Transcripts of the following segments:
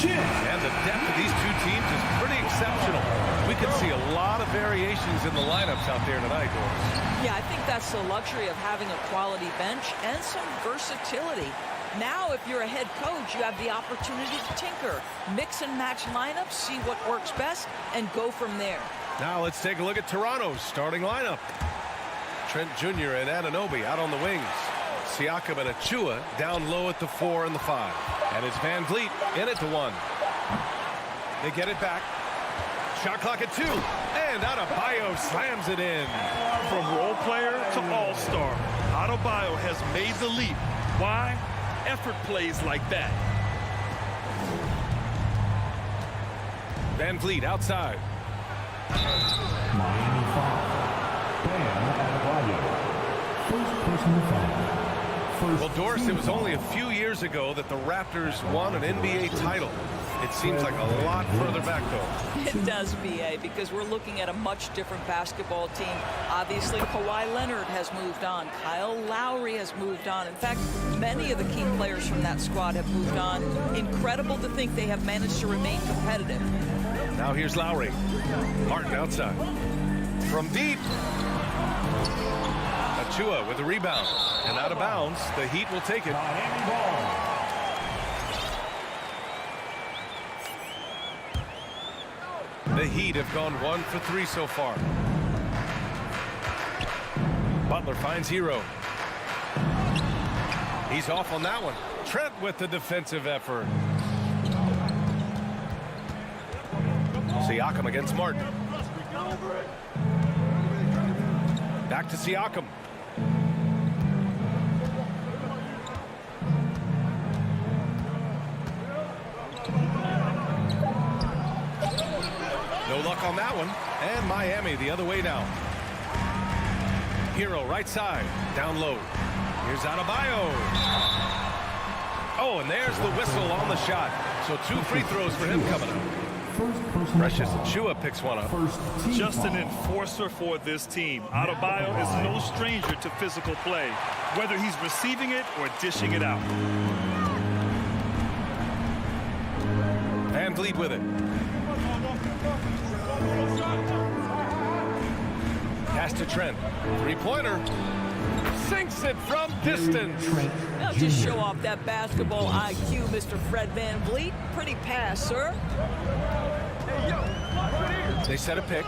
And the depth of these two teams is pretty exceptional. We can see a lot of variations in the lineups out there tonight, Doris. Yeah, I think that's the luxury of having a quality bench and some versatility. Now, if you're a head coach, you have the opportunity to tinker, mix and match lineups, see what works best, and go from there. Now let's take a look at Toronto's starting lineup. Trent Jr. and Anunoby out on the wings. Siakam and Achua down low at the 4 and the 5. And it's Van Vliet in at the 1. They get it back. Shot clock at 2. And Adebayo slams it in. From role player to all-star, Adebayo has made the leap. Why? Effort plays like that. Van Vliet outside. Miami foul. Bam Adebayo. First personal foul. Well, Doris, it was only a few years ago that the Raptors won an NBA title. It seems like a lot further back, though. It does, B.A., because we're looking at a much different basketball team. Obviously, Kawhi Leonard has moved on. Kyle Lowry has moved on. In fact, many of the key players from that squad have moved on. Incredible to think they have managed to remain competitive. Now here's Lowry. Martin outside. From deep. Achua with the rebound. And out of bounds, the Heat will take it. Miami ball. The Heat have gone 1 for 3 so far. Butler finds Hero. He's off on that one. Trent with the defensive effort. Siakam against Martin. Back to Siakam. No luck on that one. And Miami the other way now. Hero right side. Down low. Here's Adebayo. Oh, and there's the whistle on the shot. So 2 free throws for him coming up. Precious Achua picks one up. Just an enforcer for this team. Adebayo is no stranger to physical play, whether he's receiving it or dishing it out. Van Vliet with it. Pass to Trent. Three-pointer. Sinks it from distance. Now just show off that basketball IQ, Mr. Fred Van Vliet. Pretty pass, sir. They set a pick.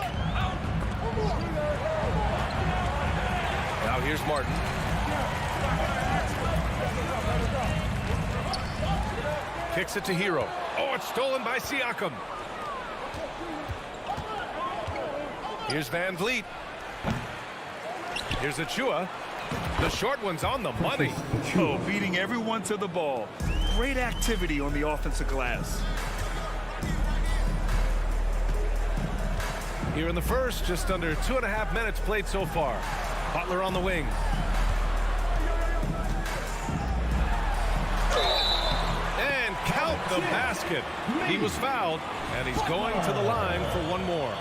Now here's Martin. Kicks it to Hero. Oh, it's stolen by Siakam. Here's Van Vliet. Here's Achua. The short one's on the money. Oh, beating everyone to the ball. Great activity on the offensive glass. Here in the first, just under 2.5 minutes played so far. Butler on the wing. And count the basket. He was fouled, and he's going to the line for one more.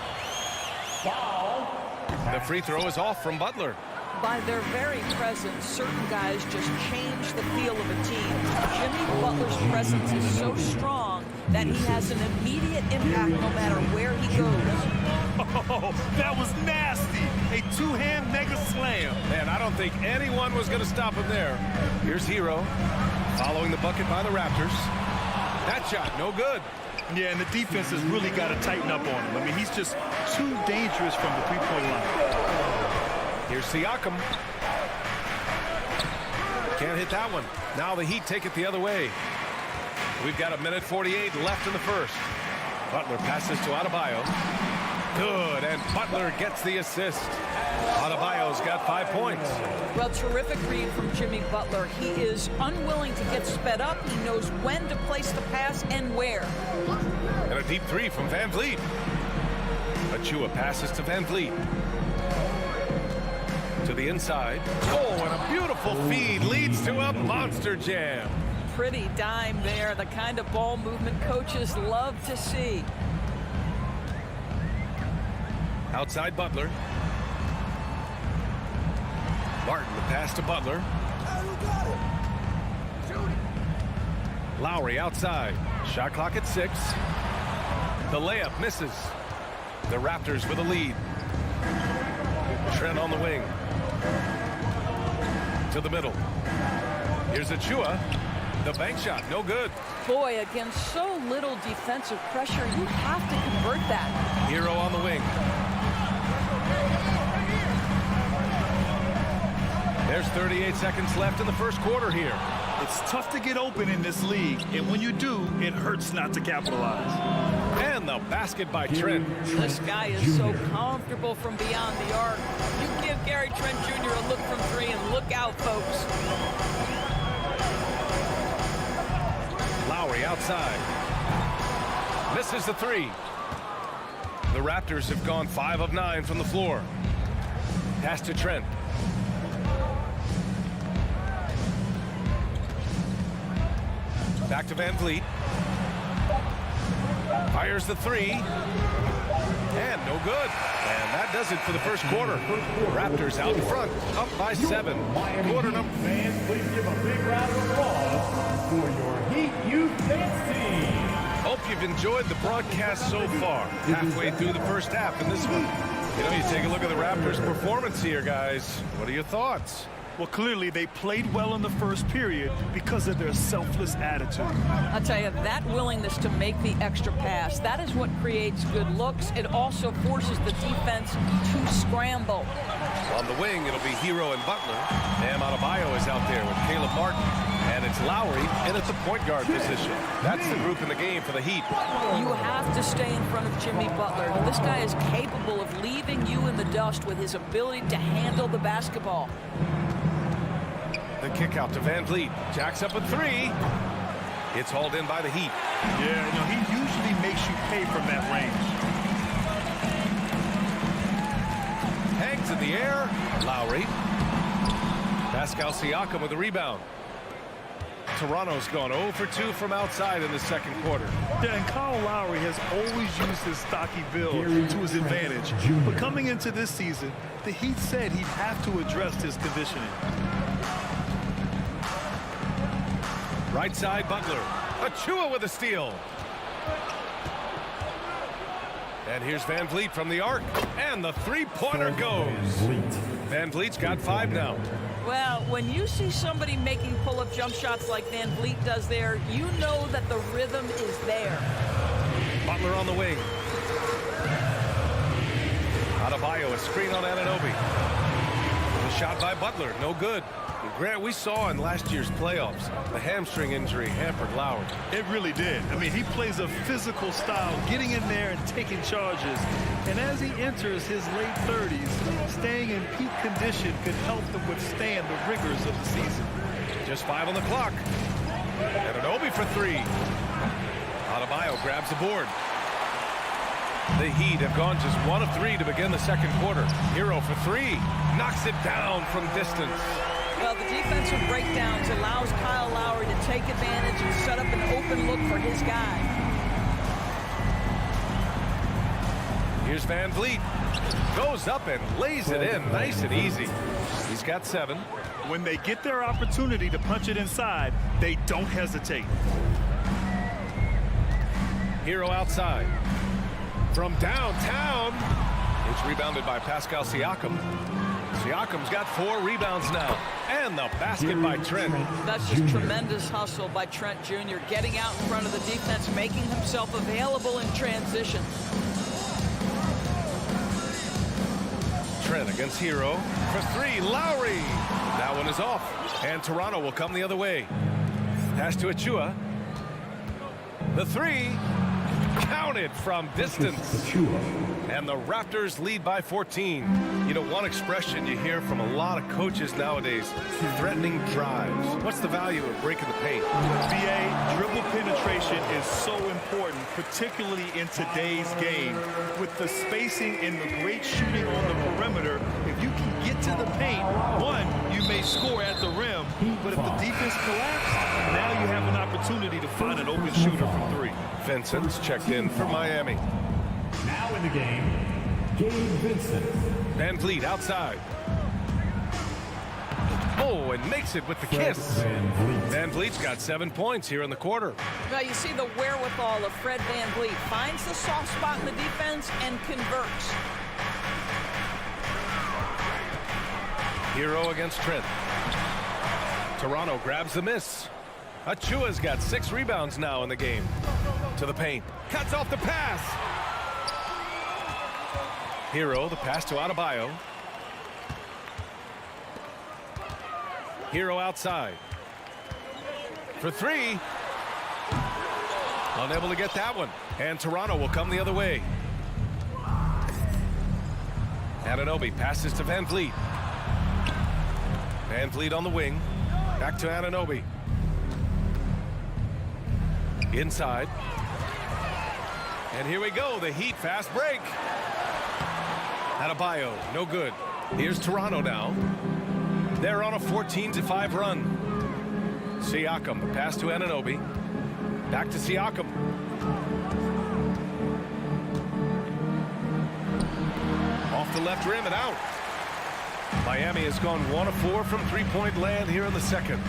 The free throw is off from Butler. By their very presence, certain guys just change the feel of a team. Jimmy Butler's presence is so strong that he has an immediate impact no matter where he goes. Oh, that was nasty. A two-hand mega slam. Man, I don't think anyone was going to stop him there. Here's Hero, following the bucket by the Raptors. That shot, no good. Yeah, and the defense has really got to tighten up on him. I mean, he's just too dangerous from the three-point line. Here's Siakam. Can't hit that one. Now the Heat take it the other way. We've got 1:48 left in the first. Butler passes to Adebayo. Good, and Butler gets the assist. Adebayo's got 5 points. Well, terrific read from Jimmy Butler. He is unwilling to get sped up. He knows when to place the pass and where. And a deep three from Van Vliet. Achua passes to Van Vliet. To the inside. Oh, and a beautiful feed leads to a monster jam. Pretty dime there, the kind of ball movement coaches love to see. Outside Butler. Martin, the pass to Butler. Lowry outside. Shot clock at 6. The layup misses. The Raptors with a lead. Trent on the wing. To the middle. Here's Achua. The bank shot, no good. Boy, against so little defensive pressure, you have to convert that. Hero on the wing. There's 38 seconds left in the first quarter here. It's tough to get open in this league, and when you do, it hurts not to capitalize. And the basket by Trent. This guy is so comfortable from beyond the arc. You give Gary Trent Jr. a look from 3 and look out, folks. Lowry outside. Misses the 3. The Raptors have gone 5 of 9 from the floor. Pass to Trent. Back to Van Vliet. Fires the 3. And no good. And that does it for the first quarter. Raptors out in front, up by 7. Quarter number. Fans, please give a big round of applause for your Heat Youth Dance Team. Hope you've enjoyed the broadcast so far. Halfway through the first half in this one. You know, you take a look at the Raptors' performance here, guys. What are your thoughts? Well, clearly they played well in the first period because of their selfless attitude. I'll tell you, that willingness to make the extra pass, that is what creates good looks. It also forces the defense to scramble. On the wing, it'll be Hero and Butler. Bam Adebayo is out there with Caleb Martin. And it's Lowry, and it's a point guard position. That's the group in the game for the Heat. You have to stay in front of Jimmy Butler. This guy is capable of leaving you in the dust with his ability to handle the basketball. The kick out to Van Vliet. Jacks up a 3. It's hauled in by the Heat. Yeah, you know, he usually makes you pay from that range. Hangs in the air. Lowry. Pascal Siakam with the rebound. Toronto's gone 0 for 2 from outside in the second quarter. Yeah, and Kyle Lowry has always used his stocky build to his advantage. But coming into this season, the Heat said he'd have to address his conditioning. Right side, Butler. Achua with a steal. And here's Van Vliet from the arc. And the three-pointer goes. Van Vliet's got 5 now. Well, when you see somebody making pull-up jump shots like Van Vliet does there, you know that the rhythm is there. Butler on the wing. Adebayo, a screen on Anunoby. The shot by Butler, no good. Grant, we saw in last year's playoffs, the hamstring injury hampered Lowry. It really did. I mean, he plays a physical style, getting in there and taking charges. And as he enters his late 30s, staying in peak condition could help him withstand the rigors of the season. Just 5 on the clock. Anunoby for 3. Adebayo grabs the board. The Heat have gone just 1 of 3 to begin the second quarter. Hero for 3. Knocks it down from distance. Well, the defensive breakdowns allows Kyle Lowry to take advantage and set up an open look for his guy. Here's Van Vliet. Goes up and lays it in nice and easy. He's got 7. When they get their opportunity to punch it inside, they don't hesitate. Hero outside. From downtown. It's rebounded by Pascal Siakam. Siakam's got 4 rebounds now. And the basket by Trent. That's just tremendous hustle by Trent Jr. Getting out in front of the defense, making himself available in transition. Trent against Hero for 3. Lowry. That one is off. And Toronto will come the other way. Pass to Achua. The 3. Counted from distance. And the Raptors lead by 14. You know, one expression you hear from a lot of coaches nowadays, threatening drives. What's the value of breaking the paint? BA, dribble penetration is so important, particularly in today's game. With the spacing and the great shooting on the perimeter, if you can get to the paint, one, you may score at the rim, but if the defense collapses, now you have an opportunity to find an open shooter from 3. Vincent's checked in for Miami. Now in the game, Gabe Vincent. Van Vliet outside. Oh, and makes it with the kiss. Van Vliet's got 7 points here in the quarter. Now you see the wherewithal of Fred Van Vliet. Finds the soft spot in the defense and converts. Hero against Trent. Toronto grabs the miss. Achua's got 6 rebounds now in the game. To the paint. Cuts off the pass. Hero, the pass to Adebayo. Hero outside. For 3. Unable to get that one. And Toronto will come the other way. Anunoby passes to Van Vliet. Van Vliet on the wing. Back to Anunoby. Inside. And here we go. The Heat fast break. Adebayo, no good. Here's Toronto now. They're on a 14-5 run. Siakam, the pass to Anunoby. Back to Siakam. Off the left rim and out. Miami has gone 1 of 4 from three-point land here in the second.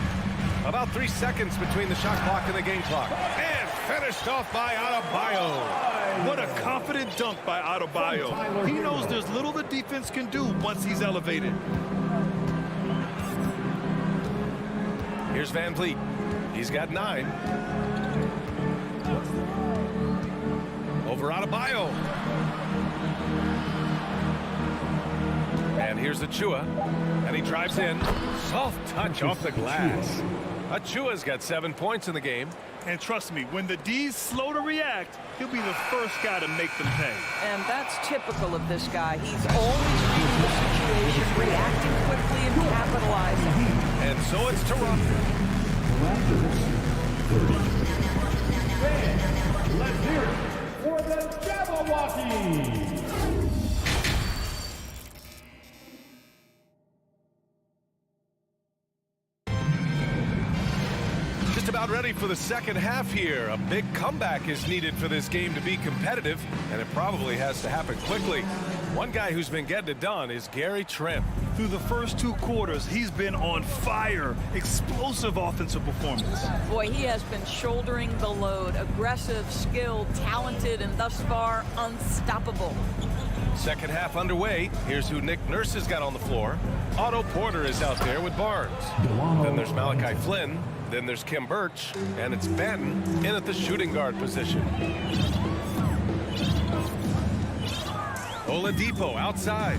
About 3 seconds between the shot clock and the game clock. And finished off by Adebayo. What a confident dunk by Adebayo. He knows there's little the defense can do once he's elevated. Here's Van Vliet. He's got 9. Over Adebayo. And here's Achua. And he drives in. Soft touch off the glass. Achua's got 7 points in the game. And trust me, when the D's slow to react, he'll be the first guy to make them pay. And that's typical of this guy. He's always reading the situation, reacting quickly and capitalizing. And so it's Toronto. Let's hear it for the Jabberwockies. Just about ready for the second half here. A big comeback is needed for this game to be competitive, and it probably has to happen quickly. One guy who's been getting it done is Gary Trent. Through the first 2 quarters, he's been on fire. Explosive offensive performance. Boy, he has been shouldering the load. Aggressive, skilled, talented, and thus far, unstoppable. Second half underway. Here's who Nick Nurse has got on the floor. Otto Porter is out there with Barnes. Then there's Malachi Flynn. Then there's Kim Birch. And it's Benton in at the shooting guard position. Oladipo outside.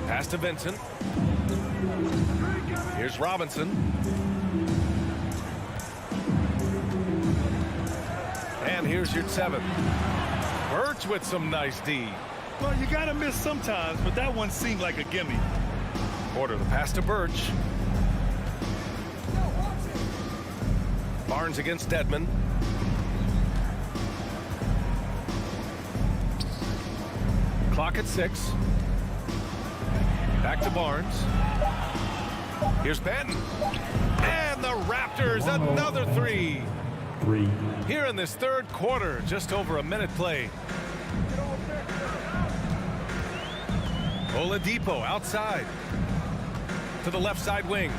Pass to Vincent. Here's Robinson. And here's your 7. Birch with some nice D. Well, you gotta miss sometimes, but that one seemed like a gimme. Porter, the pass to Birch. Barnes against Dedmon. Clock at 6. Back to Barnes. Here's Benton. And the Raptors, another 3. Here in this third quarter, just over a minute play. Oladipo outside. To the left side wing.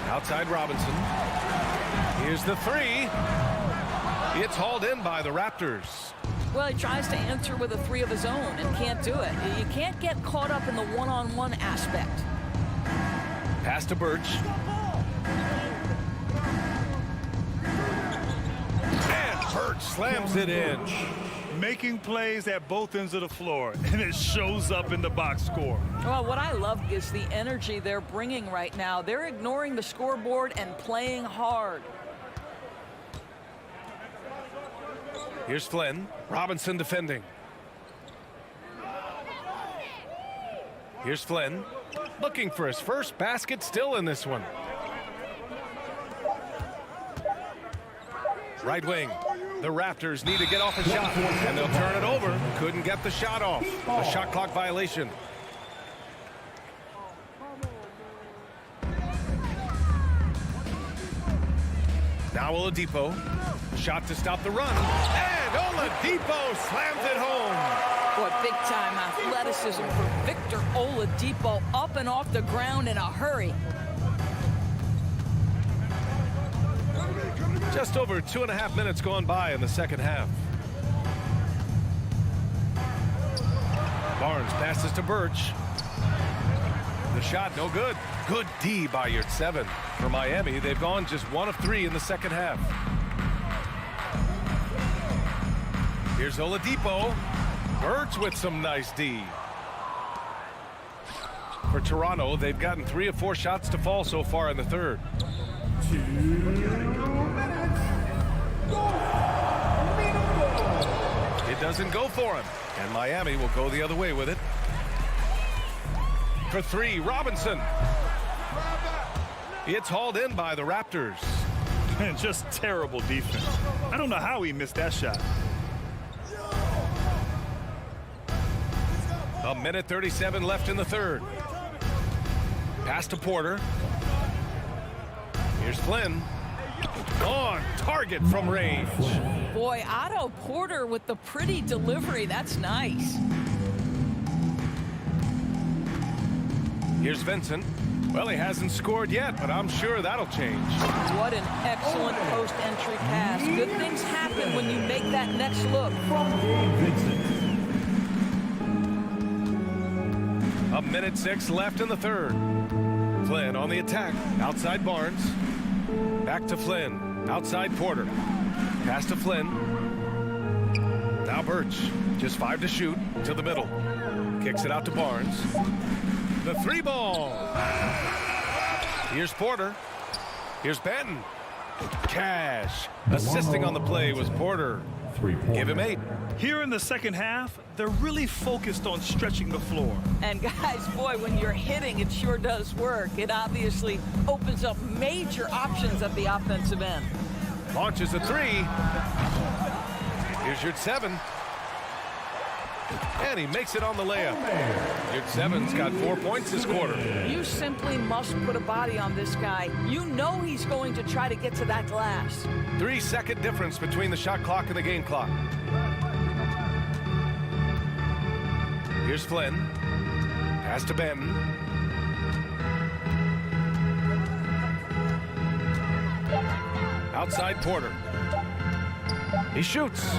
Outside Robinson. Here's the 3. It's hauled in by the Raptors. Well, he tries to answer with a 3 of his own and can't do it. You can't get caught up in the one-on-one aspect. Pass to Birch. And Birch slams it in. Making plays at both ends of the floor, and it shows up in the box score. Well, what I love is the energy they're bringing right now. They're ignoring the scoreboard and playing hard. Here's Flynn. Robinson defending. Here's Flynn. Looking for his first basket still in this one. Right wing. The Raptors need to get off a shot, and they'll turn it over. Couldn't get the shot off. A shot clock violation. Now Oladipo. Shot to stop the run. And Oladipo slams it home. Boy, big-time athleticism for Victor Oladipo, up and off the ground in a hurry. Just over 2.5 minutes gone by in the second half. Barnes passes to Birch. The shot no good. Good D by Yurtseven. For Miami, they've gone just 1 of 3 in the second half. Here's Oladipo. Birch with some nice D. For Toronto, they've gotten 3 of 4 shots to fall so far in the third. 2 minutes. It doesn't go for him, and Miami will go the other way with it. For 3, Robinson. It's hauled in by the Raptors. And just terrible defense. I don't know how he missed that shot. A minute 37 left in the third. Pass to Porter. Here's Flynn. On target from range. Boy, Otto Porter with the pretty delivery. That's nice. Here's Vincent. Well, he hasn't scored yet, but I'm sure that'll change. What an excellent post-entry pass. Good things happen when you make that next look. From Gabe Vincent. A minute 6 left in the third. Flynn on the attack. Outside Barnes. Back to Flynn. Outside Porter. Pass to Flynn. Now Birch. Just 5 to shoot. To the middle. Kicks it out to Barnes. The 3 ball. Here's Porter. Here's Benton. Cash. Assisting on the play was Porter. 3-pointer. Give him 8. Here in the second half, they're really focused on stretching the floor. And guys, boy, when you're hitting, it sure does work. It obviously opens up major options at the offensive end. Launches a 3. Here's Yurtseven. And he makes it on the layup. Yurtseven's got 4 points this quarter. You simply must put a body on this guy. You know he's going to try to get to that glass. 3-second difference between the shot clock and the game clock. Here's Flynn. Pass to Benton. Outside Porter. He shoots.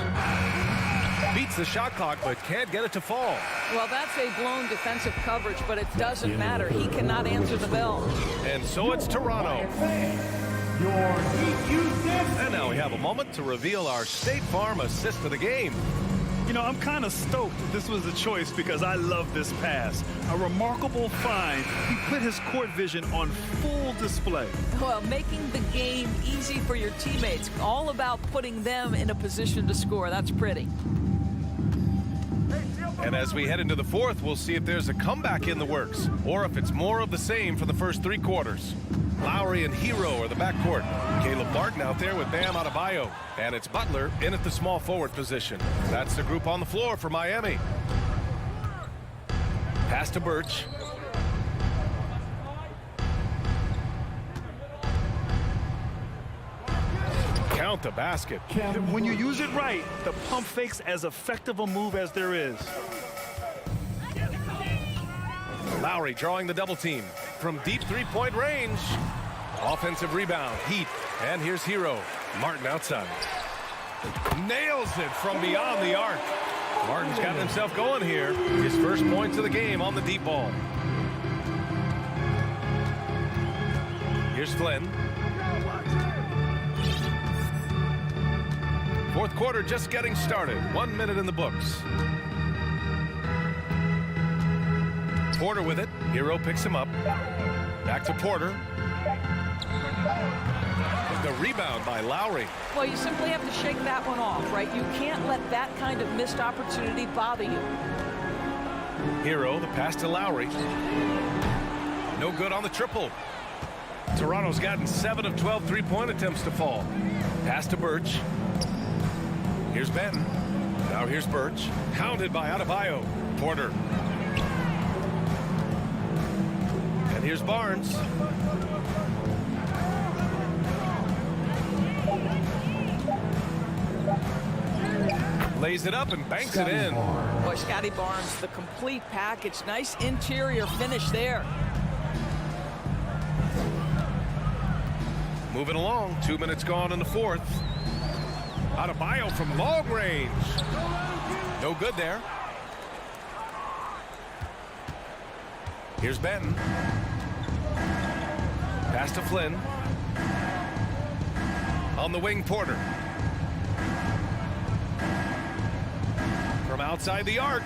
Beats the shot clock, but can't get it to fall. Well, that's a blown defensive coverage, but it doesn't matter. He cannot answer the bell. And so it's Toronto. Your Heat Youth Destiny. And now we have a moment to reveal our State Farm assist of the game. You know, I'm kind of stoked this was a choice because I love this pass. A remarkable find. He put his court vision on full display. Well, making the game easy for your teammates. All about putting them in a position to score. That's pretty. And as we head into the fourth, we'll see if there's a comeback in the works or if it's more of the same for the first 3 quarters. Lowry and Hero are the backcourt. Caleb Martin out there with Bam Adebayo. And it's Butler in at the small forward position. That's the group on the floor for Miami. Pass to Birch. Count the basket. When you use it right, the pump fake's as effective a move as there is. Lowry drawing the double team from deep 3-point range. Offensive rebound, Heat, and here's Hero. Martin outside. Nails it from beyond the arc. Martin's gotten himself going here. His first points of the game on the deep ball. Here's Flynn. Fourth quarter just getting started. 1 minute in the books. Porter with it. Hero picks him up. Back to Porter. The rebound by Lowry. Well, you simply have to shake that one off, right? You can't let that kind of missed opportunity bother you. Hero, the pass to Lowry. No good on the triple. Toronto's gotten 7 of 12 3-point attempts to fall. Pass to Birch. Here's Benton. Now here's Birch. Hounded by Adebayo. Porter. And here's Barnes. Lays it up and banks it in. Boy, Scotty Barnes, the complete package. Nice interior finish there. Moving along, 2 minutes gone in the fourth. Adebayo from long range. No good there. Here's Benton. Pass to Flynn. On the wing, Porter. From outside the arc.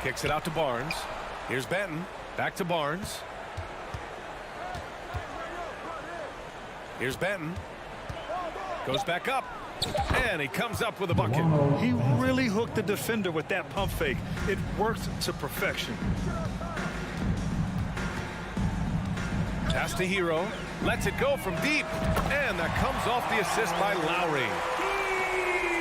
Kicks it out to Barnes. Here's Benton. Back to Barnes. Here's Benton. Goes back up. And he comes up with a bucket. He really hooked the defender with that pump fake. It worked to perfection. Pass to Hero. Lets it go from deep. And that comes off the assist by Lowry.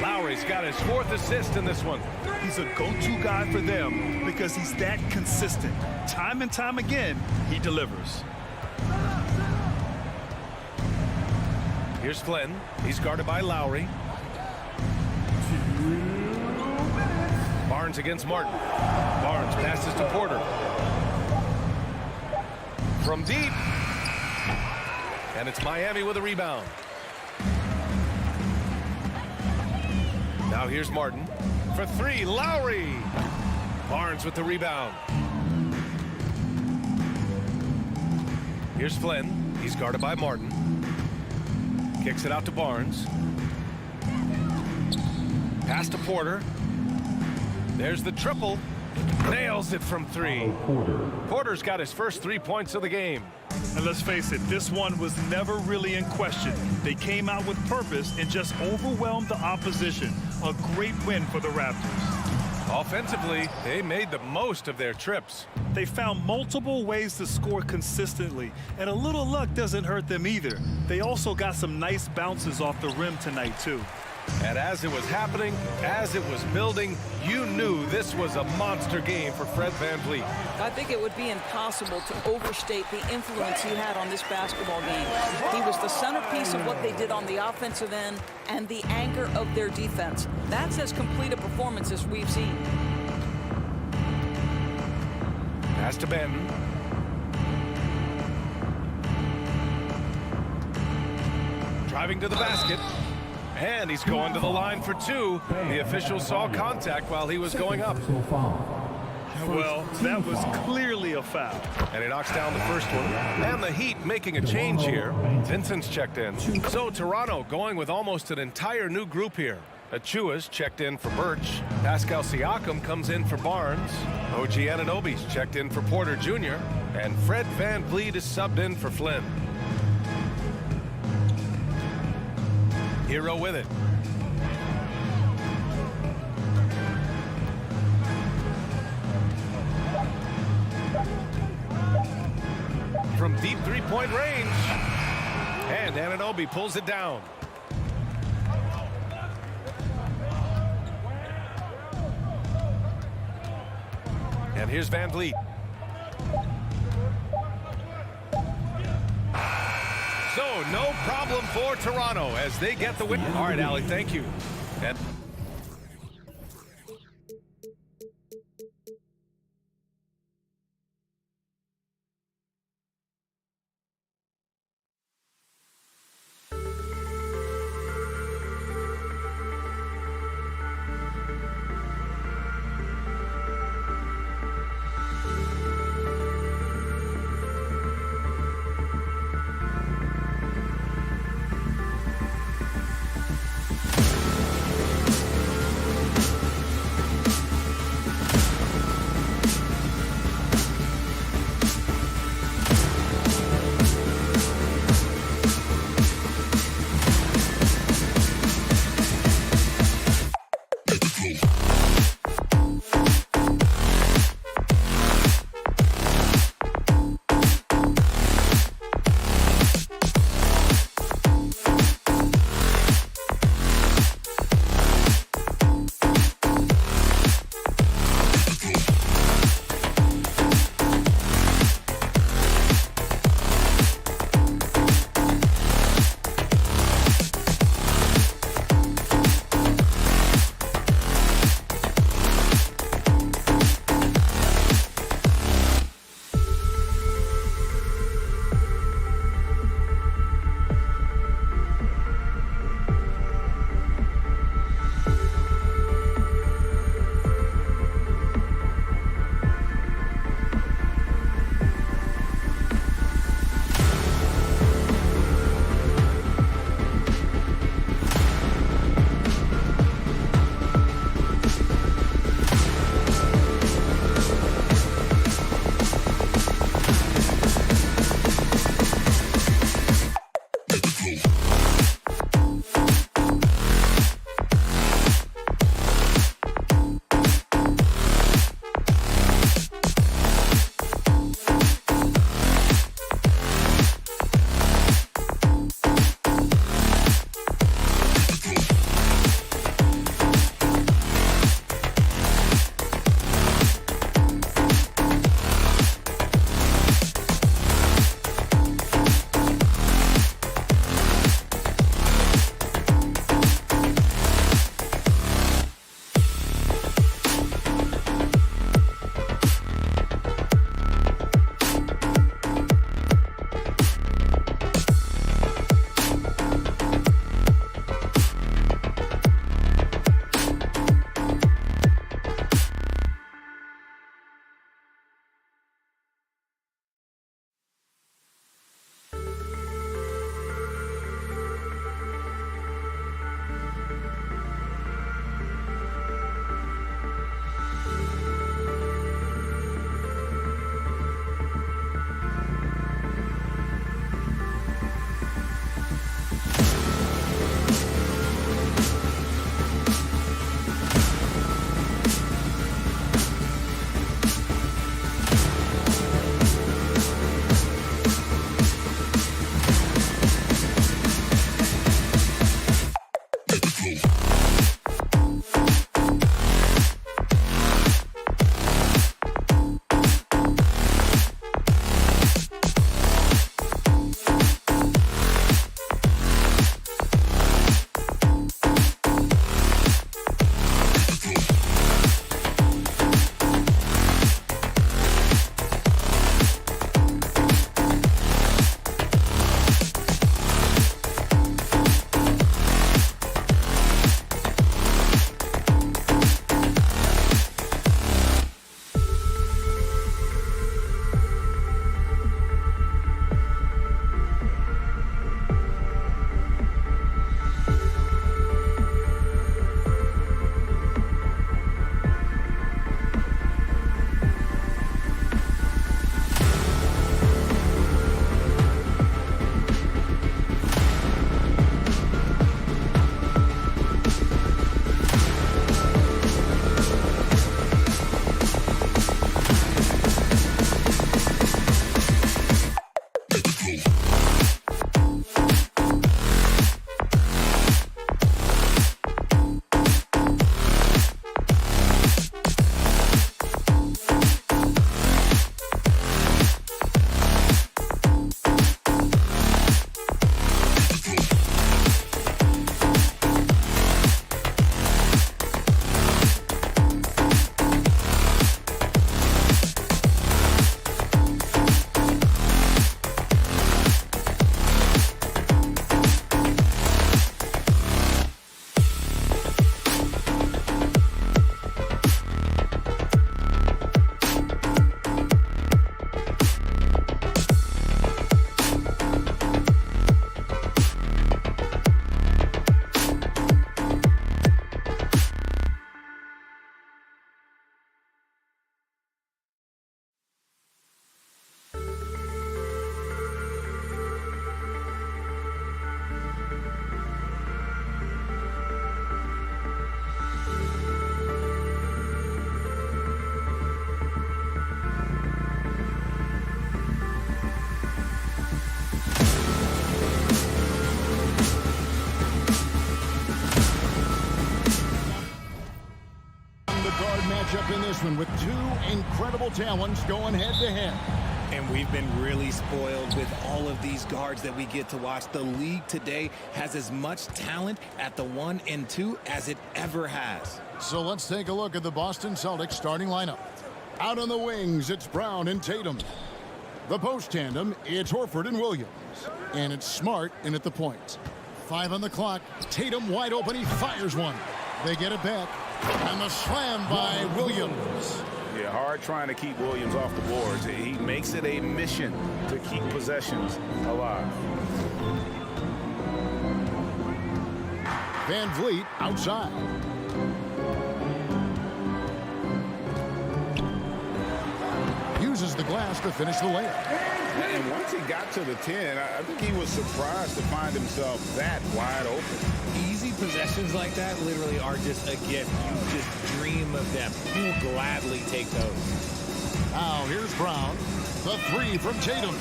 Lowry's got his 4th assist in this one. He's a go-to guy for them because he's that consistent. Time and time again, he delivers. Here's Flynn. He's guarded by Lowry. Barnes against Martin. Barnes passes to Porter. From deep. And it's Miami with a rebound. Now here's Martin. For 3, Lowry. Barnes with the rebound. Here's Flynn. He's guarded by Martin. Kicks it out to Barnes. Pass to Porter. There's the triple. Nails it from 3. Porter's got his first 3 points of the game. And let's face it, this one was never really in question. They came out with purpose and just overwhelmed the opposition. A great win for the Raptors. Offensively, they made the most of their trips. They found multiple ways to score consistently, and a little luck doesn't hurt them either. They also got some nice bounces off the rim tonight, too. And as it was happening, as it was building, you knew this was a monster game for Fred VanVleet. I think it would be impossible to overstate the influence he had on this basketball game. He was the centerpiece of what they did on the offensive end and the anchor of their defense. That's as complete a performance as we've seen. Pass to Benton. Driving to the basket. And he's going to the line for 2. The official saw contact while he was going up. Well, that was clearly a foul. And he knocks down the first one. And the Heat making a change here. Vincent's checked in. So Toronto going with almost an entire new group here. Achua's checked in for Birch. Pascal Siakam comes in for Barnes. OG Anunoby's checked in for Porter Jr. And Fred VanVleet is subbed in for Flynn. Hero with it. From deep 3-point range. And Anunoby pulls it down. And here's VanVleet. So no problem for Toronto as they get the win. All right, Allie, thank you. And matchup in this one with two incredible talents going head-to-head. And we've been really spoiled with all of these guards that we get to watch. The league today has as much talent at the 1 and 2 as it ever has. So let's take a look at the Boston Celtics starting lineup. Out on the wings, it's Brown and Tatum. The post tandem, it's Horford and Williams. And it's Smart in at the point. 5 on the clock. Tatum wide open. He fires one. They get it back. And the slam by Williams. Yeah, hard trying to keep Williams off the boards. He makes it a mission to keep possessions alive. Van Vliet outside. Uses the glass to finish the layup. And once he got to the 10, I think he was surprised to find himself that wide open. Easy possessions like that literally are just a gift. You just dream of them. You will gladly take those. Now here's Brown. The 3 from Tatum.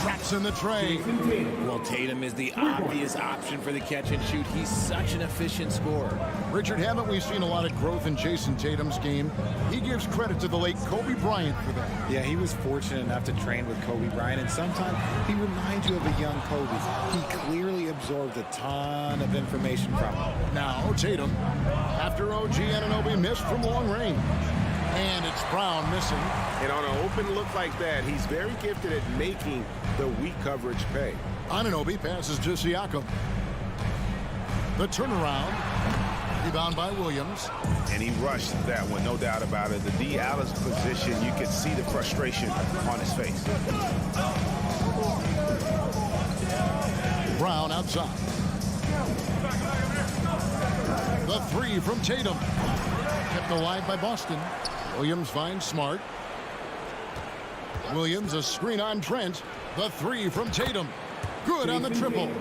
Traps in the tray. Well, Tatum is the obvious option for the catch and shoot. He's such an efficient scorer. Richard, haven't we seen a lot of growth in Jason Tatum's game? He gives credit to the late Kobe Bryant for that. Yeah, he was fortunate enough to train with Kobe Bryant, and sometimes he reminds you of a young Kobe. He clearly absorbed a ton of information from him. Now Tatum, after OG Anunoby missed from long range. And it's Brown missing. And on an open look like that, he's very gifted at making the weak coverage pay. Anunoby passes to Siakam. The turnaround. Rebound by Williams. And he rushed that one, no doubt about it. The D out of position, you could see the frustration on his face. Brown outside. The 3 from Tatum. Kept alive by Boston. Williams finds Smart. Williams a screen on Trent. The 3 from Tatum. Good on the triple.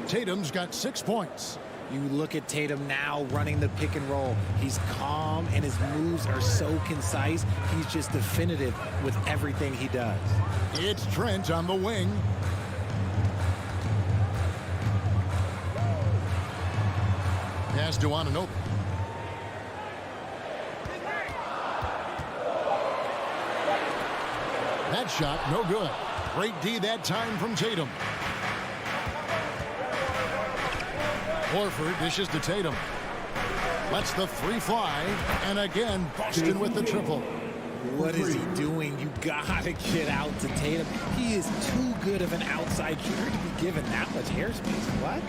Tatum's got 6 points. You look at Tatum now running the pick and roll. He's calm and his moves are so concise. He's just definitive with everything he does. It's Trent on the wing. Pass to Anunoby. That shot, no good. Great D that time from Tatum. Horford dishes to Tatum. Lets the 3 fly. And again, Boston with the triple. What is he doing? You gotta get out to Tatum. He is too good of an outside shooter to be given that much airspace. What?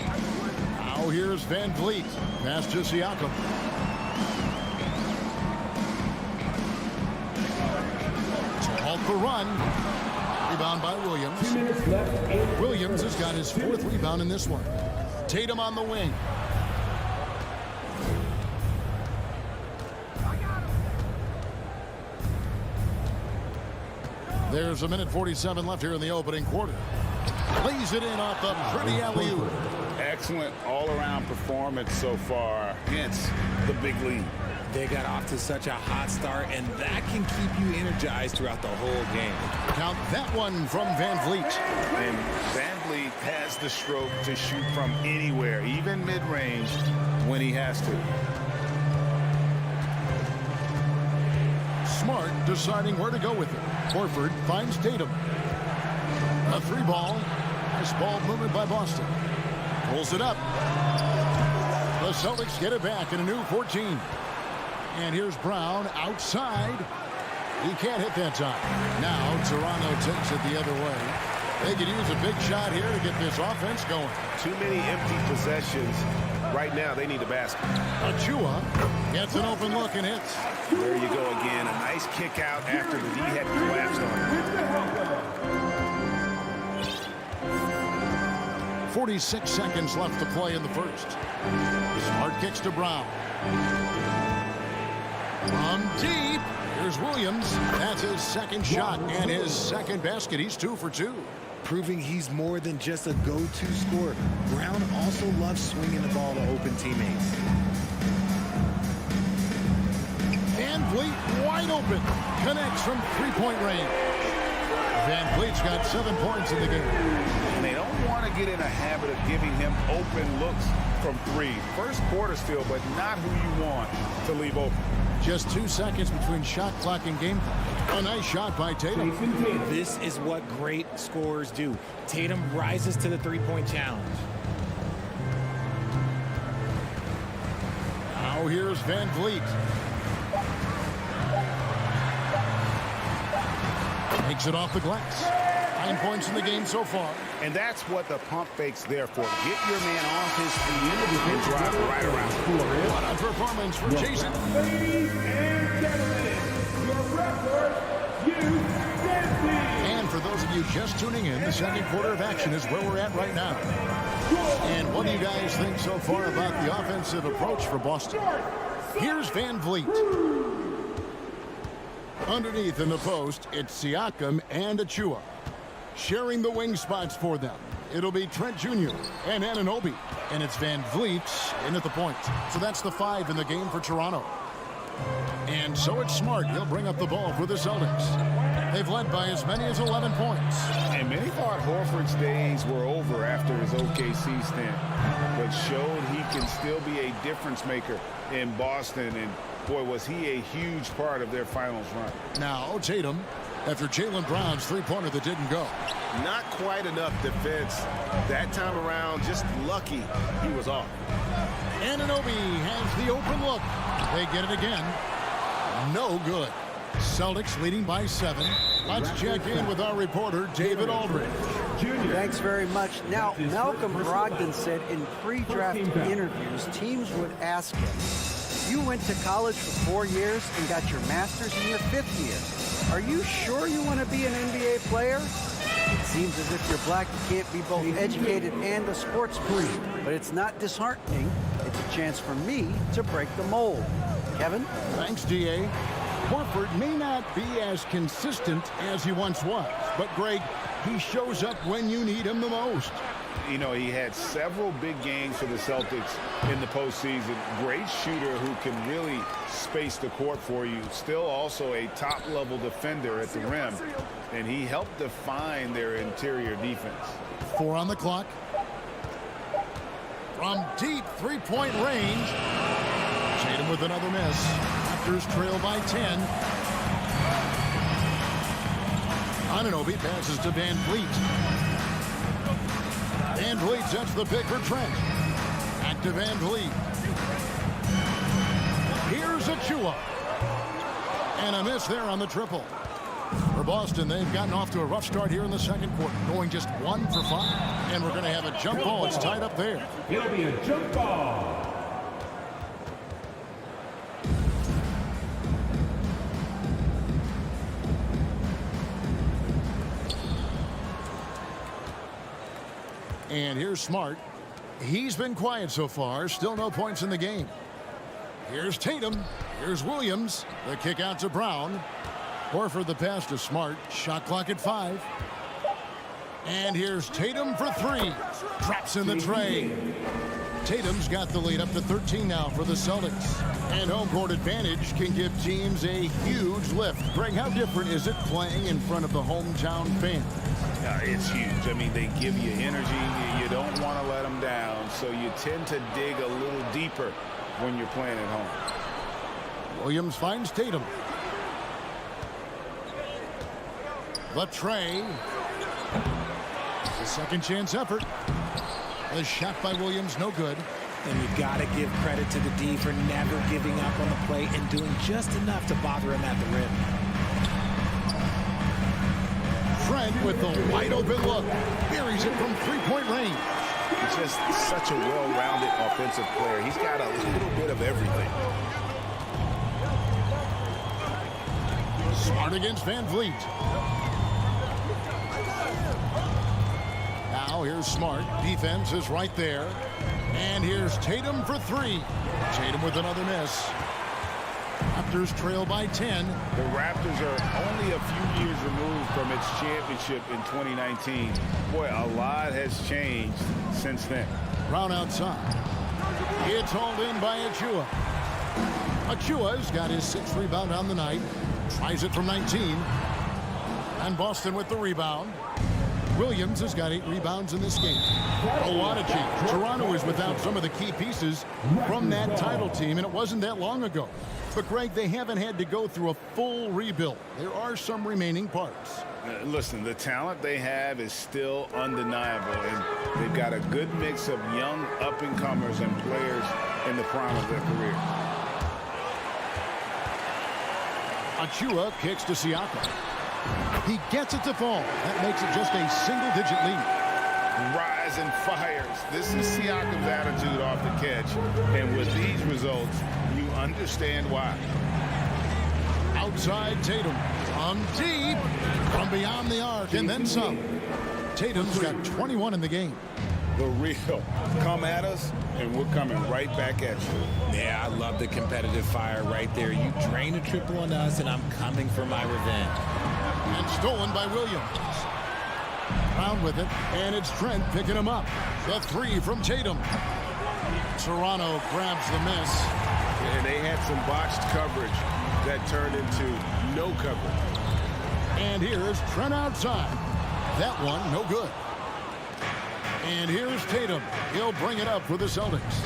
Now here's Van Vliet. Pass to Siakam. To halt the run. Rebound by Williams. 2 minutes left. Williams has got his 4th rebound in this one. Tatum on the wing. There's a minute 47 left here in the opening quarter. Lays it in off the pretty alley-oop. Excellent all-around performance so far against the big lead. They got off to such a hot start, and that can keep you energized throughout the whole game. Count that one from Van Vliet. And Van Vliet has the stroke to shoot from anywhere, even mid-range, when he has to. Smart deciding where to go with it. Horford finds Tatum. A 3-ball. Nice ball movement by Boston. Pulls it up. The Celtics get it back in a new 14. And here's Brown outside. He can't hit that time. Now Toronto takes it the other way. They could use a big shot here to get this offense going. Too many empty possessions. Right now, they need a basket. Achua gets an open look and hits. There you go again. A nice kick out after the D had collapsed on him. 46 seconds left to play in the first. Smart kicks to Brown. From deep, here's Williams. That's his 2nd shot and his 2nd basket. He's 2 for 2. Proving he's more than just a go-to scorer. Brown also loves swinging the ball to open teammates. Van Vliet wide open. Connects from 3-point range. Van Vliet's got 7 points in the game. And they don't want to get in a habit of giving him open looks from three. First quarter still, but not who you want to leave open. Just 2 seconds between shot clock and game clock. A nice shot by Tatum. This is what great scorers do. Tatum rises to the three-point challenge. Now here's Van Vliet. Takes it off the glass. 9 points in the game so far. And that's what the pump fake's there for. Get your man off his feet and drive right around. What a performance for Jason. Ladies and gentlemen, your Raptors youth dance team. And for those of you just tuning in, the second quarter of action is where we're at right now. And what do you guys think so far about the offensive approach for Boston? Here's Van Vliet. Underneath in the post, it's Siakam and Achua. Sharing the wing spots for them. It'll be Trent Jr. and Anunoby. And it's Van Vliet in at the point. So that's the 5 in the game for Toronto. And so it's Smart. He'll bring up the ball for the Celtics. They've led by as many as 11 points. And many thought Horford's days were over after his OKC stint, but showed he can still be a difference maker in Boston. And boy, was he a huge part of their finals run. Now Tatum, after Jaylen Brown's three-pointer that didn't go. Not quite enough defense that time around. Just lucky he was off. Anunoby has the open look. They get it again. No good. Celtics leading by 7. Let's check in with our reporter, David Aldridge. Thanks very much. Now, Malcolm Brogdon said in pre-draft interviews, teams would ask him, you went to college for 4 years and got your master's in your 5th year. Are you sure you want to be an NBA player? It seems as if you're black, you can't be both educated and a sports person. But it's not disheartening. It's a chance for me to break the mold. Kevin? Thanks, D.A. Horford may not be as consistent as he once was, but Greg, he shows up when you need him the most. You know, he had several big games for the Celtics in the postseason. Great shooter who can really space the court for you. Still also a top-level defender at the rim, and he helped define their interior defense. 4 on the clock. From deep three-point range. Tatum with another miss. Raptors trail by 10. Anunoby passes to Van Vliet. Van Vliet sets the pick for Trent. Back to Van Vliet. Here's Achua. And a miss there on the triple. For Boston, they've gotten off to a rough start here in the second quarter, going just 1 for 5. And we're going to have a jump ball. It's tied up there. It'll be a jump ball. And here's Smart. He's been quiet so far. Still no points in the game. Here's Tatum. Here's Williams. The kick out to Brown. Horford the pass to Smart. Shot clock at 5. And here's Tatum for 3. Drops in the tray. Tatum's got the lead up to 13 now for the Celtics. And home court advantage can give teams a huge lift. Greg, how different is it playing in front of the hometown fans? It's huge. I mean, they give you energy. You don't want to let them down, so you tend to dig a little deeper when you're playing at home. Williams finds Tatum. The tray. The second chance effort. The shot by Williams, no good. And you got to give credit to the D for never giving up on the play and doing just enough to bother him at the rim. Trent with the wide open look. Buries it from three-point range. He's just such a well-rounded offensive player. He's got a little bit of everything. Smart against Van Vliet. Now here's Smart. Defense is right there. And here's Tatum for 3. Tatum with another miss. Raptors trail by 10. The Raptors are only a few years removed from its championship in 2019. Boy, a lot has changed since then. Brown outside. It's hauled in by Achua. Achua's got his 6th rebound on the night. Tries it from 19. And Boston with the rebound. Williams has got 8 rebounds in this game. A lot of change. Toronto is without some of the key pieces from that title team, and it wasn't that long ago. But, Greg, they haven't had to go through a full rebuild. There are some remaining parts. Listen, the talent they have is still undeniable, and they've got a good mix of young up-and-comers and players in the prime of their career. Achua kicks to Siakam. He gets it to fall. That makes it just a single-digit lead. Rise and fires. This is Siakam's attitude off the catch, and with these results, you understand why. Outside Tatum. From deep. From beyond the arc, and then some. Tatum's got 21 in the game. The real. Come at us, and we're coming right back at you. Yeah, I love the competitive fire right there. You drain a triple on us, and I'm coming for my revenge. And stolen by Williams. Brown with it, and it's Trent picking him up. The 3 from Tatum. Toronto grabs the miss. And they had some botched coverage that turned into no coverage. And here's Trent outside. That one, no good. And here's Tatum. He'll bring it up for the Celtics.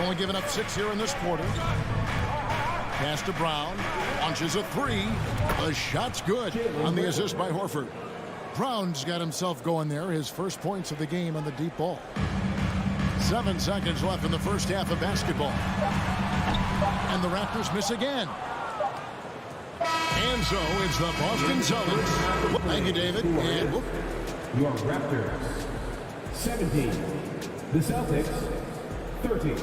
Only giving up 6 here in this quarter. Pass to Brown. Launches a 3. The shot's good on the assist by Horford. Brown's got himself going there. His first points of the game on the deep ball. 7 seconds left in the first half of basketball. And the Raptors miss again. And so it's the Boston Celtics. Thank you, David. And whoop. Your Raptors 17. The Celtics 13.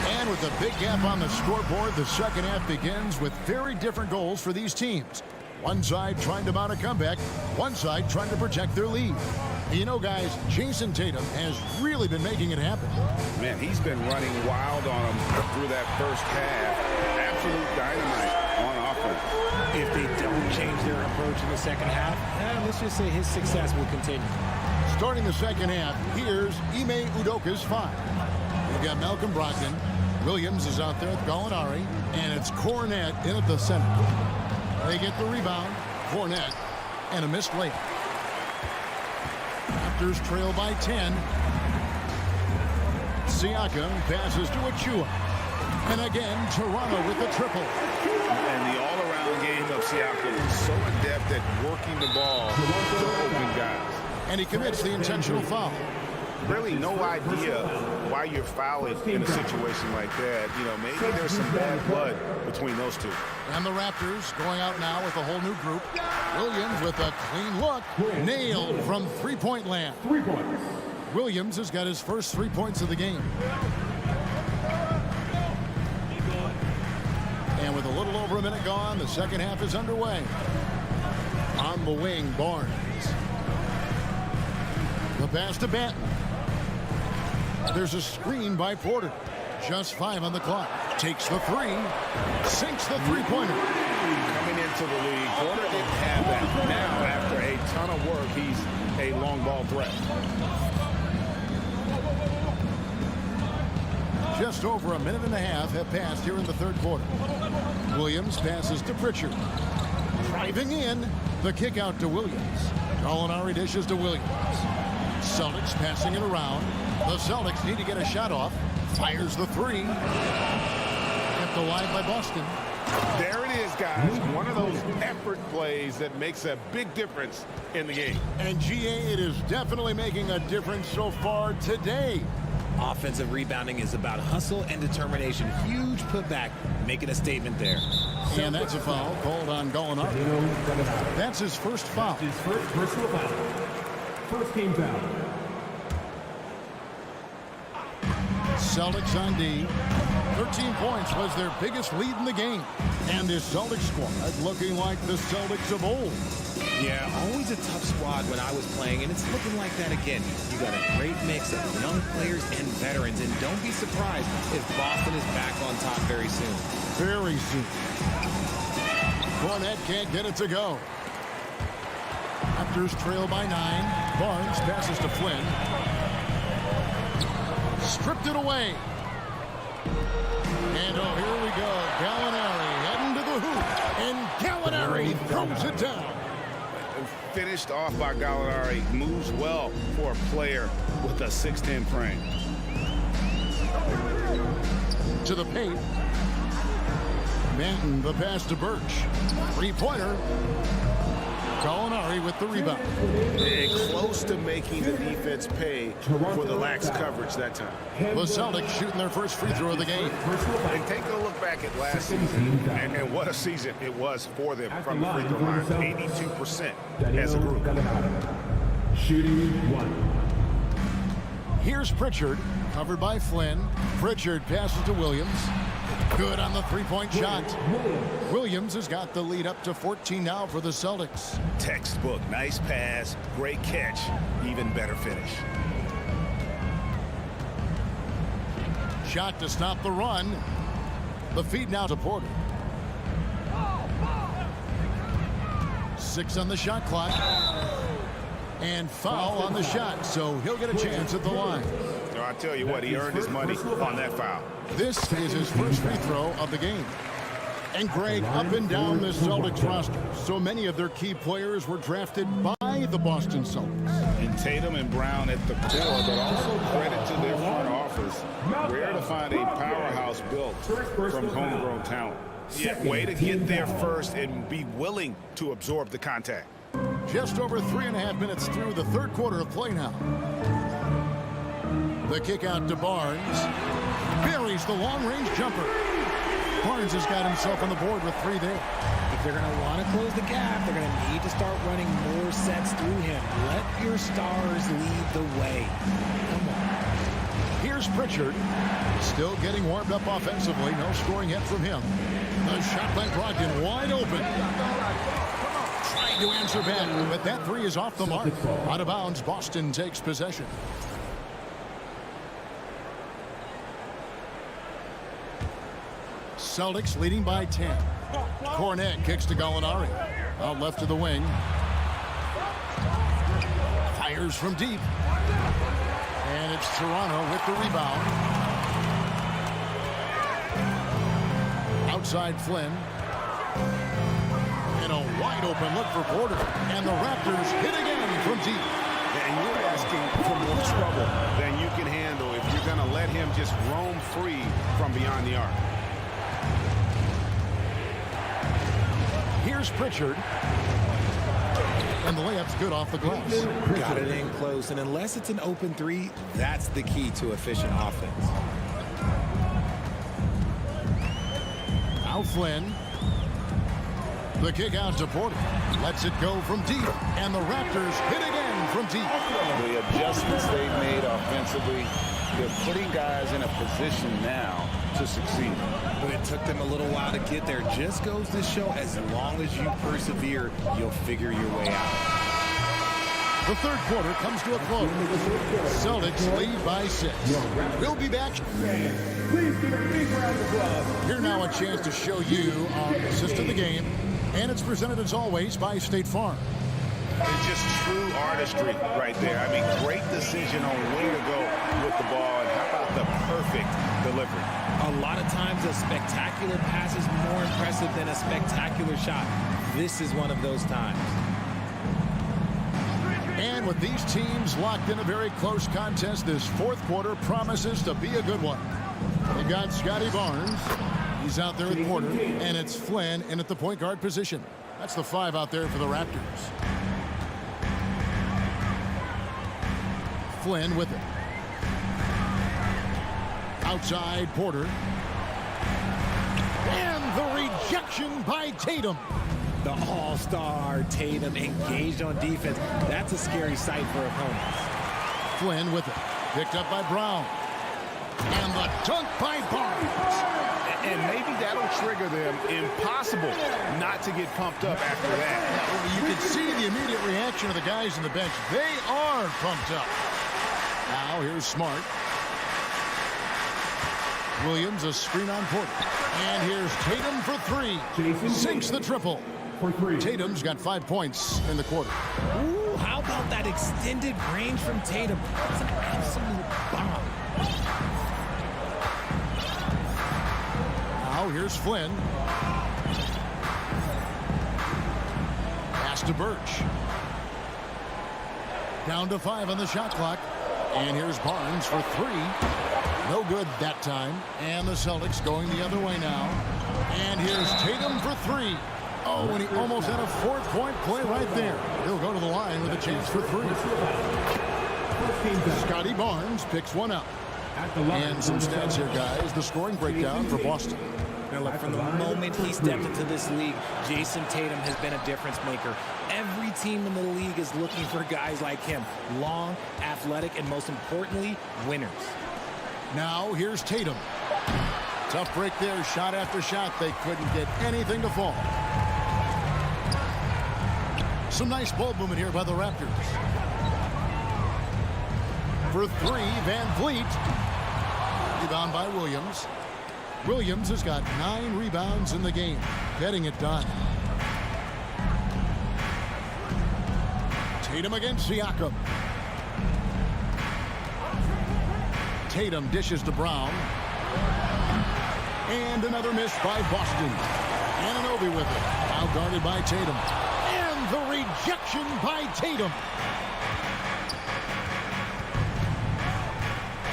And with a big gap on the scoreboard, the second half begins with very different goals for these teams. One side trying to mount a comeback, one side trying to protect their lead. And you know, guys, Jason Tatum has really been making it happen. Man, he's been running wild on them through that first half. Absolute dynamite on offense. If they don't change their approach in the second half, let's just say his success will continue. Starting the second half, here's Ime Udoka's 5. We've got Malcolm Brogdon. Williams is out there with Gallinari, and it's Cornette in at the center. They get the rebound, Cornette, and a missed layup. Raptors trail by 10. Siakam passes to Achua. And again, Toronto with the triple. And the all-around game of Siakam is so adept at working the ball to open guys. And he commits the intentional foul. Really no idea why you're fouling in a situation like that. You know, maybe there's some bad blood between those two. And the Raptors going out now with a whole new group. Williams with a clean look. Nailed from three-point land. 3 points. Williams has got his first 3 points of the game. And with a little over a minute gone, the second half is underway. On the wing, Barnes. The pass to Banton. There's a screen by Porter. Just 5 on the clock. Takes the 3. Sinks the three-pointer. Coming into the league, Porter didn't have that. Now, after a ton of work, he's a long ball threat. Just over a minute and a half have passed here in the third quarter. Williams passes to Pritchard. Driving in. The kick out to Williams. Gallinari dishes to Williams. Celtics passing it around. The Celtics need to get a shot off. Fires the 3. Kept alive by Boston. There it is, guys. One of those effort plays that makes a big difference in the game. And GA, it is definitely making a difference so far today. Offensive rebounding is about hustle and determination. Huge putback, making a statement there. And that's a foul called on Gallinari. That's his first foul. His first personal foul. First team foul. Celtics on D. 13 points was their biggest lead in the game. And this Celtics squad looking like the Celtics of old. Yeah, always a tough squad when I was playing, and it's looking like that again. You got a great mix of young players and veterans, and don't be surprised if Boston is back on top very soon. Very soon. Cornette can't get it to go. Raptors trail by 9. Barnes passes to Flynn. Stripped it away. And oh, here we go. Gallinari heading to the hoop. And Gallinari throws it down. Finished off by Gallinari. Moves well for a player with a 6'10" frame. To the paint. Manton, the pass to Birch. Three-pointer. Gallinari with the rebound. And close to making the defense pay for the lax coverage that time. The Celtics shooting their first free throw of the game. And take a look back at last season, and what a season it was for them from the free throw line. 82% as a group. Shooting 1. Here's Pritchard, covered by Flynn. Pritchard passes to Williams. Good on the three-point shot. Williams has got the lead up to 14 now for the Celtics. Textbook, nice pass, great catch, even better finish. Shot to stop the run. The feed now to Porter. 6 on the shot clock. And foul on the shot, so he'll get a chance at the line. I tell you what, he earned his money on that foul. This is his first free throw of the game. And Greg, up and down the Celtics roster, so many of their key players were drafted by the Boston Celtics. And Tatum and Brown at the core, but also credit to their front office. Rare to find a powerhouse built from homegrown talent. Yeah, way to get there first and be willing to absorb the contact. Just over 3.5 minutes through the third quarter of play now. The kick out to Barnes. Buries the long-range jumper. Barnes has got himself on the board with 3 there. If they're going to want to close the gap, they're going to need to start running more sets through him. Let your stars lead the way. Come on. Here's Pritchard. Still getting warmed up offensively. No scoring yet from him. The shot by Brogdon wide open. Trying to answer back, but that 3 is off the mark. Out of bounds, Boston takes possession. Celtics leading by 10. Cornet kicks to Gallinari. Out left to the wing. Fires from deep. And it's Toronto with the rebound. Outside Flynn. And a wide open look for Porter. And the Raptors hit again from deep. And you're asking for more trouble than you can handle if you're going to let him just roam free from beyond the arc. Here's Pritchard. And the layup's good off the glass. Got it in close, and unless it's an open 3, that's the key to efficient offense. Now Flynn. The kick out to Porter. Lets it go from deep. And the Raptors hit again from deep. The adjustments they've made offensively, they're putting guys in a position now to succeed. But it took them a little while to get there. Just goes to show, as long as you persevere, you'll figure your way out. The third quarter comes to a close. Celtics lead by 6. We'll be back. Please give a big round of applause. Here now a chance to show you our assist of the game. And it's presented as always by State Farm. It's just true artistry right there. I mean, great decision on where to go with the ball, and how about the perfect delivery. A lot of times a spectacular pass is more impressive than a spectacular shot. This is one of those times. And with these teams locked in a very close contest, this fourth quarter promises to be a good one. They got Scotty Barnes. He's out there with Porter. And it's Flynn in at the point guard position. That's the 5 out there for the Raptors. Flynn with it. Outside Porter. And the rejection by Tatum. The all-star Tatum engaged on defense. That's a scary sight for opponents. Flynn with it. Picked up by Brown. And the dunk by Barnes. And maybe that'll trigger them. Impossible not to get pumped up after that. You can see the immediate reaction of the guys on the bench. They are pumped up. Now here's Smart. Williams, a screen on Porter. And here's Tatum for 3. Sinks the triple. Tatum's got 5 points in the quarter. Ooh, how about that extended range from Tatum? It's an absolute bomb. Now here's Flynn. Pass to Birch. Down to 5 on the shot clock. And here's Barnes for 3. No good that time. And the Celtics going the other way now. And here's Tatum for 3. Oh, and he almost had a 4th-point play right there. He'll go to the line with a chance for 3. Scotty Barnes picks one up. And some stats here, guys. The scoring breakdown for Boston. Now look, from the moment he stepped into this league, Jason Tatum has been a difference maker. Every team in the league is looking for guys like him. Long, athletic, and most importantly, winners. Now here's Tatum. Tough break there, shot after shot. They couldn't get anything to fall. Some nice ball movement here by the Raptors. For 3, Van Vliet. Rebound by Williams. Williams has got 9 rebounds in the game, getting it done. Tatum against Siakam. Tatum dishes to Brown. And another miss by Boston. Anunoby with it. Now guarded by Tatum. And the rejection by Tatum.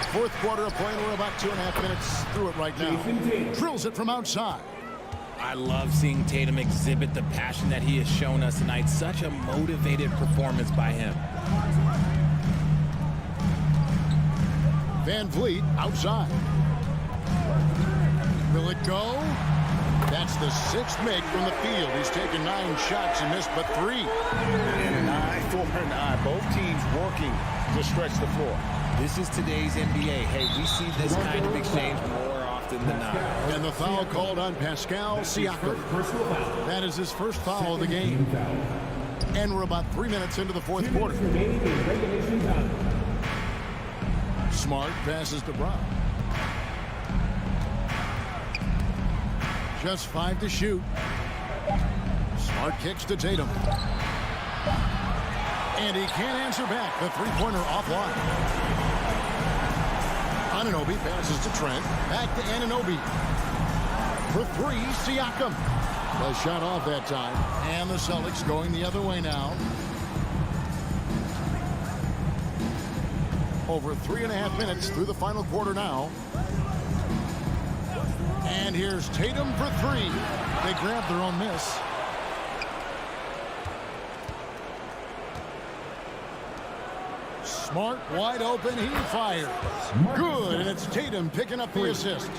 4th quarter of play. We're about 2.5 minutes through it right now. Drills it from outside. I love seeing Tatum exhibit the passion that he has shown us tonight. Such a motivated performance by him. Van Vliet outside. Will it go? That's the 6th make from the field. He's taken 9 shots and missed but 3. And an eye for an eye. Both teams working to stretch the floor. This is today's NBA. Hey, we see this kind of exchange more often than not. And the foul called on Pascal Siakam. That is his first foul of the game. And we're about 3 minutes into the 4th quarter. Smart passes to Brown. Just 5 to shoot. Smart kicks to Tatum. And he can't answer back. The 3-pointer offline. Anunoby passes to Trent. Back to Anunoby. For 3, Siakam. The shot off that time. And the Celtics going the other way now. Over 3.5 minutes through the final quarter now. And here's Tatum for 3. They grab their own miss. Smart wide open. He fires. Good. And it's Tatum picking up the assist.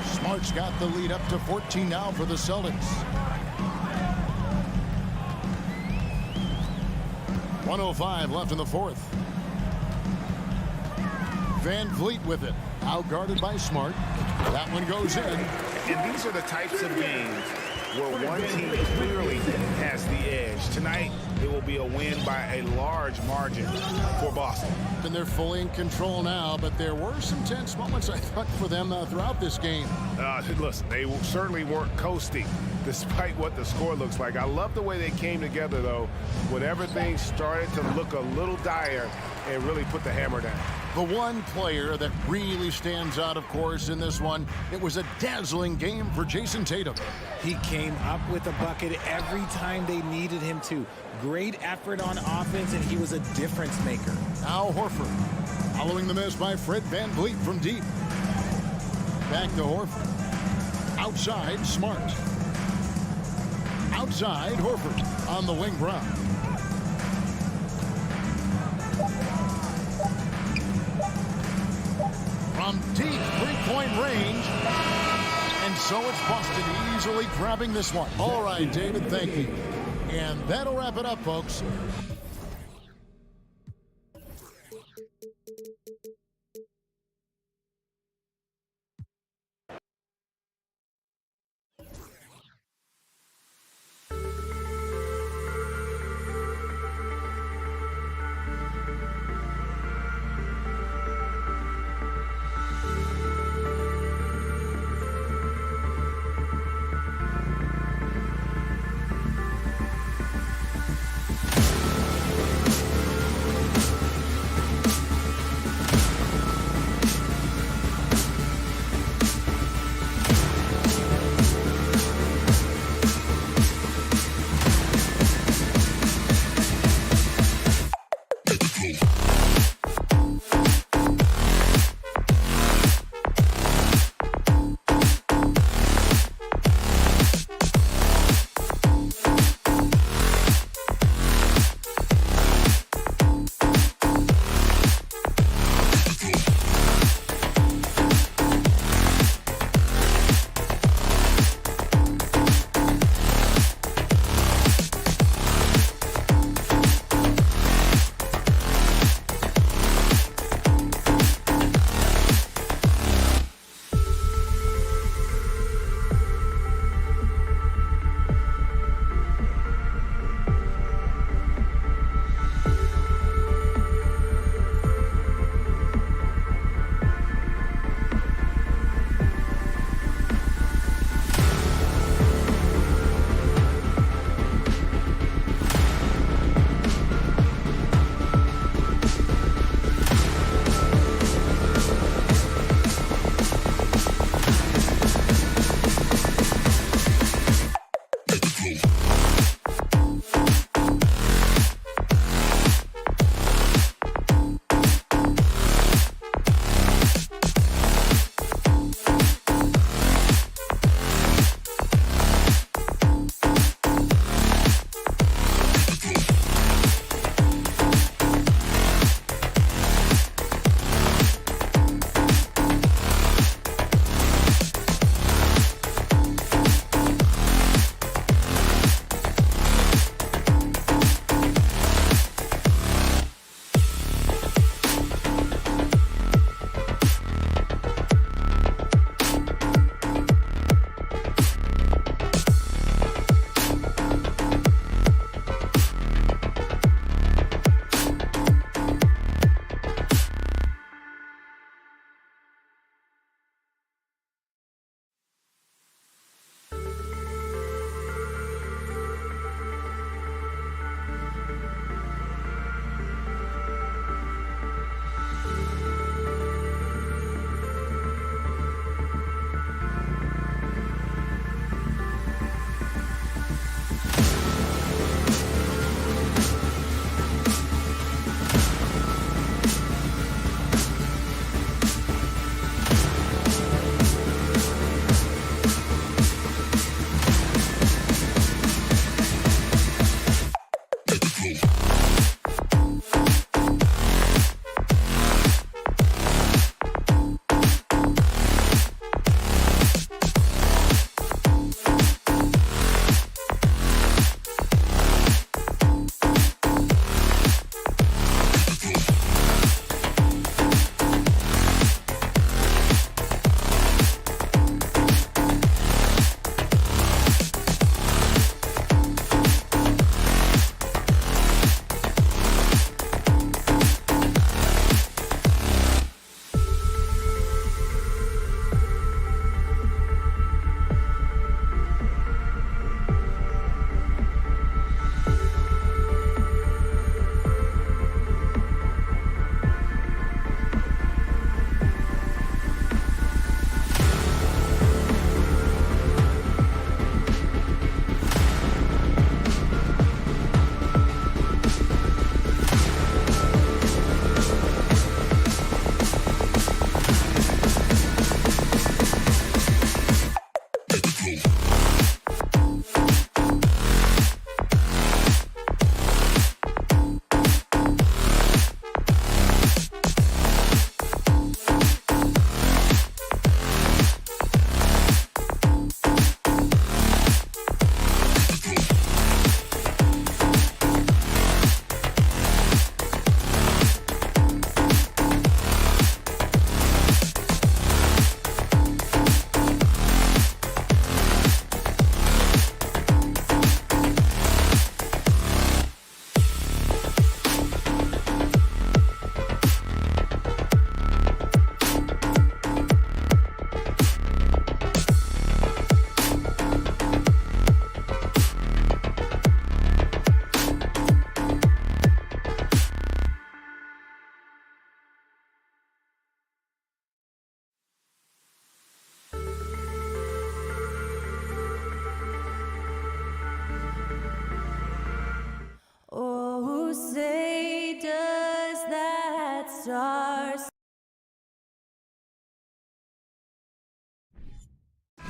Smart's got the lead up to 14 now for the Celtics. 1:05 left in the 4th. Van Vliet with it. Out guarded by Smart. That one goes in. And these are the types of games where one team clearly has the edge. Tonight, it will be a win by a large margin for Boston. And they're fully in control now, but there were some tense moments, I thought, for them throughout this game. Listen, they certainly weren't coasting, despite what the score looks like. I love the way they came together, though, when everything started to look a little dire and really put the hammer down. The one player that really stands out, of course, in this one, it was a dazzling game for Jason Tatum. He came up with a bucket every time they needed him to. Great effort on offense, and he was a difference maker. Al Horford, following the miss by Fred Van Vliet from deep. Back to Horford. Outside, Smart. Outside, Horford. On the wing, Brown. From deep 3-point range. And so it's Boston easily grabbing this one. All right, David, thank you. And that'll wrap it up, folks.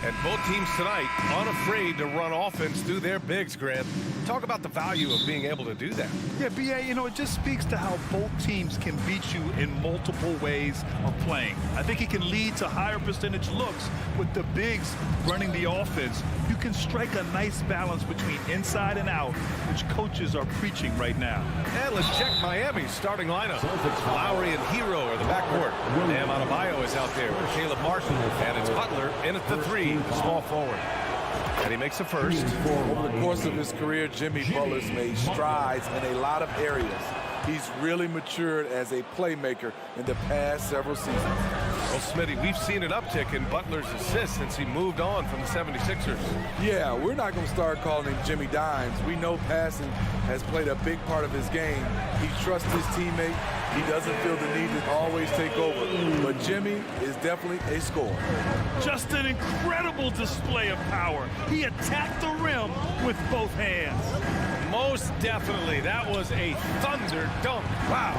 And both teams tonight unafraid to run offense through their bigs, Grant. Talk about the value of being able to do that. Yeah, B.A., you know, it just speaks to how both teams can beat you in multiple ways of playing. I think it can lead to higher percentage looks with the bigs running the offense. You can strike a nice balance between inside and out, which coaches are preaching right now. And let's check Miami's starting lineup. Lowry and Hero are the backcourt. Bam Adebayo is out there with Caleb Martin. And it's Butler in at the three, the small forward. And he makes a first. Over the course of his career, Jimmy Butler's made strides in a lot of areas. He's really matured as a playmaker in the past several seasons. Well, Smitty, we've seen an uptick in Butler's assists since he moved on from the 76ers. Yeah, we're not going to start calling him Jimmy Dimes. We know passing has played a big part of his game. He trusts his teammate. He doesn't feel the need to always take over. But Jimmy is definitely a scorer. Just an incredible display of power. He attacked the rim with both hands. Most definitely. That was a thunder dunk. Wow.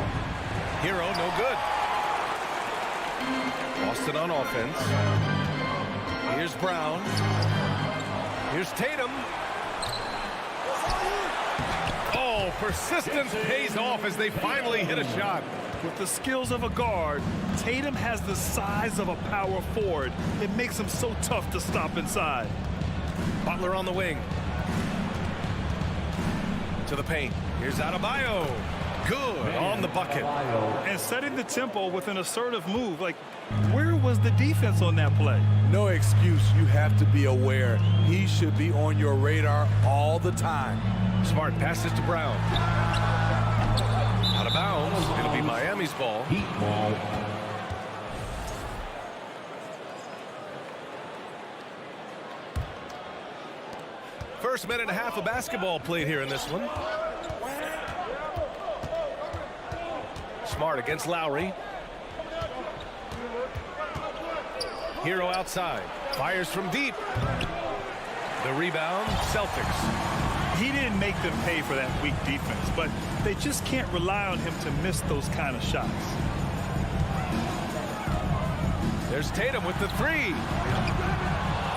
Hero, no good. Boston on offense. Here's Brown. Here's Tatum. Oh, persistence pays off as they finally hit a shot. With the skills of a guard, Tatum has the size of a power forward. It makes him so tough to stop inside. Butler on the wing. To the paint. Here's Adebayo. Good on the bucket. And setting the tempo with an assertive move. Like, where was the defense on that play? No excuse. You have to be aware. He should be on your radar all the time. Smart passes to Brown. Out of bounds. It'll be Miami's ball. Heat ball. First minute and a half of basketball played here in this one. Smart against Lowry. Hero outside. Fires from deep. The rebound, Celtics. He didn't make them pay for that weak defense, but they just can't rely on him to miss those kind of shots. There's Tatum with the three.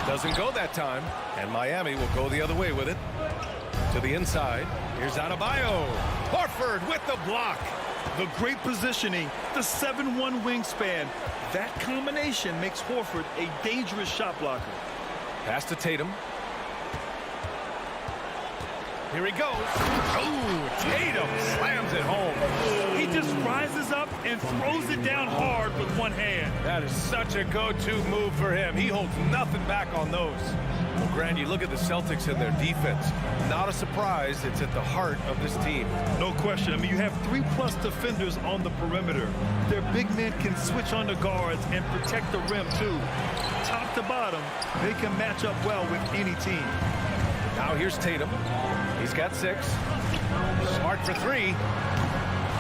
Doesn't go that time, and Miami will go the other way with it. To the inside. Here's Adebayo. Horford with the block. The great positioning, the 7'1" wingspan. That combination makes Horford a dangerous shot blocker. Pass to Tatum. Here he goes. Oh, Tatum slams it home. He just rises up and throws it down hard with one hand. That is such a go-to move for him. He holds nothing back on those. Well, Grant, you look at the Celtics and their defense. Not a surprise. It's at the heart of this team. No question. I mean, you have 3+ defenders on the perimeter. Their big men can switch on the guards and protect the rim, too. Top to bottom, they can match up well with any team. Now here's Tatum. He's got 6. Smart for 3.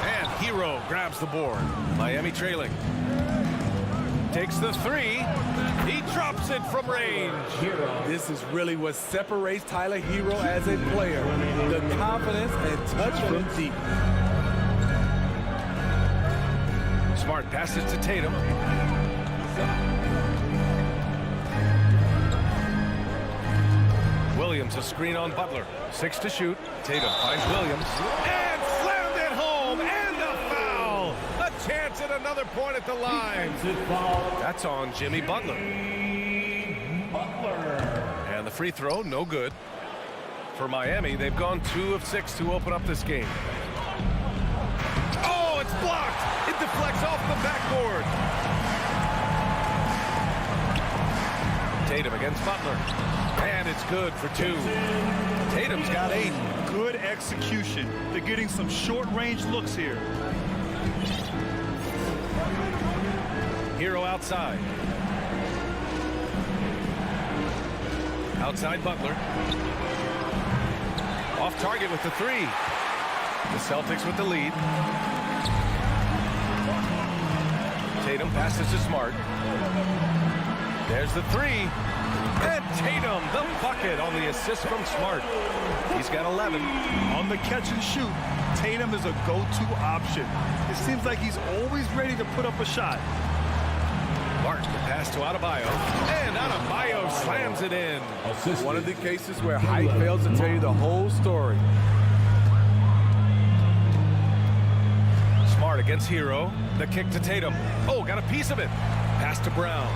And Hero grabs the board. Miami trailing. Takes the 3. He drops it from range. This is really what separates Tyler Hero as a player. The confidence and touch from deep. Smart passes to Tatum. Williams a screen on Butler. 6 to shoot. Tatum finds Williams. And slammed it home. And a foul. A chance at another point at the line. That's on Jimmy Butler. And the free throw, no good. For Miami, they've gone 2 of 6 to open up this game. Oh, it's blocked. It deflects off the backboard. Tatum against Butler. And it's good for 2. Tatum's got 8. Good execution. They're getting some short-range looks here. Hero outside. Outside Butler. Off target with the 3. The Celtics with the lead. Tatum passes to Smart. There's the 3. And Tatum, the bucket on the assist from Smart. He's got 11. On the catch and shoot, Tatum is a go-to option. It seems like he's always ready to put up a shot. Martin, the pass to Adebayo. And Adebayo slams it in. One of the cases where height fails to tell you the whole story. Smart against Hero. The kick to Tatum. Oh, got a piece of it. Pass to Brown.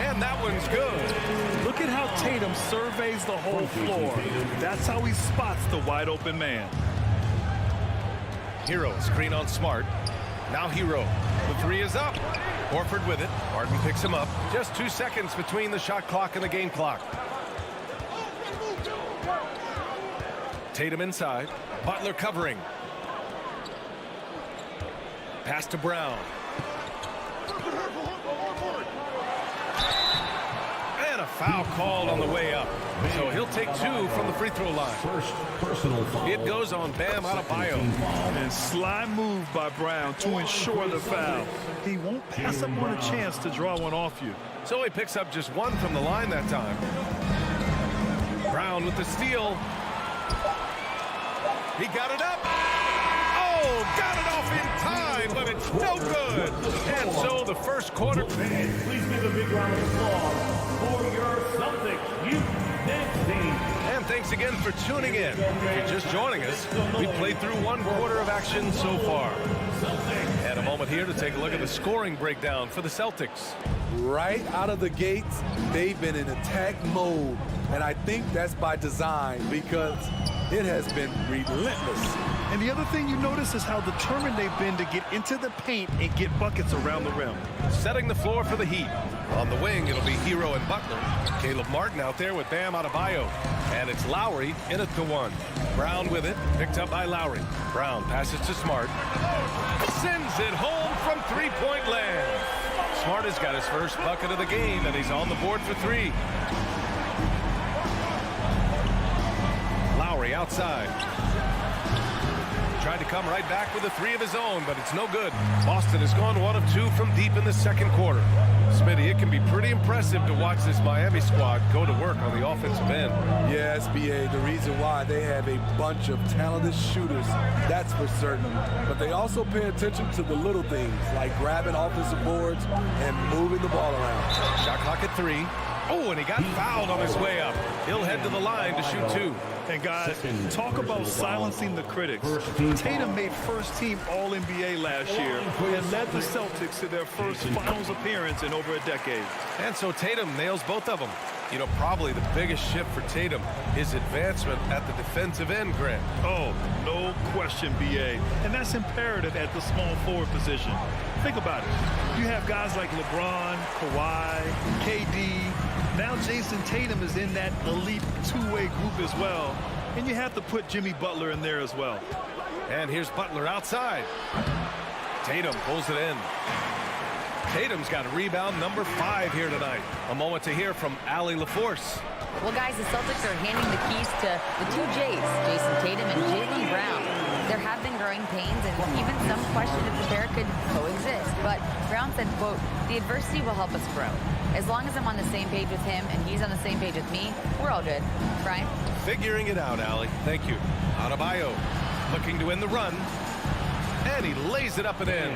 And that one's good. Look at how Tatum surveys the whole floor. That's how he spots the wide open man. Hero, screen on Smart. Now Hero. The 3 is up. Horford with it. Martin picks him up. Just 2 seconds between the shot clock and the game clock. Tatum inside. Butler covering. Pass to Brown. And a Foul called on the way up. So he'll take 2 from the free throw line. First personal foul. It goes on Bam Adebayo. And sly move by Brown to ensure the foul. He won't pass up on a chance to draw one off you. So he picks up just 1 from the line that time. Brown with the steal. He got it up. Oh, got it off in time, but it's no good. And so the first quarter. Fans, please give a big round of applause for your Celtics youth dance team. And thanks again for tuning in. If you're just joining us, we played through 1 quarter of action so far. And a moment here to take a look at the scoring breakdown for the Celtics. Right out of the gates, they've been in attack mode. And I think that's by design because it has been relentless. And the other thing you notice is how determined they've been to get into the paint and get buckets around the rim. Setting the floor for the Heat. On the wing, it'll be Hero and Butler. Caleb Martin out there with Bam Adebayo. And it's Lowry in it to 1. Brown with it, picked up by Lowry. Brown passes to Smart. Sends it home from three-point land. Smart has got his first bucket of the game, and he's on the board for 3. Lowry outside. Tried to come right back with a 3 of his own, but it's no good. Boston has gone 1 of 2 from deep in the second quarter. Smitty, it can be pretty impressive to watch this Miami squad go to work on the offensive end. Yes, B.A., the reason why they have a bunch of talented shooters, that's for certain. But they also pay attention to the little things, like grabbing offensive boards and moving the ball around. Shot clock at 3. Oh, and he got fouled on his way up. He'll head to the line to shoot 2. And guys, talk about silencing the critics. Tatum made first-team All-NBA last year and led the Celtics to their first finals appearance in over a decade. And so Tatum nails both of them. You know, probably the biggest shift for Tatum is advancement at the defensive end, Grant. Oh, no question, B.A. And that's imperative at the small forward position. Think about it. You have guys like LeBron, Kawhi, KD. Now Jason Tatum is in that elite two-way group as well. And you have to put Jimmy Butler in there as well. And here's Butler outside. Tatum pulls it in. Tatum's got rebound number 5 here tonight. A moment to hear from Allie LaForce. Well, guys, the Celtics are handing the keys to the 2 J's, Jason Tatum and Jaylen Brown. There have been growing pains and even some question if the pair could coexist. But Brown said, quote, "The adversity will help us grow. As long as I'm on the same page with him and he's on the same page with me, we're all good." Brian? Figuring it out, Allie. Thank you. Adebayo looking to win the run. And he lays it up and in.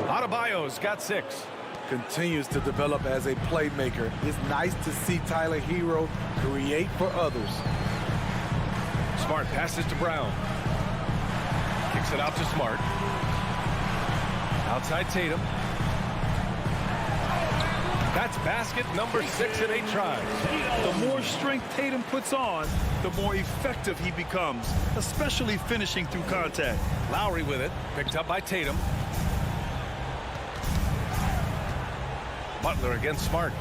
Adebayo's got 6. Continues to develop as a playmaker. It's nice to see Tyler Hero create for others. Smart passes to Brown. Kicks it out to Smart. Outside Tatum. That's basket number 6 in 8 tries. The more strength Tatum puts on, the more effective he becomes, especially finishing through contact. Lowry with it, picked up by Tatum. Butler against Smart.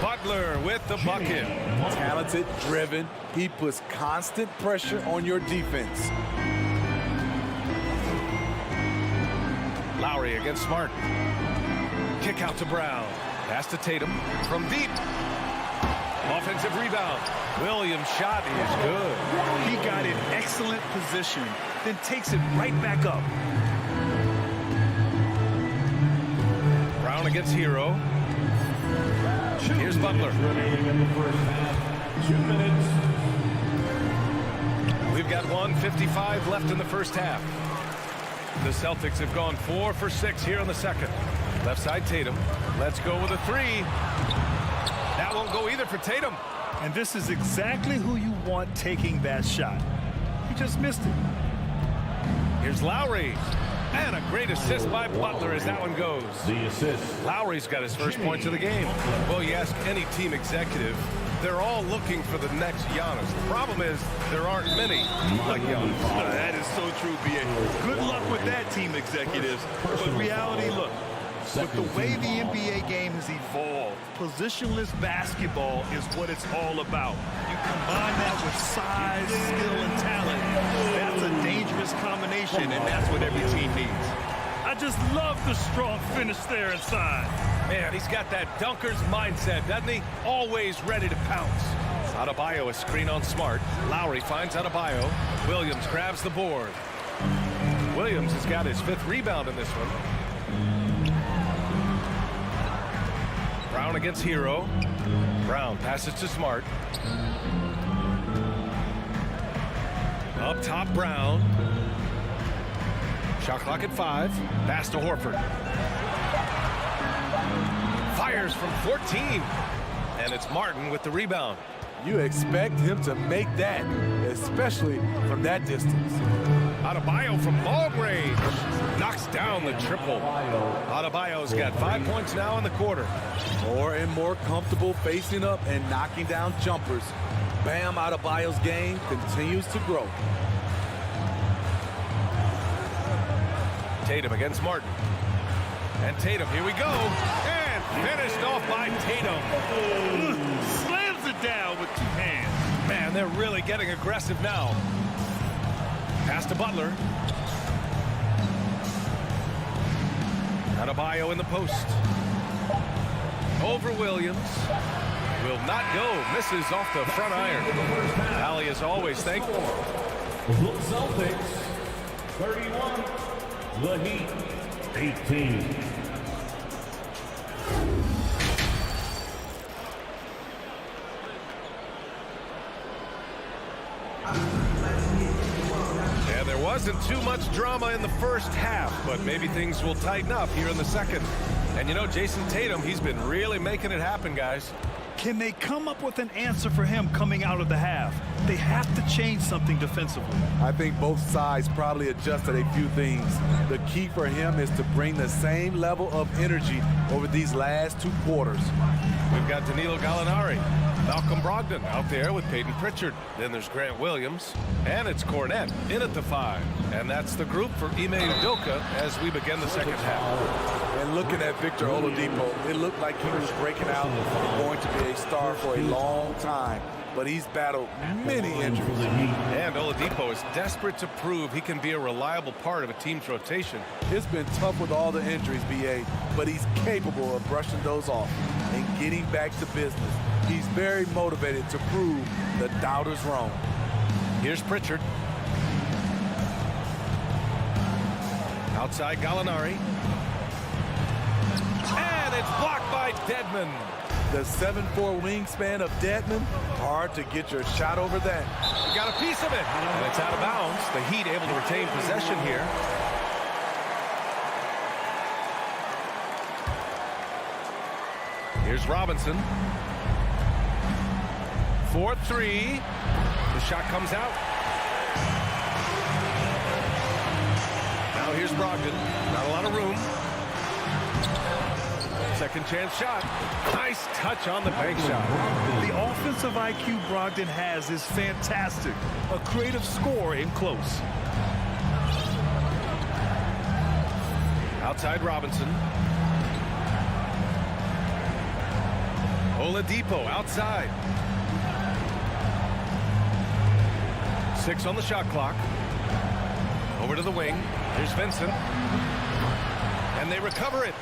Butler with the bucket. Talented, driven. He puts constant pressure on your defense. Lowry against Smart. Kick out to Brown. Pass to Tatum from deep. Offensive rebound. Williams' shot is good. He got in excellent position, then takes it right back up. Brown against Hero. Here's Butler. Remaining in the first half, 2 minutes. We've got 1:55 left in the first half. The Celtics have gone 4 for 6 here in the second. Left side Tatum. Let's go with a 3. That won't go either for Tatum. And this is exactly who you want taking that shot. He just missed it. Here's Lowry. And a great assist by Butler as that one goes. The assist. Lowry's got his first points of the game. Well, you ask any team executive, they're all looking for the next Giannis. The problem is there aren't many like Giannis. That is so true, B.A. Good luck with that, team executives. But reality, look, with the way the NBA game has evolved, positionless basketball is what it's all about. You combine that with size, skill, and talent. That's a dangerous combination, and that's what every team needs. I just love the strong finish there inside. Man, he's got that dunker's mindset, doesn't he? Always ready to pounce. Adebayo, a screen on Smart. Lowry finds Adebayo. Williams grabs the board. Williams has got his 5th rebound in this one. Brown against Hero. Brown passes to Smart. Up top, Brown. Shot clock at 5. Pass to Horford. Fires from 14. And it's Martin with the rebound. You expect him to make that, especially from that distance. Adebayo from long range knocks down the triple. Adebayo's got 5 points now in the quarter. More and more comfortable facing up and knocking down jumpers. Bam Adebayo's game continues to grow. Tatum against Martin. And Tatum, here we go. And finished off by Tatum. Slams it down with 2 hands. Man, they're really getting aggressive now. Pass to Butler. Adebayo in the post. Over Williams. Will not go. Misses off the front iron. Allie is always thankful. The Celtics, 31. The Heat, 18. Yeah, there wasn't too much drama in the first half, but maybe things will tighten up here in the second. And you know, Jason Tatum, he's been really making it happen, guys. Can they come up with an answer for him coming out of the half? They have to change something defensively. I think both sides probably adjusted a few things. The key for him is to bring the same level of energy over these last 2 quarters. We've got Danilo Gallinari, Malcolm Brogdon out there with Peyton Pritchard. Then there's Grant Williams, and it's Cornette in at the 5. And that's the group for Ime Udoka as we begin the second half. And looking at Victor Oladipo, it looked like he was breaking out and going to be a star for a long time. But he's battled many injuries. And Oladipo is desperate to prove he can be a reliable part of a team's rotation. It's been tough with all the injuries, B.A., but he's capable of brushing those off and getting back to business. He's very motivated to prove the doubters wrong. Here's Pritchard. Outside Gallinari. And it's blocked by Dedmon. The 7'4" wingspan of Dedmon, hard to get your shot over that. You got a piece of it. And it's out of bounds. The Heat able to retain possession here. Here's Robinson. 4-3. The shot comes out. Now here's Brogdon. Not a lot of room. Second chance shot. Nice touch on the bank shot. The offensive IQ Brogdon has is fantastic. A creative scorer in close. Outside Robinson. Oladipo outside. 6 on the shot clock. Over to the wing. Here's Vincent. And they recover it.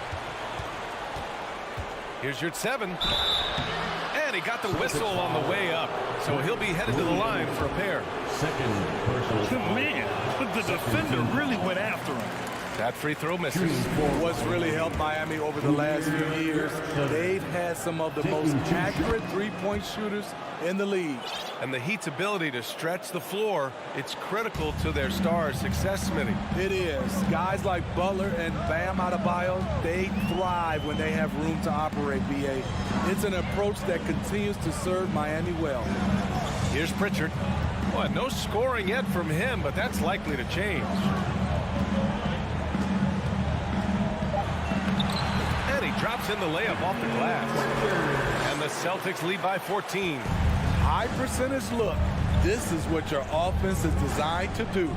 Here's your 7. And he got the whistle on the way up. So he'll be headed to the line for a pair. Second personal foul. Man, the defender really went after him. That free throw misses. What's really helped Miami over the last few years, they've had some of the most accurate three-point shooters in the league. And the Heat's ability to stretch the floor, it's critical to their stars' success, Smitty. It is. Guys like Butler and Bam Adebayo, they thrive when they have room to operate, B.A. It's an approach that continues to serve Miami well. Here's Pritchard. Well, no scoring yet from him, but that's likely to change. And he drops in the layup off the glass. And the Celtics lead by 14. High percentage look. This is what your offense is designed to do.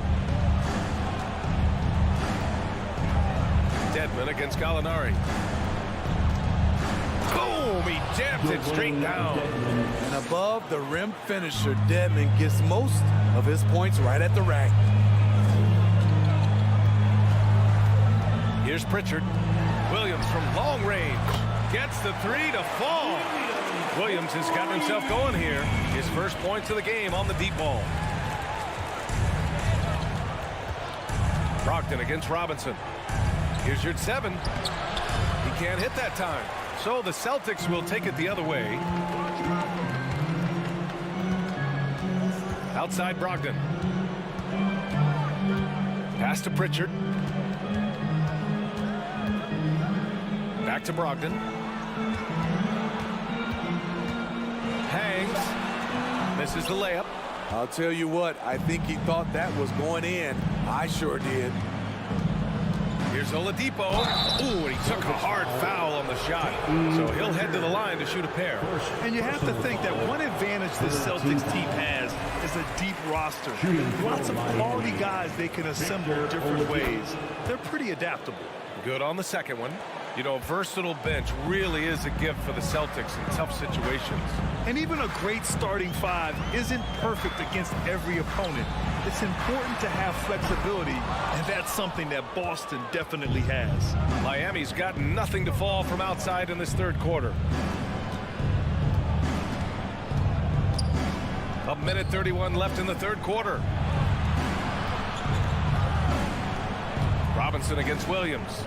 Dedmon against Gallinari. Boom! He jams it straight down. And above the rim finisher, Dedmon gets most of his points right at the rack. Here's Pritchard. Williams from long range gets the three to fall. Williams has gotten himself going here. His first points of the game on the deep ball. Brogdon against Robinson. Here's your 7. He can't hit that time. So the Celtics will take it the other way. Outside Brogdon. Pass to Pritchard. Back to Brogdon. Hangs. Misses the layup. I'll tell you what, I think he thought that was going in. I sure did. Here's Oladipo. Ooh, and he took a hard foul on the shot. So he'll head to the line to shoot a pair. And you have to think that one advantage this Celtics team has is a deep roster. Lots of quality guys they can assemble different ways. They're pretty adaptable. Good on the second one. You know, a versatile bench really is a gift for the Celtics in tough situations. And even a great starting 5 isn't perfect against every opponent. It's important to have flexibility, and that's something that Boston definitely has. Miami's got nothing to fall from outside in this third quarter. A minute 31 left in the third quarter. Robinson against Williams.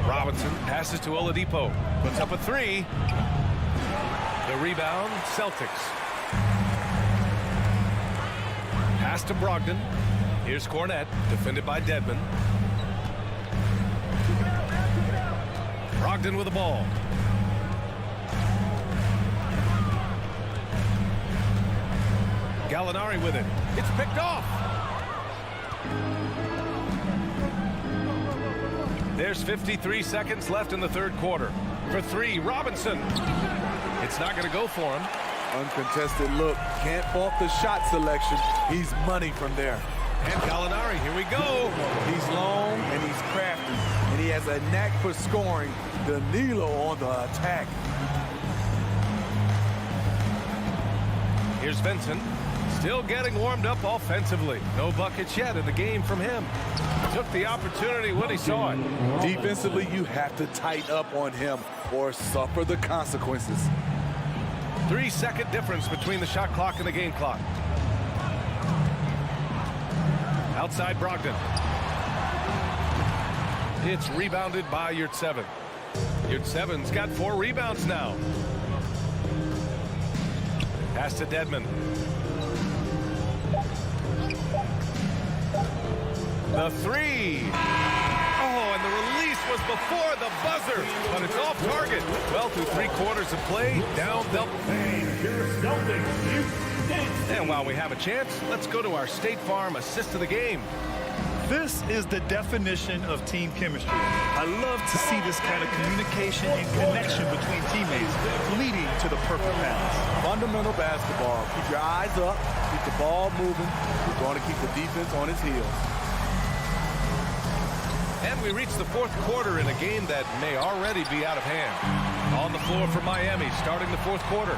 Robinson passes to Oladipo. Puts up a 3. The rebound, Celtics. Pass to Brogdon. Here's Cornette, defended by Dedmon. Brogdon with the ball. Gallinari with it. It's picked off. There's 53 seconds left in the third quarter. For 3, Robinson. It's not going to go for him. Uncontested look. Can't fault the shot selection. He's money from there. And Gallinari, here we go. He's long and he's crafty. And he has a knack for scoring. Danilo on the attack. Here's Vincent. Still getting warmed up offensively. No buckets yet in the game from him. Took the opportunity when he saw it. Defensively, you have to tighten up on him or suffer the consequences. 3-second difference between the shot clock and the game clock. Outside Brogdon. It's rebounded by Yurtseven. Yurtseven's got 4 rebounds now. Pass to Dedmon. The 3. Oh, and the release was before the buzzer, but it's off target. Well, through 3 quarters of play, down double. And while we have a chance, let's go to our State Farm assist of the game. This is the definition of team chemistry. I love to see this kind of communication and connection between teammates leading to the perfect pass. Fundamental basketball. Keep your eyes up. Keep the ball moving. You're going to keep the defense on its heels. And we reach the fourth quarter in a game that may already be out of hand. On the floor for Miami, starting the fourth quarter.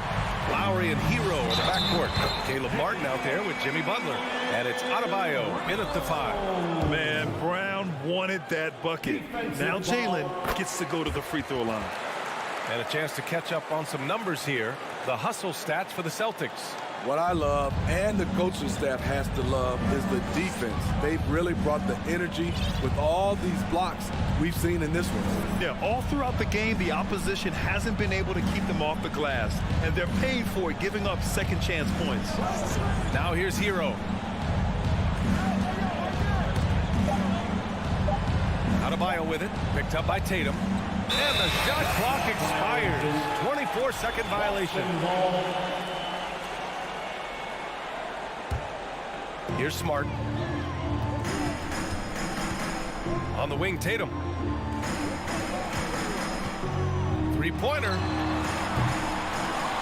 Lowry and Hero in the backcourt. Caleb Martin out there with Jimmy Butler. And it's Adebayo in at the 5. Man, Brown wanted that bucket. Now Jalen gets to go to the free throw line. And a chance to catch up on some numbers here. The hustle stats for the Celtics. What I love, and the coaching staff has to love, is the defense. They've really brought the energy with all these blocks we've seen in this one. Yeah, all throughout the game, the opposition hasn't been able to keep them off the glass, and they're paying for it, giving up second chance points. Now here's Hero. Adebayo with it, picked up by Tatum. And the shot clock expires. 24-second violation. Here's Smart. On the wing, Tatum. Three-pointer.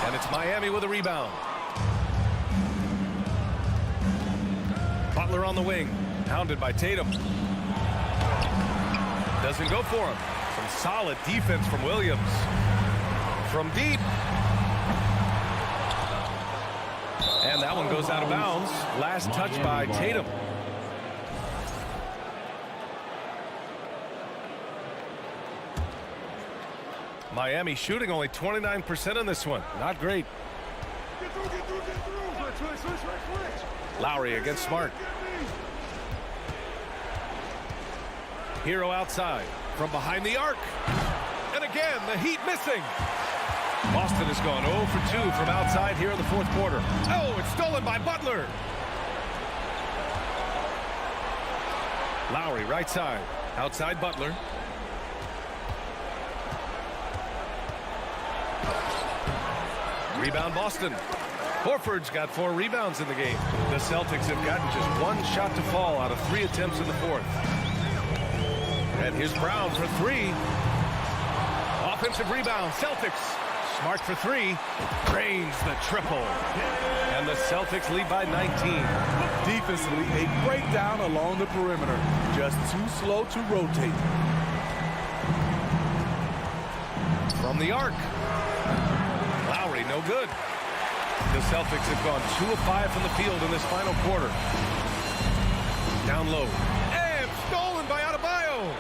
And it's Miami with a rebound. Butler on the wing. Hounded by Tatum. Doesn't go for him. Some solid defense from Williams. From deep. And that one goes out of bounds. Last touch by Tatum. Miami shooting only 29% in this one. Not great. Get through. Switch. Lowry against Smart. Hero outside from behind the arc. And again, the Heat missing. Boston has gone 0 for 2 from outside here in the fourth quarter. Oh, it's stolen by Butler. Lowry right side. Outside Butler. Rebound Boston. Horford's got 4 rebounds in the game. The Celtics have gotten just 1 shot to fall out of 3 attempts in the fourth. And here's Brown for 3. Offensive rebound. Celtics. Smart for 3. Drains the triple. And the Celtics lead by 19. Defensively, a breakdown along the perimeter. Just too slow to rotate. From the arc. Lowry, no good. The Celtics have gone 2 of 5 from the field in this final quarter. Down low. And stolen by Adebayo.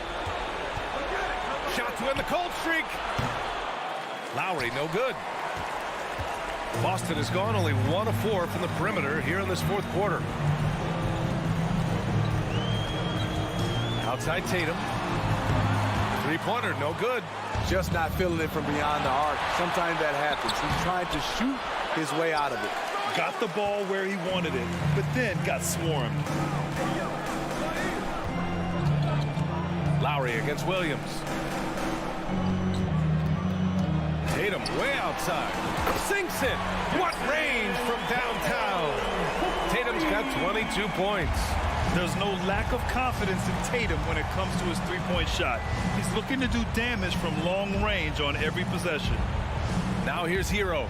Shot to end the cold streak. Lowry, no good. Boston has gone only 1 of 4 from the perimeter here in this fourth quarter. Outside Tatum. Three-pointer, no good. Just not feeling it from beyond the arc. Sometimes that happens. He's trying to shoot his way out of it. Got the ball where he wanted it, but then got swarmed. Lowry against Williams. Tatum way outside. Sinks it. What range from downtown. Tatum's got 22 points. There's no lack of confidence in Tatum when it comes to his three-point shot. He's looking to do damage from long range on every possession. Now here's Hero.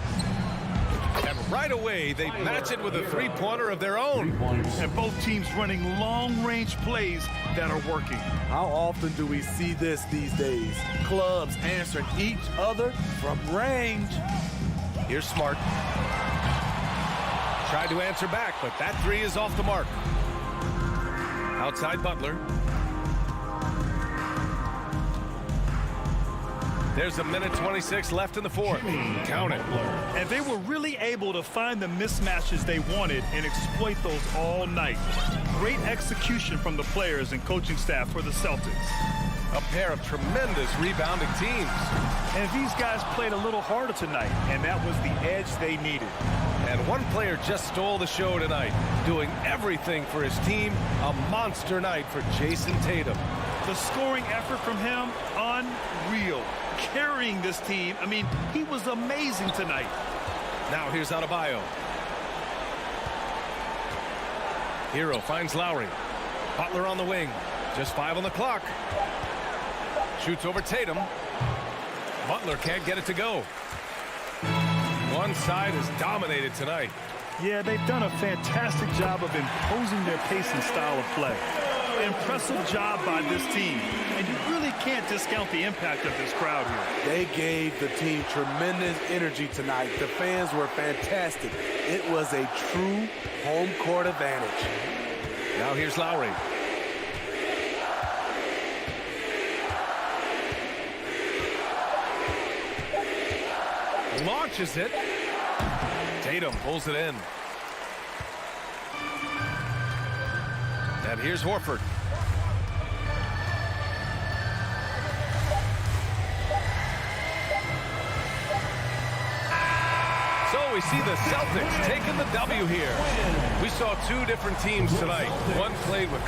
And right away, they match it with a three-pointer of their own. And both teams running long-range plays that are working. How often do we see this these days? Clubs answering each other from range. Here's Smart. Tried to answer back, but that 3 is off the mark. Outside Butler. There's 1:26 left in the fourth. Count it. And they were really able to find the mismatches they wanted and exploit those all night. Great execution from the players and coaching staff for the Celtics. A pair of tremendous rebounding teams. And these guys played a little harder tonight, and that was the edge they needed. And one player just stole the show tonight, doing everything for his team. A monster night for Jason Tatum. The scoring effort from him, unreal. Carrying this team, I mean, he was amazing tonight. Now here's Adebayo. Hero finds Lowry. Butler on the wing. Just 5 on the clock. Shoots over Tatum. Butler can't get it to go. One side is dominated tonight. Yeah, they've done a fantastic job of imposing their pace and style of play. Impressive job by this team. And you really can't discount the impact of this crowd here. They gave the team tremendous energy tonight. The fans were fantastic. It was a true home court advantage. Now here's Lowry. Launches it. Tatum pulls it in. And here's Horford. So we see the Celtics taking the W here. We saw 2 different teams tonight. One played with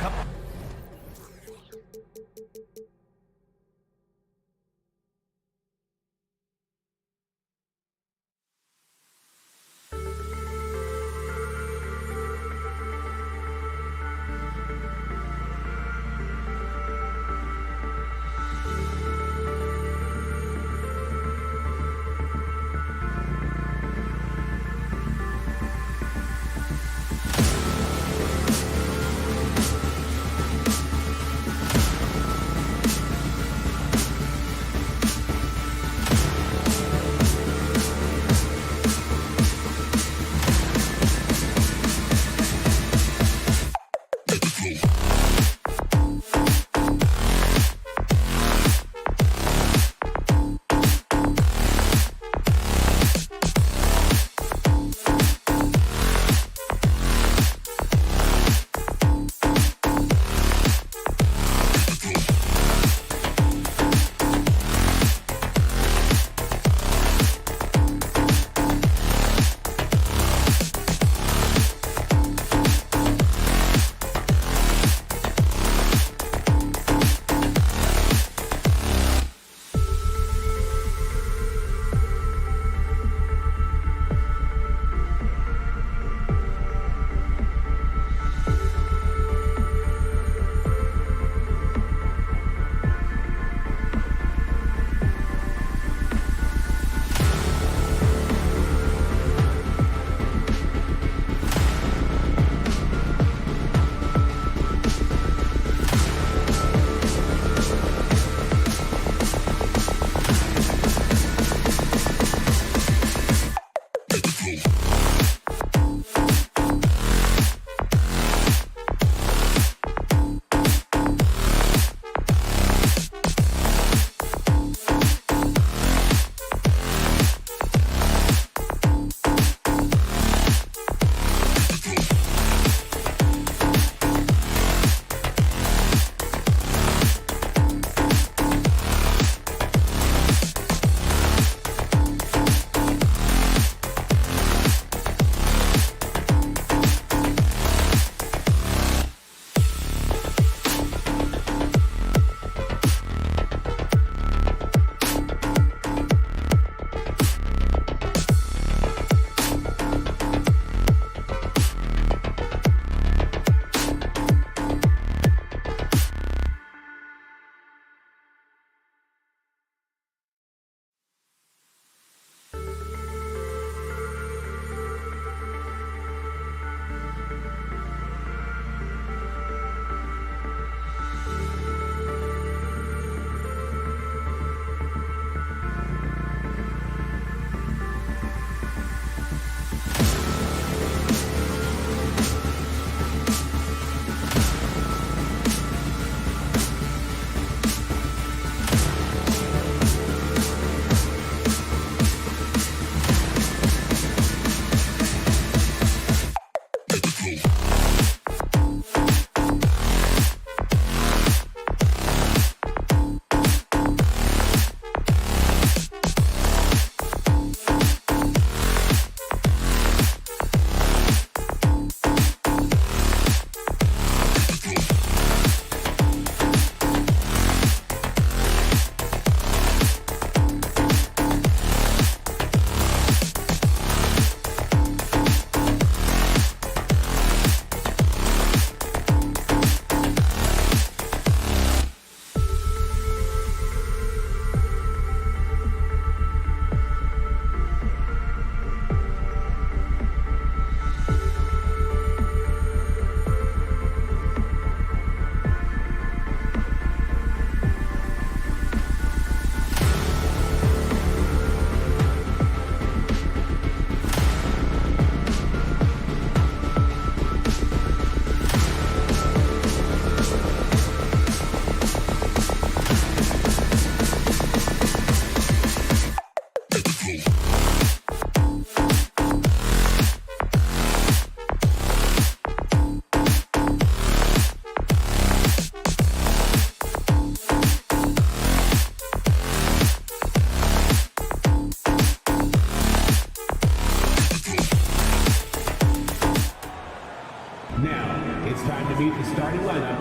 meet the starting lineup.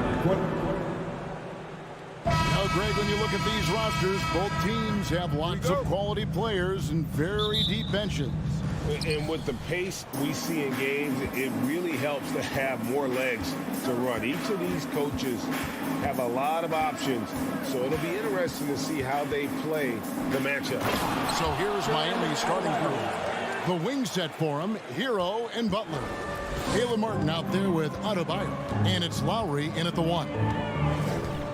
Now, Greg, when you look at these rosters, both teams have lots of quality players and very deep benches. And with the pace we see in games, it really helps to have more legs to run. Each of these coaches have a lot of options, so it'll be interesting to see how they play the matchup. So here's Miami's starting group. The wing set for him, Hero and Butler. Caleb Martin out there with Adebayo, and it's Lowry in at the 1.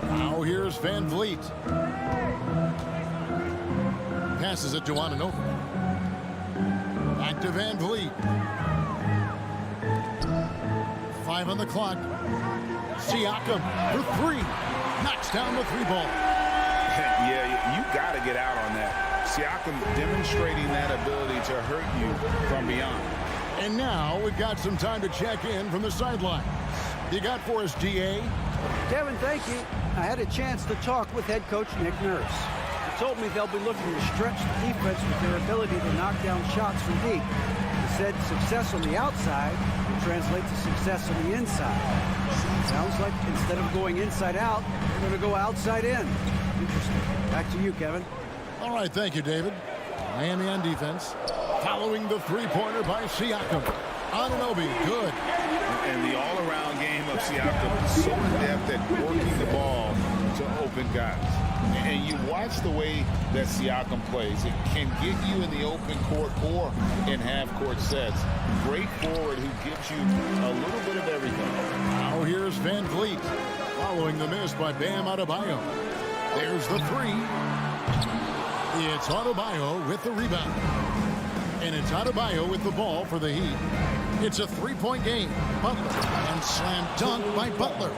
Now here's Van Vliet. Passes it to Anunoby. Back to Van Vliet. 5 on the clock. Siakam for 3. Knocks down the 3 ball. Yeah, you got to get out on that. Siakam demonstrating that ability to hurt you from beyond. And now we've got some time to check in from the sideline. You got for us, DA? Kevin, thank you. I had a chance to talk with head coach Nick Nurse. He told me they'll be looking to stretch the defense with their ability to knock down shots from deep. He said success on the outside will translate to success on the inside. Sounds like instead of going inside out, they're going to go outside in. Interesting. Back to you, Kevin. All right, thank you, David. Miami on defense. Following the three-pointer by Siakam. Anunoby, good. And the all-around game of Siakam is so adept at working the ball to open guys. And you watch the way that Siakam plays. It can get you in the open court or in half-court sets. Great forward who gives you a little bit of everything. Now here's Van Vliet. Following the miss by Bam Adebayo. There's the 3. It's Adebayo with the rebound. And it's Adebayo with the ball for the Heat. It's a 3-point game. Butler and slam dunk by Butler.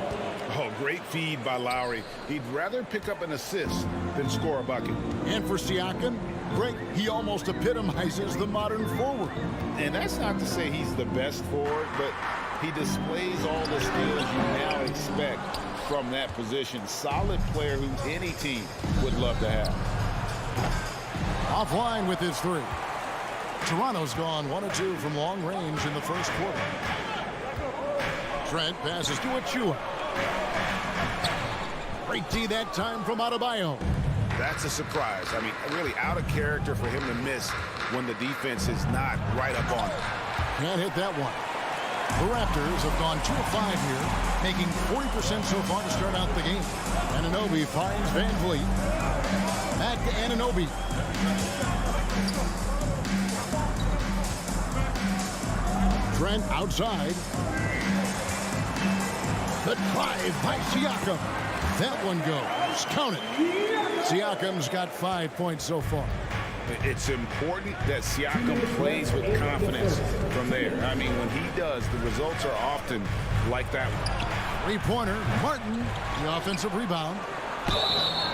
Oh, great feed by Lowry. He'd rather pick up an assist than score a bucket. And for Siakam, Greg, he almost epitomizes the modern forward. And that's not to say he's the best forward, but he displays all the skills you now expect from that position. Solid player who any team would love to have. Offline with his 3. Toronto's gone 1 of 2 from long range in the first quarter. Trent passes to Achua. Great D that time from Adebayo. That's a surprise. I mean, really out of character for him to miss when the defense is not right up on it. Can't hit that one. The Raptors have gone 2 of 5 here, making 40% so far to start out the game. Anunoby finds Van Vliet. Back to Anunoby. Trent outside. The drive by Siakam. That one goes. Count it. Siakam's got 5 points so far. It's important that Siakam plays with confidence from there. I mean, when he does, the results are often like that one. Three-pointer. Martin, the offensive rebound.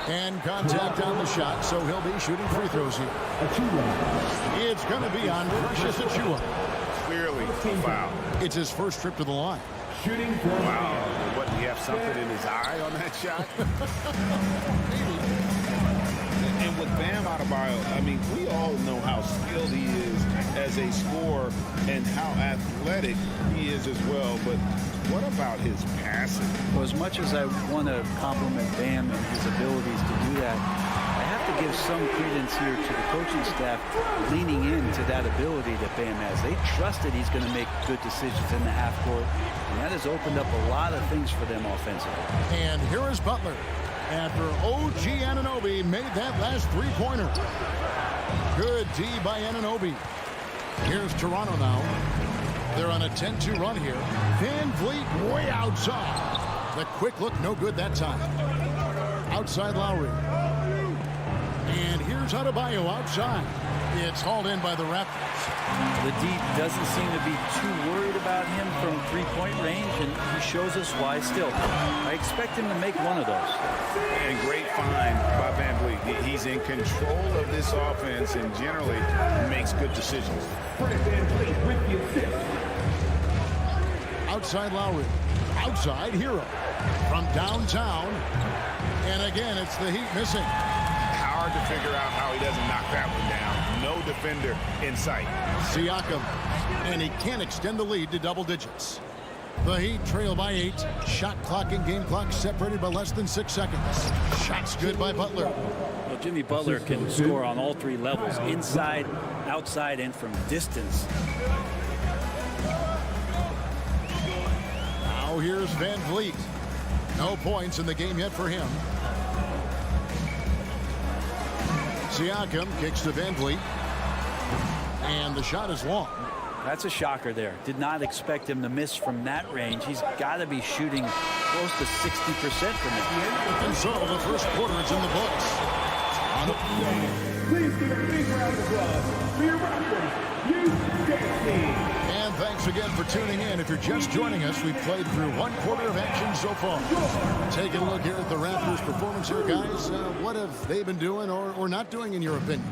And contact on the shot, so he'll be shooting free throws here. It's going to be on Precious Achua. Clearly a foul. It's his first trip to the line. Shooting for Wow. What, he have something in his eye on that shot? And with Bam Adebayo, I mean, we all know how skilled he is as a scorer and how athletic he is as well. But what about his passing? Well, as much as I want to compliment Bam and his abilities to do that, I have to give some credence here to the coaching staff leaning into that ability that Bam has. They trust that he's going to make good decisions in the half court, and that has opened up a lot of things for them offensively. And here is Butler after OG Anunoby made that last three-pointer. Good D by Anunoby. Here's Toronto now. They're on a 10-2 run here. Van Vliet way outside. The quick look, no good that time. Outside Lowry. And here's Adebayo outside. It's hauled in by the Raptors. The D doesn't seem to be too worried about him from three-point range, and he shows us why still. I expect him to make one of those. And great find by Van Vliet. He's in control of this offense and generally makes good decisions. Outside Lowry. Outside Hero. From downtown. And again, it's the Heat missing. Hard to figure out how he doesn't knock that one down. No defender in sight. Siakam. And he can't extend the lead to double digits. The Heat trail by 8. Shot clock and game clock separated by less than 6 seconds. Shots good by Butler. Well, Jimmy Butler can score on all 3 levels, inside, outside, and from distance. Now here's Van Vliet. No points in the game yet for him. Siakam kicks to Van Vliet. And the shot is long. That's a shocker there. Did not expect him to miss from that range. He's got to be shooting close to 60% from it. And so the first quarter is in the books. Please give a big round of applause for your Raptors Youth Dance Team. And thanks again for tuning in. If you're just joining us, we've played through 1 quarter of action so far. Taking a look here at the Raptors' performance here, guys. What have they been doing or not doing, in your opinion?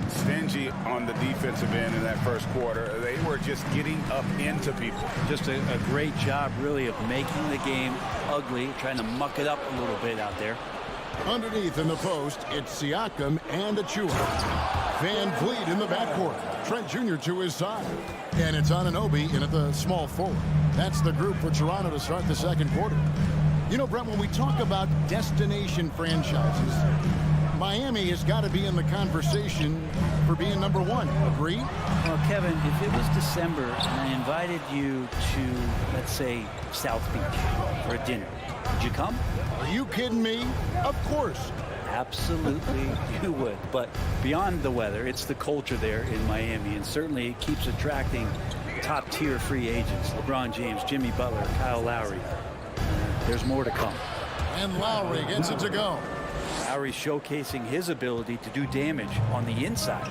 Stingy on the defensive end in that first quarter. They were just getting up into people. Just a great job, really, of making the game ugly, trying to muck it up a little bit out there. Underneath in the post, it's Siakam and Achua. Van Vliet in the backcourt. Trent Jr. to his side. And it's Anunoby in at the small forward. That's the group for Toronto to start the second quarter. You know, Brett, when we talk about destination franchises, Miami has got to be in the conversation for being number 1. Agree? Well, Kevin, if it was December and I invited you to, let's say, South Beach for a dinner, would you come? Are you kidding me? Of course. Absolutely, you would. But beyond the weather, it's the culture there in Miami, and certainly it keeps attracting top-tier free agents. LeBron James, Jimmy Butler, Kyle Lowry. There's more to come. And Lowry gets it to go. Lowry showcasing his ability to do damage on the inside.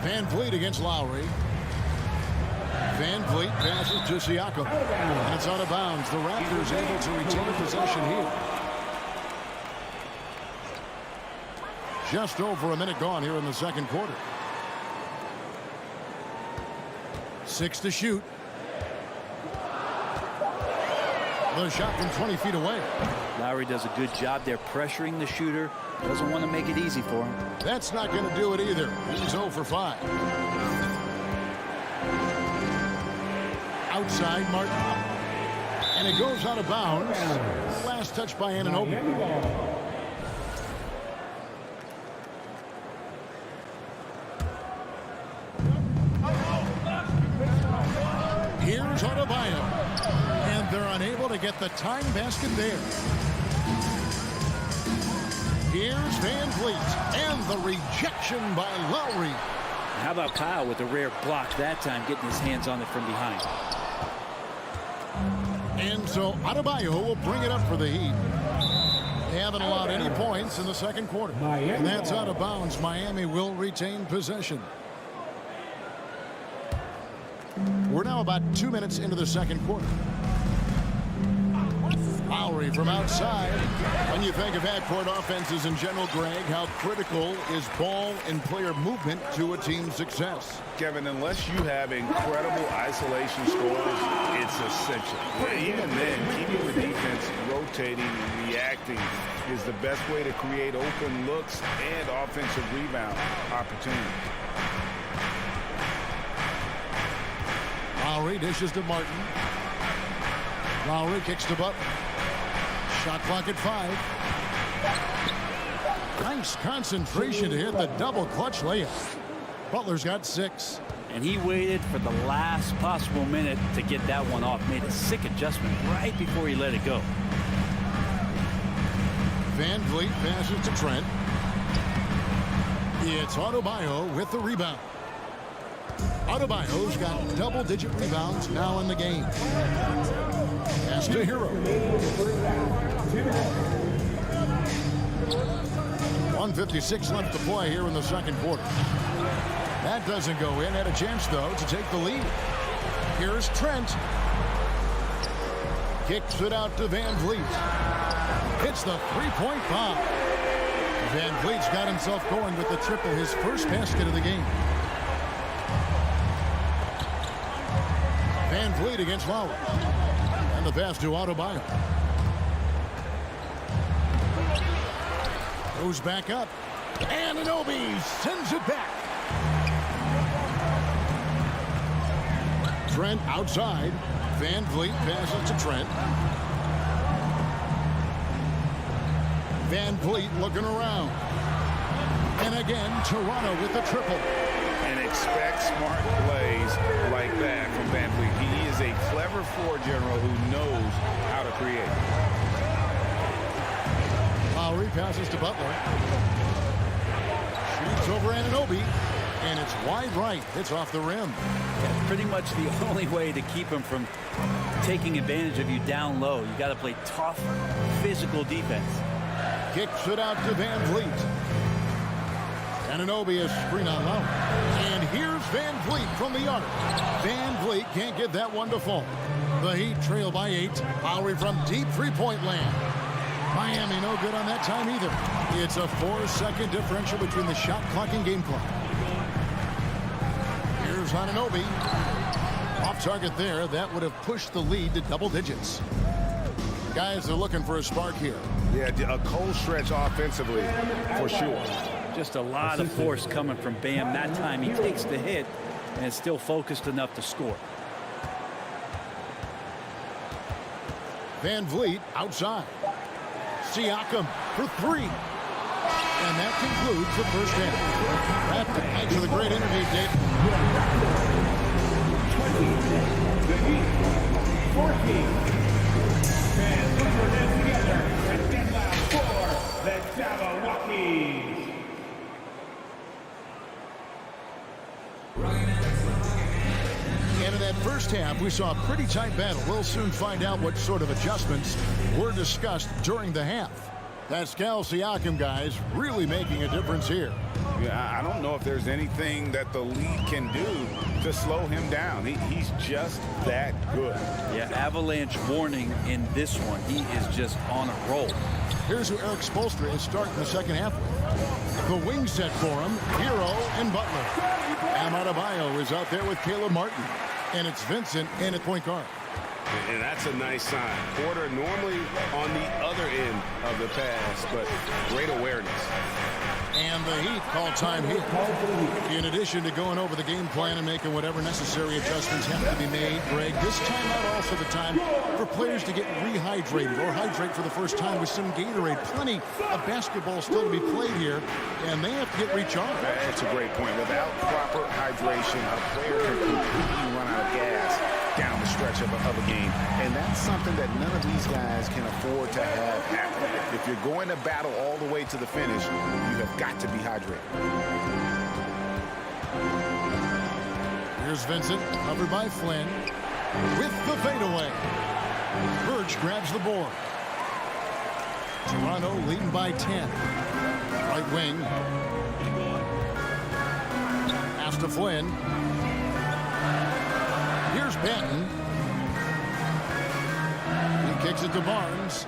Van Vliet against Lowry. Van Vliet passes to Siakam. And it's out of bounds. The Raptors able to retain possession here. Just over a minute gone here in the second quarter. 6 to shoot. The shot from 20 feet away. Lowry does a good job there pressuring the shooter. Doesn't want to make it easy for him. That's not going to do it either. He's 0 for 5. Outside, Martin. And it goes out of bounds. Last touch by Anunoby. Here's Adebayo. And they're unable to get the tying basket there. Here's Van Vliet. And the rejection by Lowry. How about Kyle with a rare block that time, getting his hands on it from behind. And so Adebayo will bring it up for the Heat. They haven't allowed any points in the second quarter. And that's out of bounds. Miami will retain possession. We're now about 2 minutes into the second quarter. Lowry from outside. When you think of half-court offenses in general, Greg, how critical is ball and player movement to a team's success? Kevin, unless you have incredible isolation scores, it's essential. Even then, keeping the defense rotating and reacting is the best way to create open looks and offensive rebound opportunities. Lowry dishes to Martin. Lowry kicks to Butler. Shot clock at 5. Nice concentration to hit the double clutch layup. Butler's got 6. And he waited for the last possible minute to get that one off. Made a sick adjustment right before he let it go. Van Vliet passes to Trent. It's Adebayo with the rebound. Adebayo's got double-digit rebounds now in the game. Pass to Hero. 1:56 left to play here in the second quarter. That doesn't go in. Had a chance, though, to take the lead. Here's Trent. Kicks it out to Van Vliet. Hits the three-point bomb. Van Vliet's got himself going with the triple, his first basket of the game. Van Vliet against Lowry. And the pass to Adebayo. Goes back up. Anunoby sends it back. Trent outside. Van Vliet passes to Trent. Van Vliet looking around. And again, Toronto with the triple. And expect smart plays like that from Van Vliet. He is a clever floor general who knows how to create. Lowry passes to Butler. Shoots over Anunoby. And it's wide right. It's off the rim. Yeah, pretty much the only way to keep him from taking advantage of you down low. You got to play tough, physical defense. Kicks it out to Van Vliet. Anunoby is screen on low. And here's Van Vliet from the arc. Van Vliet can't get that one to fall. The Heat trail by 8. Lowry from deep three-point land. Miami no good on that time either. It's a 4-second differential between the shot clock and game clock. Here's Anunoby. Off target there. That would have pushed the lead to double digits. Guys are looking for a spark here. Yeah, a cold stretch offensively for sure. Just a lot of force coming from Bam. That time he takes the hit and is still focused enough to score. Van Vliet outside. Siakam for 3. And that concludes the first half. Thanks for the great interview, Dave. 20, the Heat, 14. And put your hands together and get loud for the Jabberwockies. And in that first half, we saw a pretty tight battle. We'll soon find out what sort of adjustments were discussed during the half. Pascal Siakam, guys, really making a difference here. Yeah, I don't know if there's anything that the league can do to slow him down. He's just that good. Yeah, avalanche warning in this one. He is just on a roll. Here's who Eric Spoelstra is starting the second half with. The wing set for him, Hero and Butler. Bam Adebayo is out there with Caleb Martin. And it's Vincent in at point guard. And that's a nice sign. Porter normally on the other end of the pass, but great awareness. And the Heat call time here. In addition to going over the game plan and making whatever necessary adjustments have to be made, Greg, this timeout also the time for players to get rehydrated or hydrate for the first time with some Gatorade. Plenty of basketball still to be played here, and they have to get recharged. That's a great point. Without proper hydration, a player can completely run out of gas down the stretch of a game. And that's something that none of these guys can afford to have happen. If you're going to battle all the way to the finish, you have got to be hydrated. Here's Vincent, covered by Flynn, with the fadeaway. Birch grabs the board. Toronto leading by 10. Right wing. Pass to Flynn. Here's Benton. He kicks it to Barnes.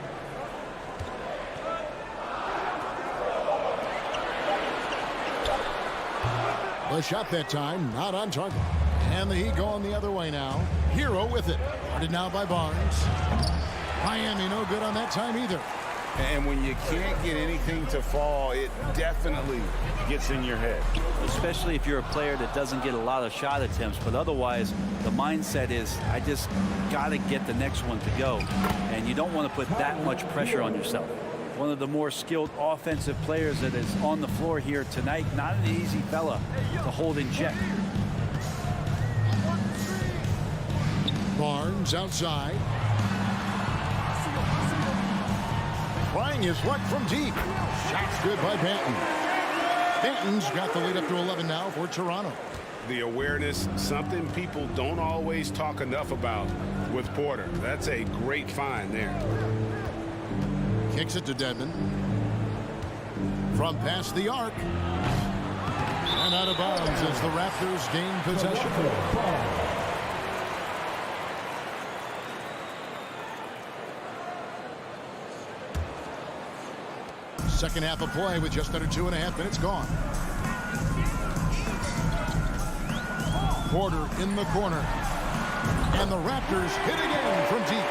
The shot that time, not on target. And the Heat going the other way now. Hero with it. Guarded now by Barnes. Miami no good on that time either. And when you can't get anything to fall, it definitely gets in your head. Especially if you're a player that doesn't get a lot of shot attempts. But otherwise, the mindset is, I just got to get the next one to go. And you don't want to put that much pressure on yourself. One of the more skilled offensive players that is on the floor here tonight. Not an easy fella to hold in check. Barnes outside. Trying his luck from deep. Shot's good by Benton. Benton's got the lead up to 11 now for Toronto. The awareness, something people don't always talk enough about with Porter. That's a great find there. Kicks it to Dedmon. From past the arc. And out of bounds as the Raptors gain possession. Second half of play with just under 2.5 minutes gone. Porter in the corner. And the Raptors hit again from deep.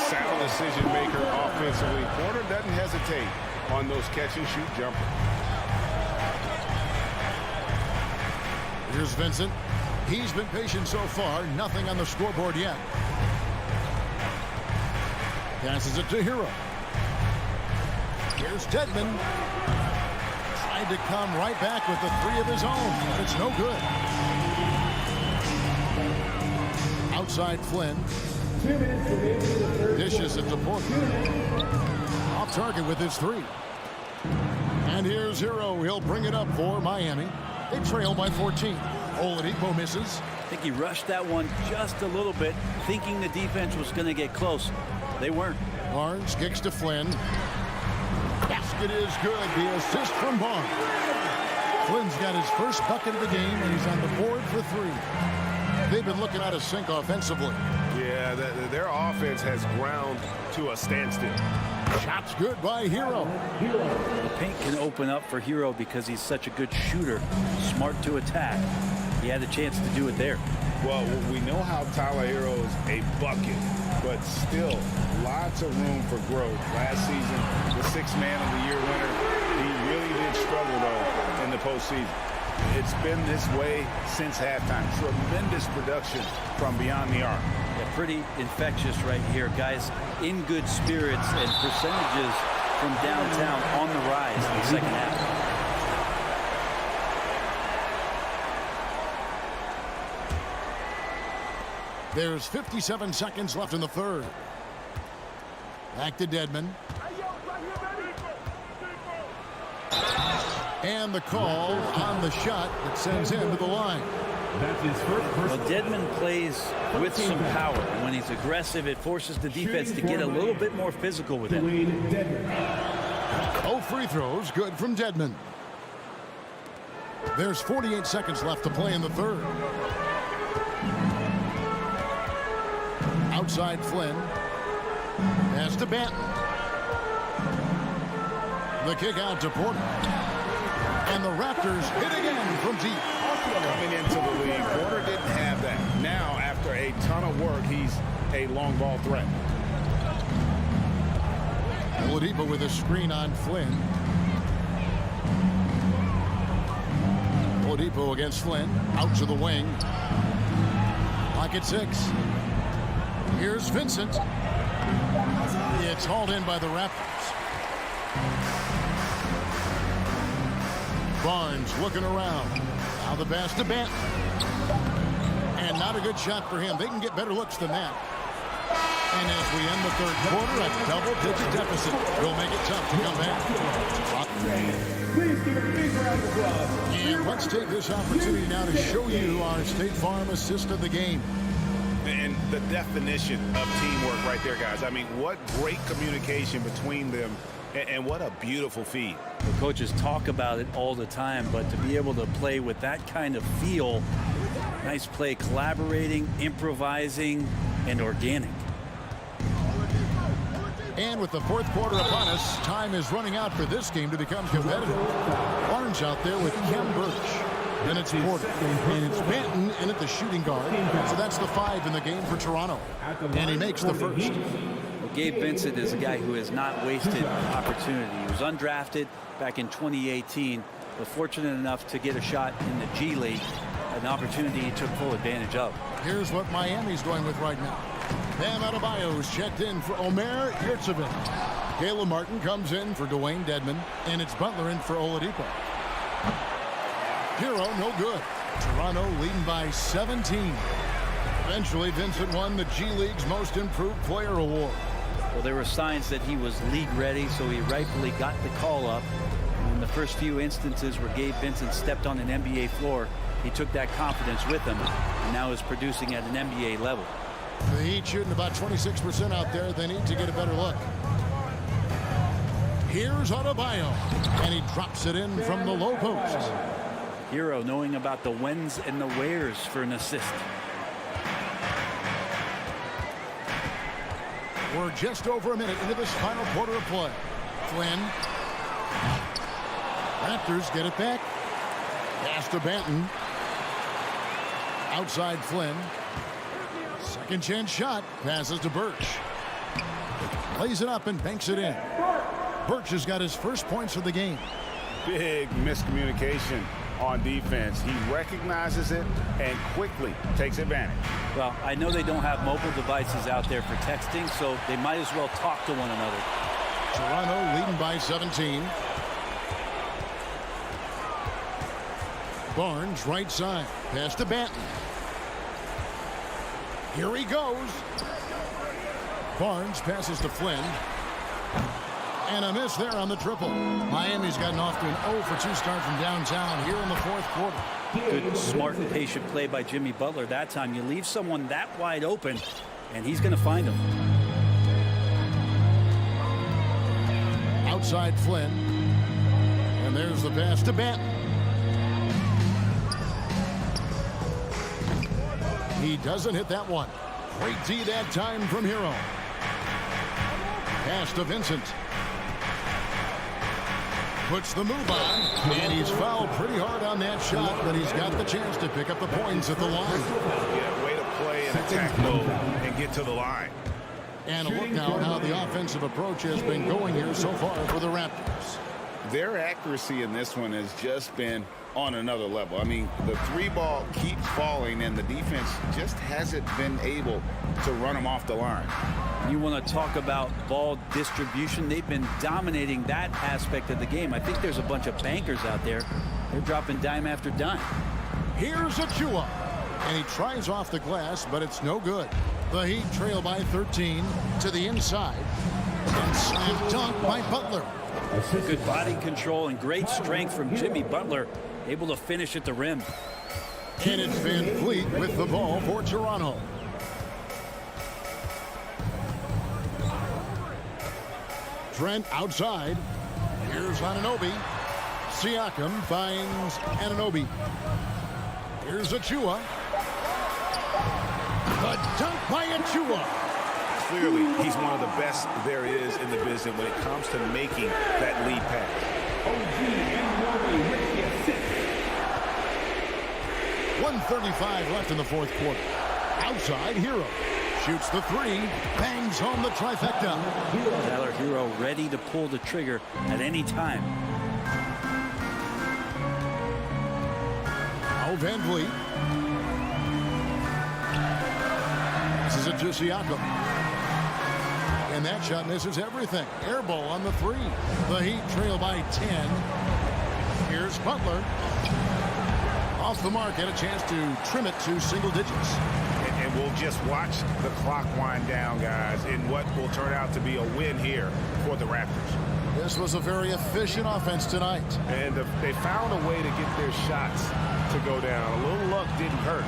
Sound decision maker offensively. Porter doesn't hesitate on those catch and shoot jumpers. Here's Vincent. He's been patient so far. Nothing on the scoreboard yet. Passes it to Hero. Here's Dedmon. Tried to come right back with the three of his own, but it's no good. Outside Flynn. Dishes it to Porter. Off target with his three. And here's Hero. He'll bring it up for Miami. They trail by 14. Oladipo misses. I think he rushed that one just a little bit, thinking the defense was going to get close. They weren't. Barnes kicks to Flynn. Basket is good. The assist from Barnes. Flynn's got his first bucket of the game, and he's on the board for three. They've been looking out of sync offensively. Yeah, their offense has ground to a standstill. Shot's good by Hero. The paint can open up for Hero because he's such a good shooter, smart to attack. He had a chance to do it there. Well, we know how Tyler Hero is a bucket, but still lots of room for growth. Last season, the sixth man of the year winner, he really did struggle, though, in the postseason. It's been this way since halftime. Tremendous production from beyond the arc. Yeah, pretty infectious right here. Guys in good spirits and percentages from downtown on the rise in the second half. There's 57 seconds left in the third. Back to Dedmon. And the call on the shot that sends him to the line. That's his first Well, Dedmon plays with some power. When he's aggressive, it forces the defense to get a little bit more physical with him. Oh, free throws, good from Dedmon. There's 48 seconds left to play in the third. Outside Flynn. Pass to Banton. The kick out to Porter. And the Raptors hit again from deep. Coming into the league, Porter didn't have that. Now, after a ton of work, he's a long ball threat. Oladipo with a screen on Flynn. Oladipo against Flynn. Out to the wing. Pocket six. Here's Vincent. It's hauled in by the Raptors. Barnes looking around. Now the pass to Banton. And not a good shot for him. They can get better looks than that. And as we end the third quarter, a double-digit deficit will make it tough to come back. Please give a big round of applause. And let's take this opportunity now to show you our State Farm assist of the game. And the definition of teamwork right there, guys. I mean, what great communication between them, and what a beautiful feed. The coaches talk about it all the time, but to be able to play with that kind of feel, nice play, collaborating, improvising, and organic. And with the fourth quarter upon us, time is running out for this game to become competitive. Barnes out there with Kem Birch. Then it's Porter. And it's Banton in at the shooting guard. So that's the 5 in the game for Toronto. And he makes the first. Well, Gabe Vincent is a guy who has not wasted opportunity. He was undrafted back in 2018, but fortunate enough to get a shot in the G League, an opportunity he took full advantage of. Here's what Miami's going with right now. Bam Adebayo's checked in for Omer Yurtseven. Caleb Martin comes in for Dwayne Dedmon, and it's Butler in for Oladipo. Hero, no good. Toronto leading by 17. Eventually, Vincent won the G League's Most Improved Player award. Well, there were signs that he was league ready, so he rightfully got the call up. And in the first few instances where Gabe Vincent stepped on an NBA floor, he took that confidence with him and now is producing at an NBA level. The Heat shooting about 26% out there. They need to get a better look. Here's Adebayo, and he drops it in from the low post. Hero knowing about the whens and the wheres for an assist. We're just over a minute into this final quarter of play. Flynn. Raptors get it back. Pass to Banton. Outside Flynn. Second chance shot. Passes to Birch. Lays it up and banks it in. Birch has got his first points of the game. Big miscommunication on defense. He recognizes it and quickly takes advantage. Well, I know they don't have mobile devices out there for texting, so they might as well talk to one another. Toronto leading by 17. Barnes right side. Pass to Banton. Here he goes. Barnes passes to Flynn. And a miss there on the triple. Miami's gotten off to an 0 for 2 start from downtown here in the fourth quarter. Good, smart, and patient play by Jimmy Butler that time. You leave someone that wide open, and he's going to find him. Outside Flynn. And there's the pass to Banton. He doesn't hit that one. Great D that time from Hero. Pass to Vincent. Puts the move on, and he's fouled pretty hard on that shot, but he's got the chance to pick up the points at the line. Yeah, way to play in attack mode and get to the line. And a look now at how the offensive approach has been going here so far for the Raptors. Their accuracy in this one has just been on another level. I mean, the 3-ball keeps falling, and the defense just hasn't been able to run them off the line. You want to talk about ball distribution. They've been dominating that aspect of the game. I think there's a bunch of bankers out there. They're dropping dime after dime. Here's Achua, and he tries off the glass, but it's no good. The Heat trail by 13 to the inside, and slam dunk by Butler. Good body control and great strength from Jimmy Butler, able to finish at the rim. And it's Van Vliet with the ball for Toronto. Trent outside. Here's Anunoby. Siakam finds Anunoby. Here's Achua. The dunk by Achua. Clearly, he's one of the best there is in the business when it comes to making that lead pass. 1:35 left in the fourth quarter. Outside, Hero. Shoots the 3. Bangs home the trifecta. Tyler Hero ready to pull the trigger at any time. Now Van Vliet. This is it to Siakam. And that shot misses everything. Air ball on the 3. The Heat trail by 10. Here's Butler. Off the mark, had a chance to trim it to single digits. And we'll just watch the clock wind down, guys, in what will turn out to be a win here for the Raptors. This was a very efficient offense tonight. And they found a way to get their shots to go down. A little luck didn't hurt.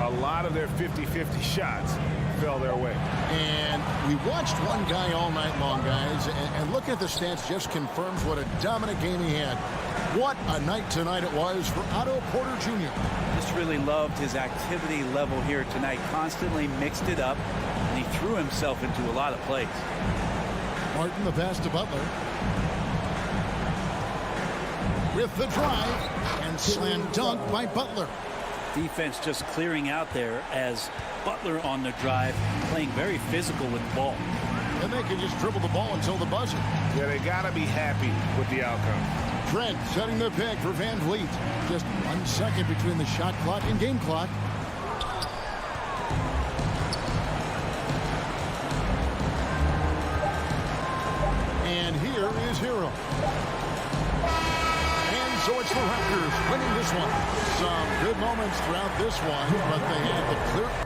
A lot of their 50-50 shots fell their way. And we watched one guy all night long, guys, and looking at the stats just confirms what a dominant game he had. What a night tonight it was for Otto Porter Jr. Just really loved his activity level here tonight. Constantly mixed it up, and he threw himself into a lot of plays. Martin, the pass to Butler. With the drive, and slam dunk by Butler. Defense just clearing out there as Butler on the drive, playing very physical with the ball. And they can just dribble the ball until the buzzer. Yeah, they got to be happy with the outcome. Trent setting the pick for Van Vliet. Just 1 second between the shot clock and game clock. And here is Hero. And so it's the Raptors winning this one. Some good moments throughout this one, but they had the clear...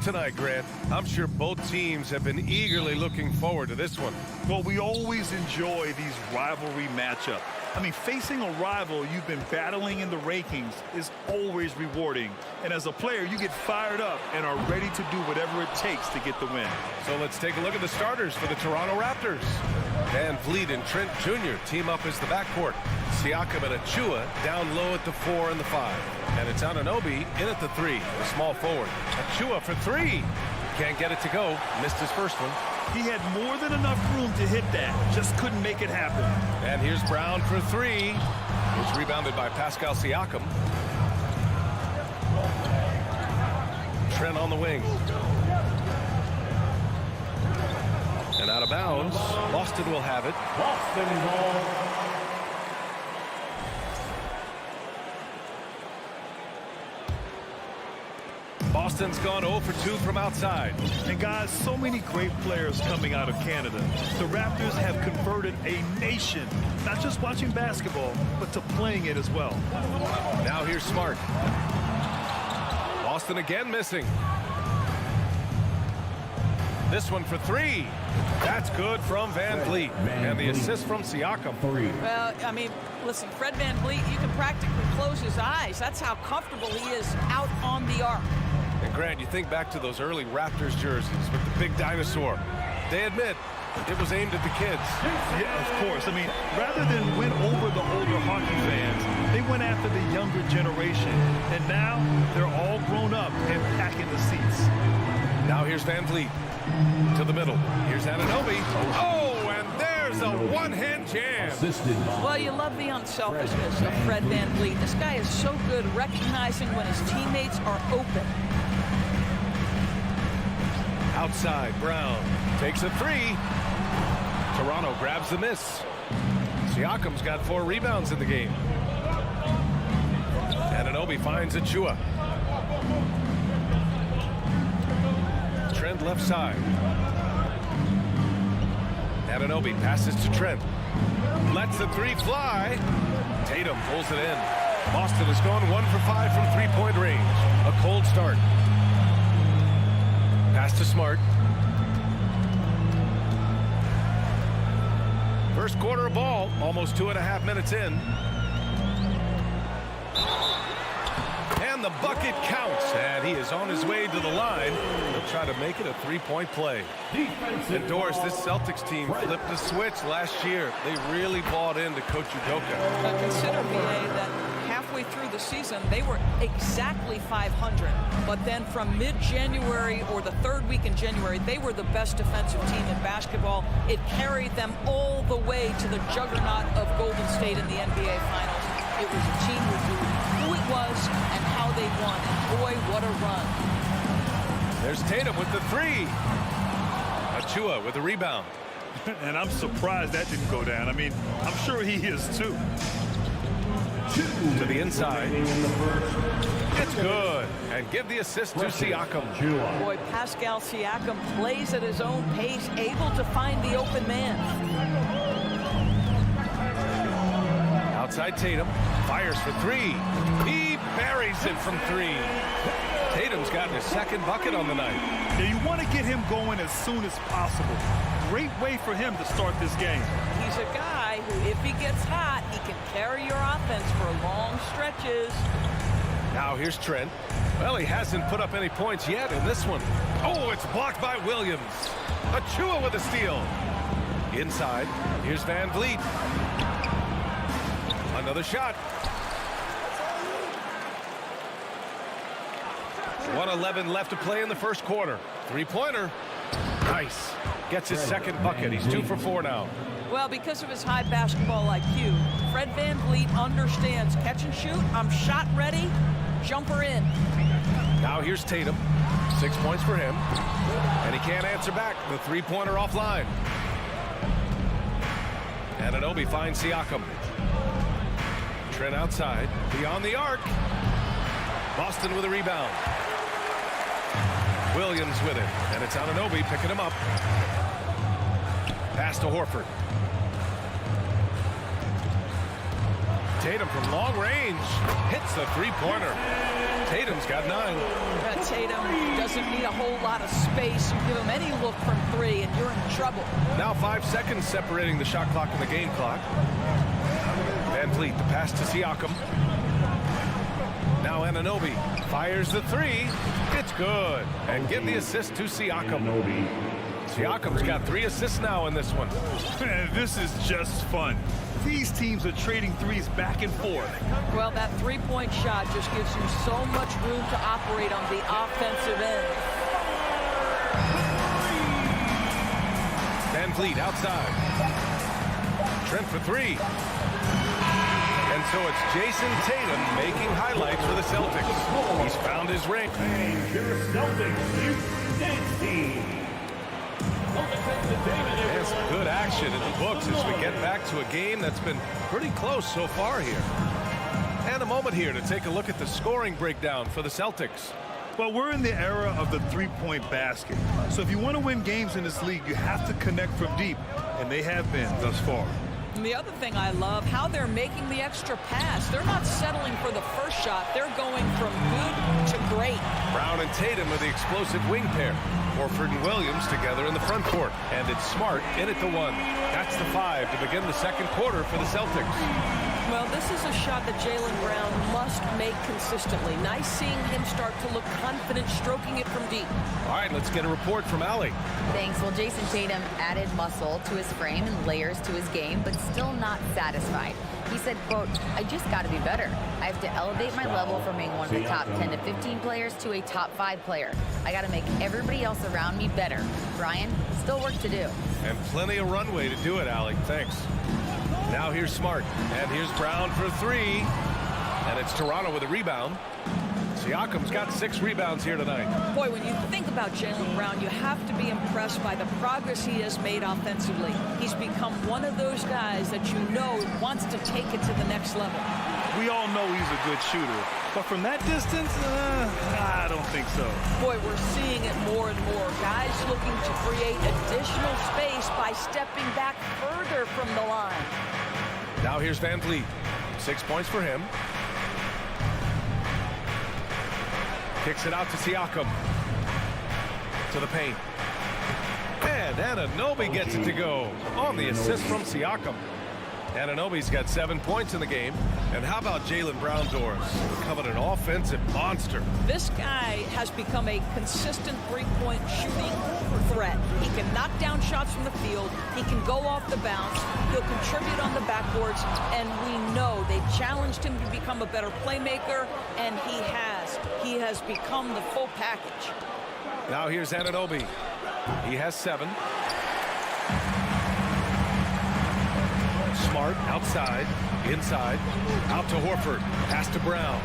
Tonight, Grant, I'm sure both teams have been eagerly looking forward to this one. Well, we always enjoy these rivalry matchups. I mean, facing a rival you've been battling in the rankings is always rewarding. And as a player, you get fired up and are ready to do whatever it takes to get the win. So let's take a look at the starters for the Toronto Raptors. Van Vliet and Trent Jr. team up as the backcourt. Siakam and Achua down low at the 4 and the 5. And it's Anunoby in at the 3, the small forward. Achua for 3. Can't get it to go. Missed his first one. He had more than enough room to hit that. Just couldn't make it happen. And here's Brown for 3. It's rebounded by Pascal Siakam. Trent on the wing. And out of bounds. Boston will have it. Boston ball. Boston's gone 0 for 2 from outside. And guys, so many great players coming out of Canada. The Raptors have converted a nation, not just watching basketball, but to playing it as well. Now here's Smart. Boston again missing. This one for 3. That's good from Van Vliet. And the assist from Siakam. Well, I mean, listen, Fred Van Vliet, you can practically close his eyes. That's how comfortable he is out on the arc. And Grant, you think back to those early Raptors jerseys with the big dinosaur. They admit it was aimed at the kids. Yeah, of course. I mean, rather than win over the older hockey fans, they went after the younger generation. And now they're all grown up and packing the seats. Now here's Van Vliet to the middle. Here's Anunoby. Oh, and there's a one-hand jam. Well, you love the unselfishness of Fred Van Vliet. This guy is so good recognizing when his teammates are open. Outside, Brown takes a 3. Toronto grabs the miss. Siakam's got 4 rebounds in the game. Anunoby finds Achua. Trent left side. Anunoby passes to Trent. Lets the 3 fly. Tatum pulls it in. Boston has gone 1 for 5 from three-point range. A cold start. Pass to Smart. First quarter of ball, almost 2.5 minutes in. And the bucket counts, and he is on his way to the line. He'll try to make it a three-point play. And Doris, this Celtics team flipped the switch last year. They really bought into Coach Udoka. Now consider, BA, that halfway through the season, they were exactly 500. But then from mid-January or the third week in January, they were the best defensive team in basketball. It carried them all the way to the juggernaut of Golden State in the NBA Finals. It was a team who knew who it was and how they won. And boy, what a run. There's Tatum with the three. Achua with the rebound. And I'm surprised that didn't go down. I mean, I'm sure he is too. To the inside. It's good. And give the assist to Siakam. Boy, Pascal Siakam plays at his own pace, able to find the open man. Outside Tatum. Fires for three. He buries it from three. Tatum's gotten his second bucket on the night. Yeah, you want to get him going as soon as possible. Great way for him to start this game. He's a guy who, if he gets hot, he can carry your offense for long stretches. Now here's Trent. Well, he hasn't put up any points yet in this one. Oh, it's blocked by Williams. Achua with a steal. Inside, here's Van Vliet. Another shot. 1:11 left to play in the first quarter. Three-pointer. Nice. Gets his second bucket. He's 2 for 4 now. Well, because of his high basketball IQ, Fred Van Vliet understands catch and shoot. I'm shot ready. Jumper in. Now here's Tatum. 6 points for him. And he can't answer back. The three-pointer offline. Anunoby finds Siakam. Trent outside. Beyond the arc. Boston with a rebound. Williams with it. And it's Anunoby picking him up. Pass to Horford. Tatum from long range. Hits the three-pointer. Tatum's got 9. Tatum doesn't need a whole lot of space. You give him any look from 3 and you're in trouble. Now 5 seconds separating the shot clock and the game clock. Van Vliet, the pass to Siakam. Now Anunoby fires the 3. It's good. And give the assist to Siakam. Siakam's got 3 assists now in this one. Man, this is just fun. These teams are trading threes back and forth. Well, that three-point shot just gives you so much room to operate on the offensive end. Van Vliet outside. Trent for 3. And so it's Jason Tatum making highlights for the Celtics. He's found his ring. Your Celtics Youth Dance Team. And some good action in the books as we get back to a game that's been pretty close so far here. And a moment here to take a look at the scoring breakdown for the Celtics. Well, we're in the era of the three-point basket. So if you want to win games in this league, you have to connect from deep. And they have been thus far. And the other thing I love, how they're making the extra pass. They're not settling for the first shot. They're going from good to great. Brown and Tatum are the explosive wing pair. Horford and Williams together in the front court. And it's Smart in at the 1. That's the 5 to begin the second quarter for the Celtics. Well, this is a shot that Jaylen Brown must make consistently. Nice seeing him start to look confident, stroking it from deep. All right, let's get a report from Allie. Thanks. Well, Jason Tatum added muscle to his frame and layers to his game, but still not satisfied. He said, quote, I just got to be better. I have to elevate my level from being one of the top 10 to 15 players to a top 5 player. I got to make everybody else around me better. Brian, still work to do. And plenty of runway to do it, Allie. Thanks. Now here's Smart. And here's Brown for 3. And it's Toronto with a rebound. Siakam's got 6 rebounds here tonight. Boy, when you think about Jaylen Brown, you have to be impressed by the progress he has made offensively. He's become one of those guys that you know wants to take it to the next level. We all know he's a good shooter. But from that distance, I don't think so. Boy, we're seeing it more and more. Guys looking to create additional space by stepping back further from the line. Now here's Van Vliet. 6 points for him. Kicks it out to Siakam. To the paint. And Anunoby gets it to go on the assist from Siakam. Anunoby's got 7 points in the game. And how about Jaylen Brown, Doris? Becoming an offensive monster. This guy has become a consistent three-point shooting threat. He can knock down shots from the field. He can go off the bounce. He'll contribute on the backboards. And we know they challenged him to become a better playmaker, and he has. He has become the full package. Now here's Anunoby. He has 7. Smart outside, inside, out to Horford, pass to Brown.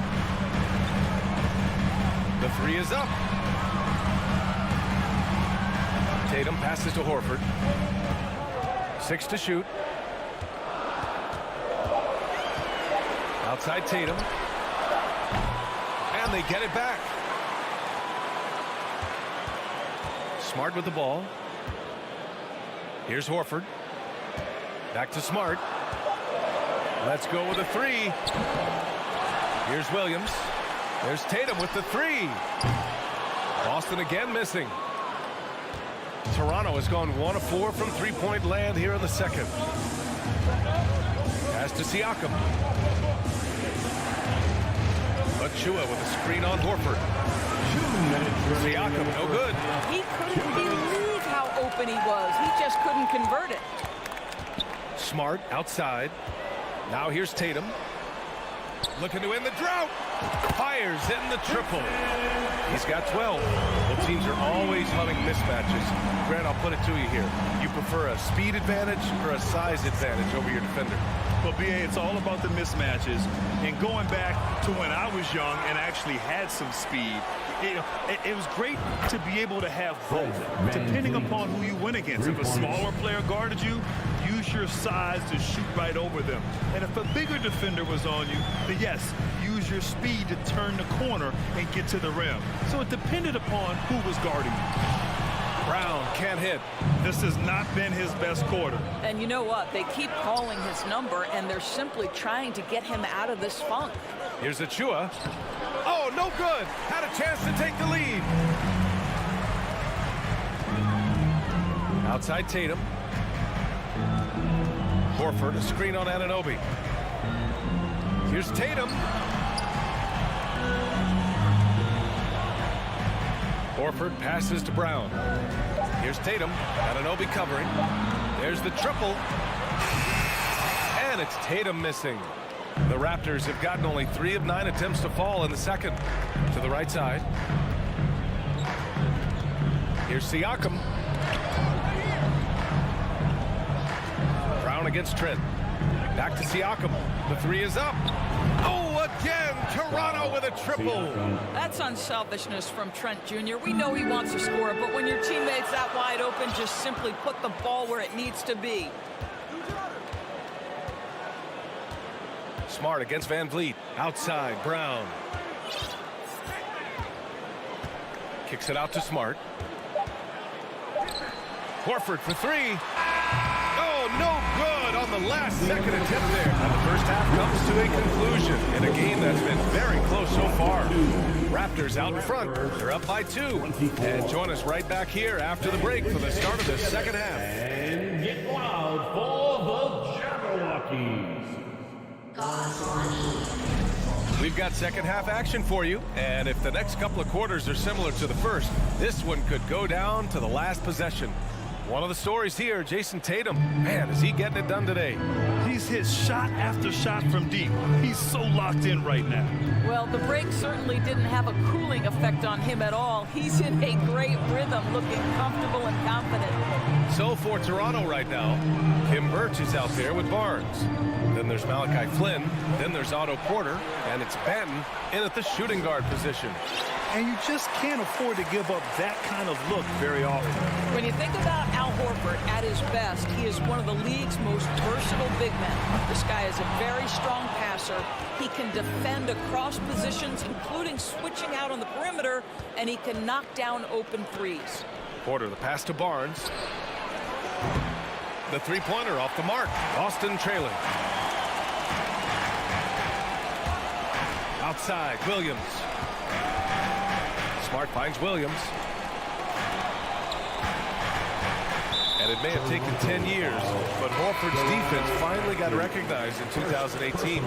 The 3 is up. Tatum passes to Horford. 6 to shoot. Outside Tatum. And they get it back. Smart with the ball. Here's Horford. Back to Smart. Let's go with a 3. Here's Williams. There's Tatum with the 3. Boston again missing. Toronto has gone 1 of 4 from three-point land here in the second. Pass to Siakam. Achua with a screen on Horford. Siakam, no good. He couldn't believe how open he was. He just couldn't convert it. Smart outside. Now here's Tatum. Looking to end the drought. Fires in the triple. He's got 12. Well, teams are always hunting mismatches. Grant, I'll put it to you here. You prefer a speed advantage or a size advantage over your defender? Well, B.A., it's all about the mismatches. And going back to when I was young and actually had some speed, it was great to be able to have both, depending upon who you went against. If a smaller player guarded you, use your size to shoot right over them. And if a bigger defender was on you, then yes, use your speed to turn the corner and get to the rim. So it depended upon who was guarding you. Brown can't hit. This has not been his best quarter. And you know what? They keep calling his number, and they're simply trying to get him out of this funk. Here's Achua. Oh, no good. Had a chance to take the lead. Outside Tatum. Horford, a screen on Anunoby. Here's Tatum. Horford passes to Brown. Here's Tatum. Anunoby covering. There's the triple. And it's Tatum missing. The Raptors have gotten only 3 of 9 attempts to fall in the second. To the right side. Here's Siakam. Brown against Trent. Back to Siakam. The 3 is up. Oh, again, Toronto with a triple. That's unselfishness from Trent Jr. We know he wants to score, but when your teammate's that wide open, just simply put the ball where it needs to be. Smart against Van Vliet. Outside, Brown. Kicks it out to Smart. Horford for 3. Oh, no good on the last second attempt there. And the first half comes to a conclusion in a game that's been very close so far. Raptors out in front. They're up by 2. And join us right back here after the break for the start of the second half. And get loud for the Jabberwockies. We've got second half action for you, and if the next couple of quarters are similar to the first, this one could go down to the last possession. One of the stories here, Jason Tatum. Man, is he getting it done today? He's hit shot after shot from deep. He's so locked in right now. Well, the break certainly didn't have a cooling effect on him at all. He's in a great rhythm, looking comfortable and confident. So for Toronto right now, Kim Birch is out there with Barnes. Then there's Malachi Flynn. Then there's Otto Porter. And it's Banton in at the shooting guard position. And you just can't afford to give up that kind of look very often. When you think about Al Horford at his best, he is one of the league's most versatile big men. This guy is a very strong passer. He can defend across positions, including switching out on the perimeter, and he can knock down open threes. Porter, the pass to Barnes. The three-pointer off the mark. Boston trailing. Outside, Williams. Smart finds Williams. And it may have taken 10 years, but Horford's defense finally got recognized in 2018.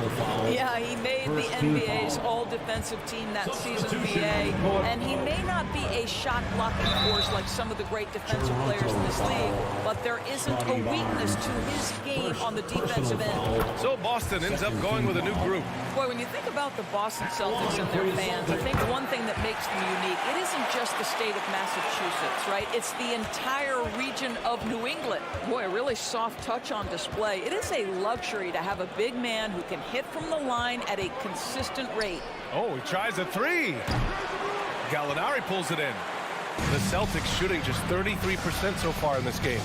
Yeah, he made the NBA's all-defensive team that season, BA, and he may not be a shot-blocking force like some of the great defensive players in this league, but there isn't a weakness to his game on the defensive end. So Boston ends up going with a new group. Boy, when you think about the Boston Celtics and their fans, I think one thing that makes them unique, it isn't just the state of Massachusetts, right? It's the entire region of New England. Boy, a really soft touch on display. It is a luxury to have a big man who can hit from the line at a consistent rate. Oh, he tries a three. Gallinari pulls it in. The Celtics shooting just 33% so far in this game.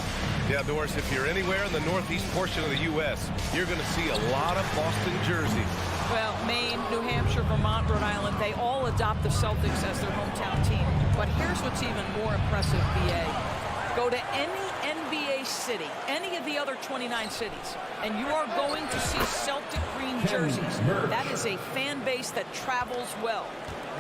Yeah, Doris, if you're anywhere in the northeast portion of the U.S., you're going to see a lot of Boston jerseys. Well, Maine, New Hampshire, Vermont, Rhode Island, they all adopt the Celtics as their hometown team. But here's what's even more impressive, BA. Go to any NBA city, any of the other 29 cities, and you are going to see Celtic green jerseys. That is a fan base that travels well.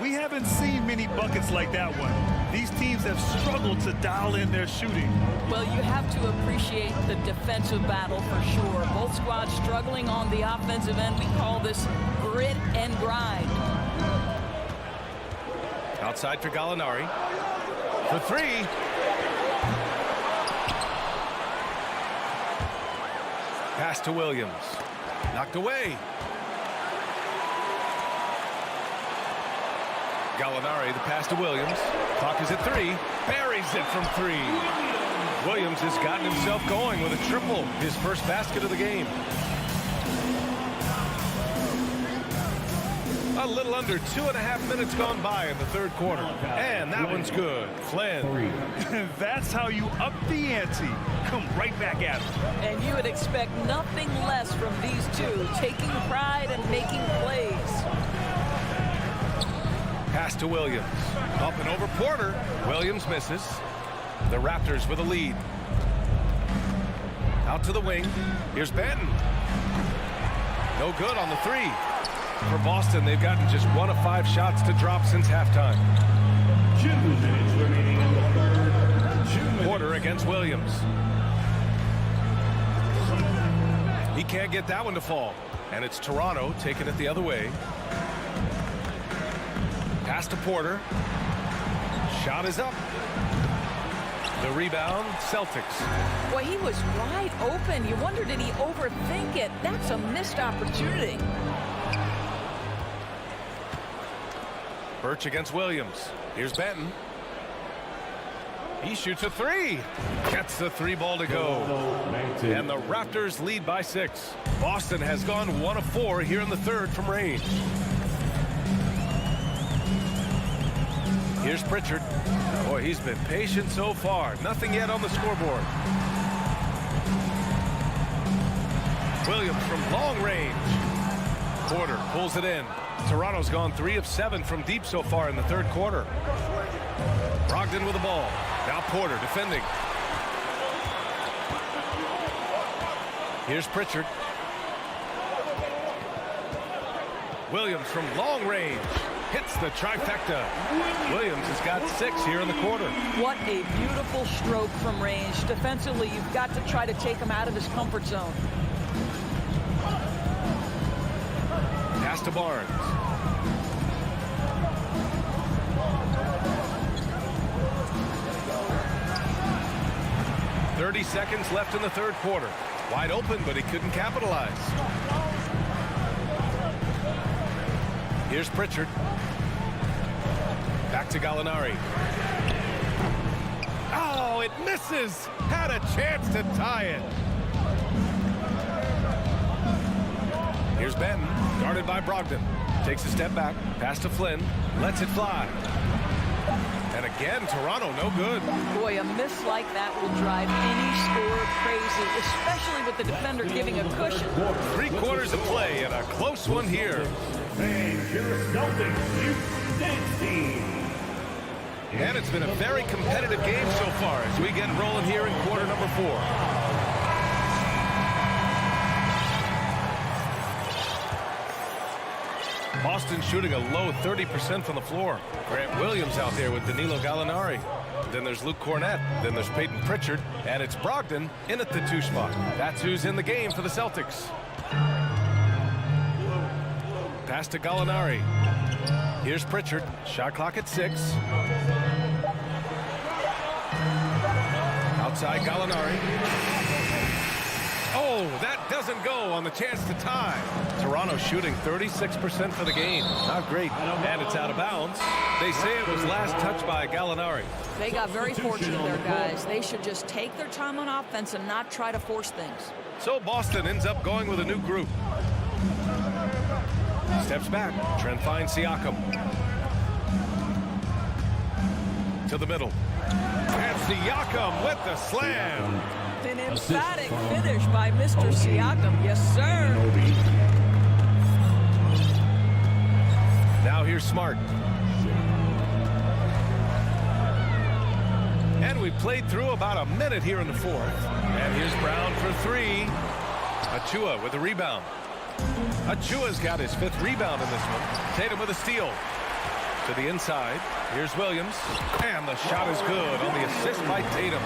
We haven't seen many buckets like that one. These teams have struggled to dial in their shooting. Well, you have to appreciate the defensive battle for sure. Both squads struggling on the offensive end. We call this grit and grind. Outside for Gallinari. For three. Pass to Williams. Knocked away. Gallinari, the pass to Williams. Clock is at 3. Buries it from 3. Williams has gotten himself going with a triple. His first basket of the game. A little under 2.5 minutes gone by in the third quarter. And that one's good. Flynn. That's how you up the ante. Come right back at him. And you would expect nothing less from these two, taking pride and making plays. Pass to Williams. Up and over Porter. Williams misses. The Raptors with a lead. Out to the wing. Here's Benton. No good on the three. For Boston, they've gotten just 1 of 5 shots to drop since halftime. 2 minutes remaining in the third. Porter against Williams. He can't get that one to fall. And it's Toronto taking it the other way. Pass to Porter. Shot is up. The rebound, Celtics. Boy, he was wide open. You wonder, did he overthink it? That's a missed opportunity. Birch against Williams. Here's Benton. He shoots a three. Gets the 3 ball to go. And the Raptors lead by 6. Boston has gone 1 of 4 here in the third from range. Here's Pritchard. Boy, he's been patient so far. Nothing yet on the scoreboard. Williams from long range. Porter pulls it in. Toronto's gone 3 of 7 from deep so far in the third quarter. Brogdon with the ball. Now Porter defending. Here's Pritchard. Williams from long range. Hits the trifecta. Williams has got 6 here in the quarter. What a beautiful stroke from range. Defensively, you've got to try to take him out of his comfort zone. Pass to Barnes. .30 seconds left in the third quarter. Wide open, but he couldn't capitalize. Here's Pritchard. Back to Gallinari. Oh, it misses. Had a chance to tie it. Here's Benton, guarded by Brogdon. Takes a step back, pass to Flynn, lets it fly. And again, Toronto, no good. Boy, a miss like that will drive any scorer crazy, especially with the defender giving a cushion. 3 quarters of play and a close one here. And your Celtics Youth Dance Team. And it's been a very competitive game so far as we get rolling here in quarter number 4. Boston shooting a low 30% from the floor. Grant Williams out there with Danilo Gallinari. Then there's Luke Cornett. Then there's Peyton Pritchard. And it's Brogdon in at the 2 spot. That's who's in the game for the Celtics. Pass to Gallinari. Here's Pritchard. Shot clock at 6. Outside Gallinari. Oh, that doesn't go on the chance to tie. Toronto shooting 36% for the game. Not great. And it's out of bounds. They say it was last touched by Gallinari. They got very fortunate there, guys. They should just take their time on offense and not try to force things. So Boston ends up going with a new group. Steps back. Trent finds Siakam. To the middle. And Siakam with the slam. An emphatic finish by Mr. Siakam. Yes, sir. Now here's Smart. And we played through about a minute here in the 4th. And here's Brown for 3. Achua with the rebound. Achua's got his 5th rebound in this one. Tatum with a steal. To the inside. Here's Williams. And the shot is good on the assist by Tatum.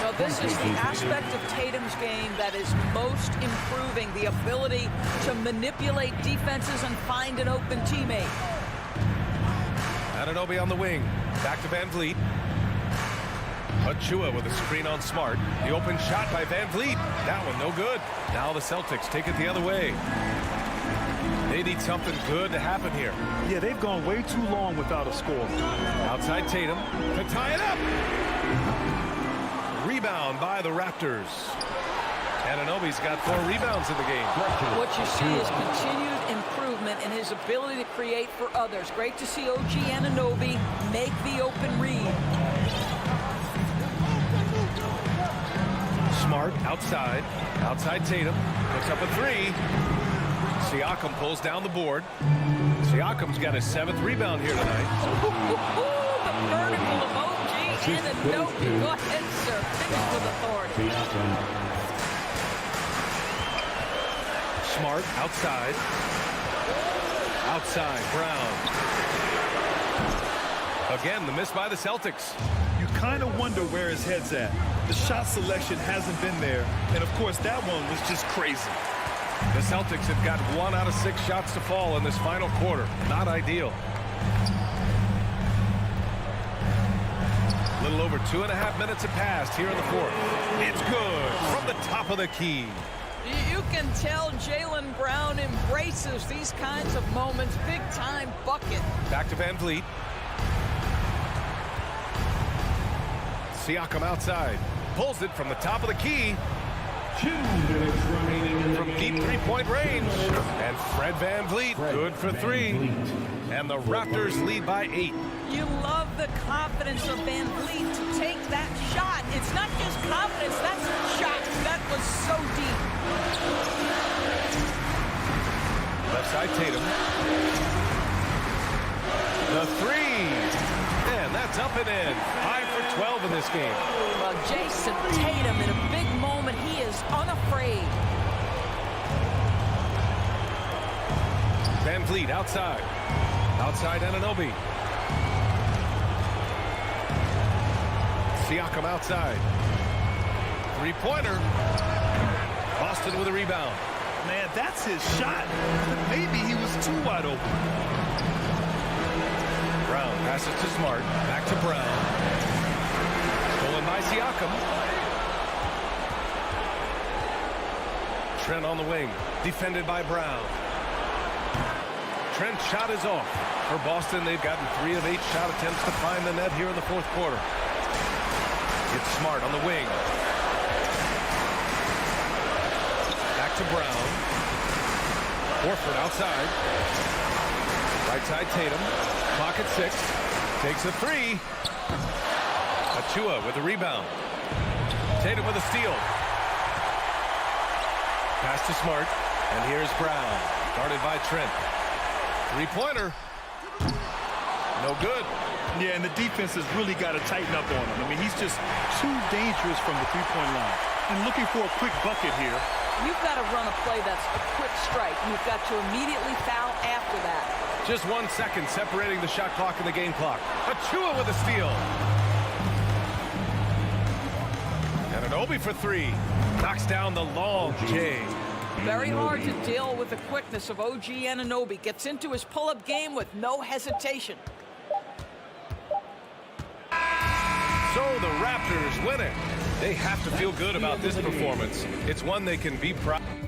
Well, this is the aspect of Tatum's game that is most improving, the ability to manipulate defenses and find an open teammate. Anunoby on the wing. Back to Van Vliet. Achua with a screen on Smart. The open shot by Van Vliet. That one no good. Now the Celtics take it the other way. They need something good to happen here. Yeah, they've gone way too long without a score. Outside Tatum to tie it up. Rebound by the Raptors. Anunoby's got 4 rebounds in the game. What you see is continued improvement in his ability to create for others. Great to see OG Anunoby make the open read. Smart outside. Outside Tatum. Puts up a 3. Siakam pulls down the board. Siakam's got his 7th rebound here tonight. The vertical of OG Anunoby. Go ahead, sir. Finish with authority. Smart outside. Outside Brown. Again, the miss by the Celtics. You kind of wonder where his head's at. The shot selection hasn't been there. And, of course, that one was just crazy. The Celtics have got 1 out of 6 shots to fall in this final quarter. Not ideal. A little over 2.5 minutes have passed here in the 4th. It's good from the top of the key. You can tell Jaylen Brown embraces these kinds of moments. Big-time bucket. Back to Van Vliet. Siakam outside. Pulls it from the top of the key. 2 minutes remaining From deep 3-point range. And Fred Van Vliet, good for 3. And the Raptors lead by 8. You love the confidence of Van Vliet to take that shot. It's not just confidence, that's a shot. That was so deep. Left side Tatum. The 3. And that's up and in. 5 for 12 in this game. Well, Jason Tatum in a big moment. He is unafraid. Van Vliet outside. Outside Anunoby. Siakam outside. 3-pointer. Boston with a rebound. Man, that's his shot. Maybe he was too wide open. Brown passes to Smart. Back to Brown. Stolen by Siakam. Trent on the wing. Defended by Brown. Trent's shot is off. For Boston, they've gotten 3 of 8 shot attempts to find the net here in the 4th quarter. It's Smart on the wing. Back to Brown. Horford outside. Right side Tatum. Clock at 6. Takes a 3. Achua with the rebound. Tatum with a steal. Pass to Smart. And here's Brown. Guarded by Trent. 3-pointer. No good. Yeah, and the defense has really got to tighten up on him. I mean, he's just too dangerous from the 3-point line. And looking for a quick bucket here. You've got to run a play that's a quick strike. You've got to immediately foul after that. Just 1 second separating the shot clock and the game clock. Achua with a steal. Anunoby for three. Knocks down the long J. Very hard to deal with the quickness of OG Anunoby. Gets into his pull-up game with no hesitation. So the Raptors win it. They have to feel good about this performance. It's one they can be proud of.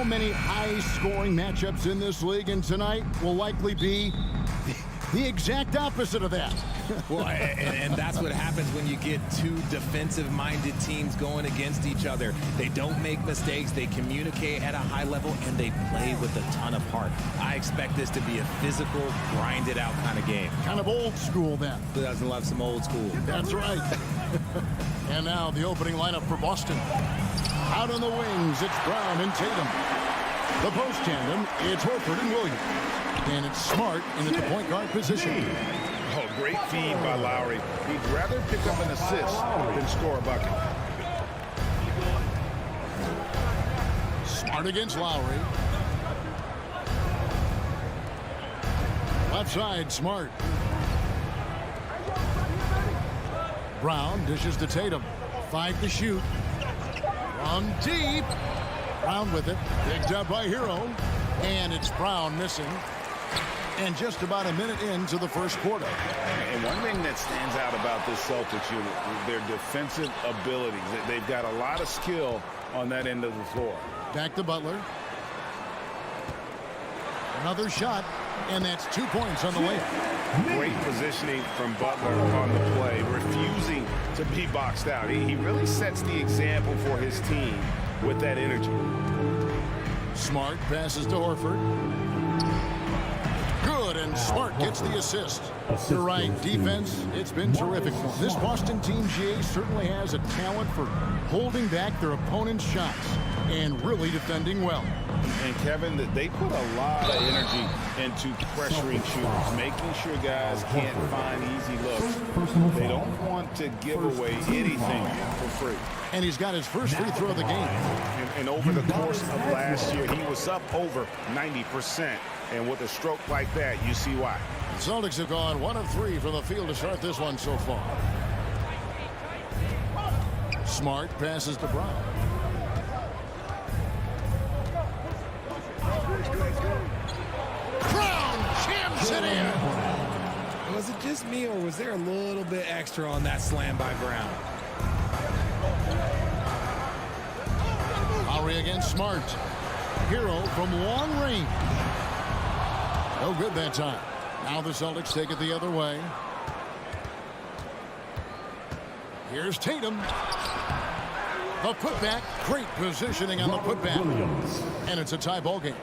many high-scoring matchups in this league, and tonight will likely be the exact opposite of that. Well, and that's what happens when you get two defensive-minded teams going against each other. They don't make mistakes, they communicate at a high level, and they play with a ton of heart. I expect this to be a physical, grinded-out kind of game. Kind of old school, then. Who doesn't love some old school? That's right. And now the opening lineup for Boston. Out on the wings, it's Brown and Tatum. The post tandem, it's Horford and Williams. And it's Smart in the point guard position. Oh, great feed by Lowry. He'd rather pick up an assist than score a bucket. Smart against Lowry. Left side, Smart. Brown dishes to Tatum. 5 to shoot. From deep. Brown with it. Picked up by Hero. And it's Brown missing. And just about a minute into the first quarter. And one thing that stands out about this Celtics unit is their defensive abilities. They've got a lot of skill on that end of the floor. Back to Butler. Another shot. And that's 2 points on the layup. Great positioning from Butler on the play, refusing to be boxed out. He really sets the example for his team with that energy. Smart passes to Horford. Good, and Smart gets the assist. You're right, defense, it's been terrific. This Boston team, GA, certainly has a talent for holding back their opponent's shots and really defending well. And Kevin, they put a lot of energy into pressuring shooters, making sure guys can't find easy looks. They don't want to give away anything for free. And he's got his first free throw of the game. And over the course of last year, he was up over 90%. And with a stroke like that, you see why. The Celtics have gone 1 of 3 from the field to start this one so far. Smart passes to Brown. Brown jams it in. Was it just me, or was there a little bit extra on that slam by Brown? Lowry against Smart. Hero from long range. No good that time. Now the Celtics take it the other way. Here's Tatum. The putback. Great positioning on the putback. And it's a tie ball game.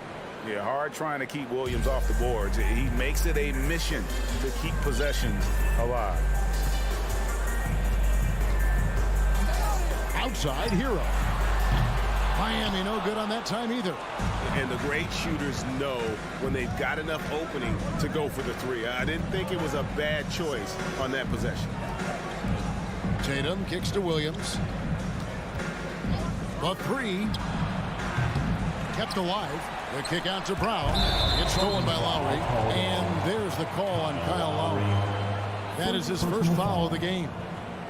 Yeah, hard trying to keep Williams off the boards. He makes it a mission to keep possessions alive. Outside Hero. Miami no good on that time either. And the great shooters know when they've got enough opening to go for the three. I didn't think it was a bad choice on that possession. Tatum kicks to Williams. The three kept alive. The kick out to Brown. It's stolen by Lowry. And there's the call on Kyle Lowry. That is his first foul of the game.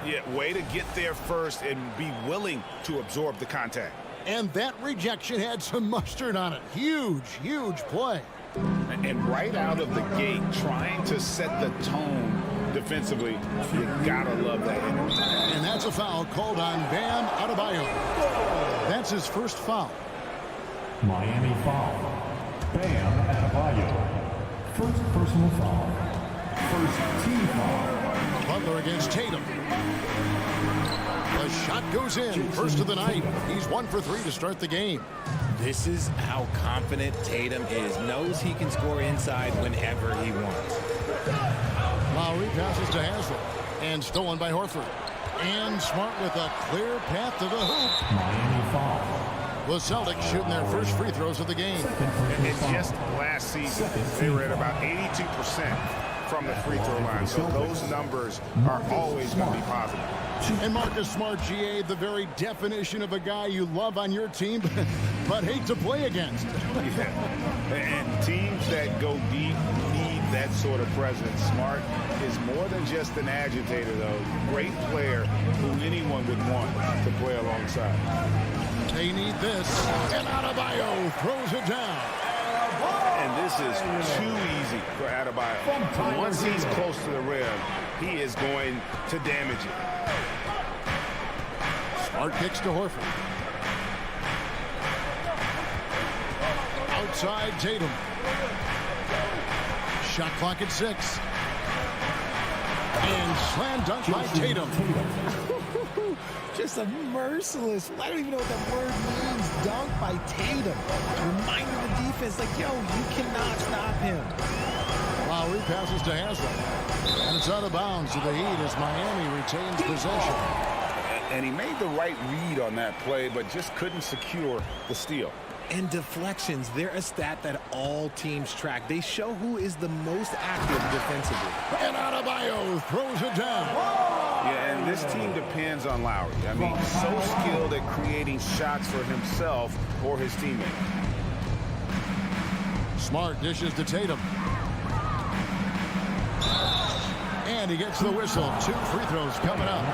Yeah, way to get there first and be willing to absorb the contact. And that rejection had some mustard on it. Huge, huge play. And right out of the gate, trying to set the tone defensively, you gotta love that energy. And that's a foul called on Bam Adebayo. That's his first foul. Miami foul. Bam Adebayo. First personal foul. First team foul. Butler against Tatum. The shot goes in. First of the night. He's 1 for 3 to start the game. This is how confident Tatum is. Knows he can score inside whenever he wants. Lowry passes to Haslett. And stolen by Horford. And Smart with a clear path to the hoop. Miami foul. The Celtics shooting their first free throws of the game. And just last season, they were at about 82% from the free throw line. So those numbers are always going to be positive. And Marcus Smart, GA, the very definition of a guy you love on your team, but hate to play against. Yeah. And teams that go deep need that sort of presence. Smart is more than just an agitator, though. Great player who anyone would want to play alongside. They need this. And Adebayo throws it down. And this is too easy for Adebayo. Once he's close to the rim, he is going to damage it. Smart kicks to Horford. Outside Tatum. Shot clock at 6. And slam dunk by Tatum. Just a merciless, I don't even know what that word means, dunk by Tatum. Reminding the defense, like, yo, you cannot stop him. Lowry passes to Haslett. And it's out of bounds to the Heat as Miami retains possession. And he made the right read on that play, but just couldn't secure the steal. And deflections, they're a stat that all teams track. They show who is the most active defensively. And Adebayo throws it down. Yeah, and this team depends on Lowry. I mean, so skilled at creating shots for himself or his teammates. Smart dishes to Tatum. And he gets the whistle. 2 free throws coming up.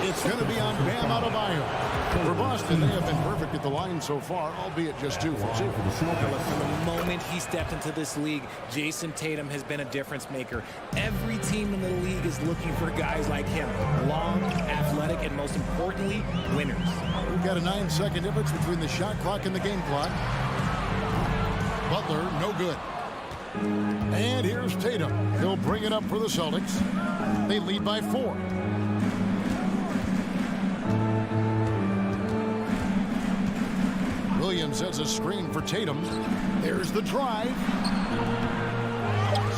It's going to be on Bam Adebayo. For Boston, they have been perfect at the line so far, albeit just 2 for 2. From the moment he stepped into this league, Jason Tatum has been a difference maker. Every team in the league is looking for guys like him. Long, athletic, and most importantly, winners. We've got a 9-second difference between the shot clock and the game clock. Butler, no good. And here's Tatum. He'll bring it up for the Celtics. They lead by 4. Williams sets a screen for Tatum. There's the drive.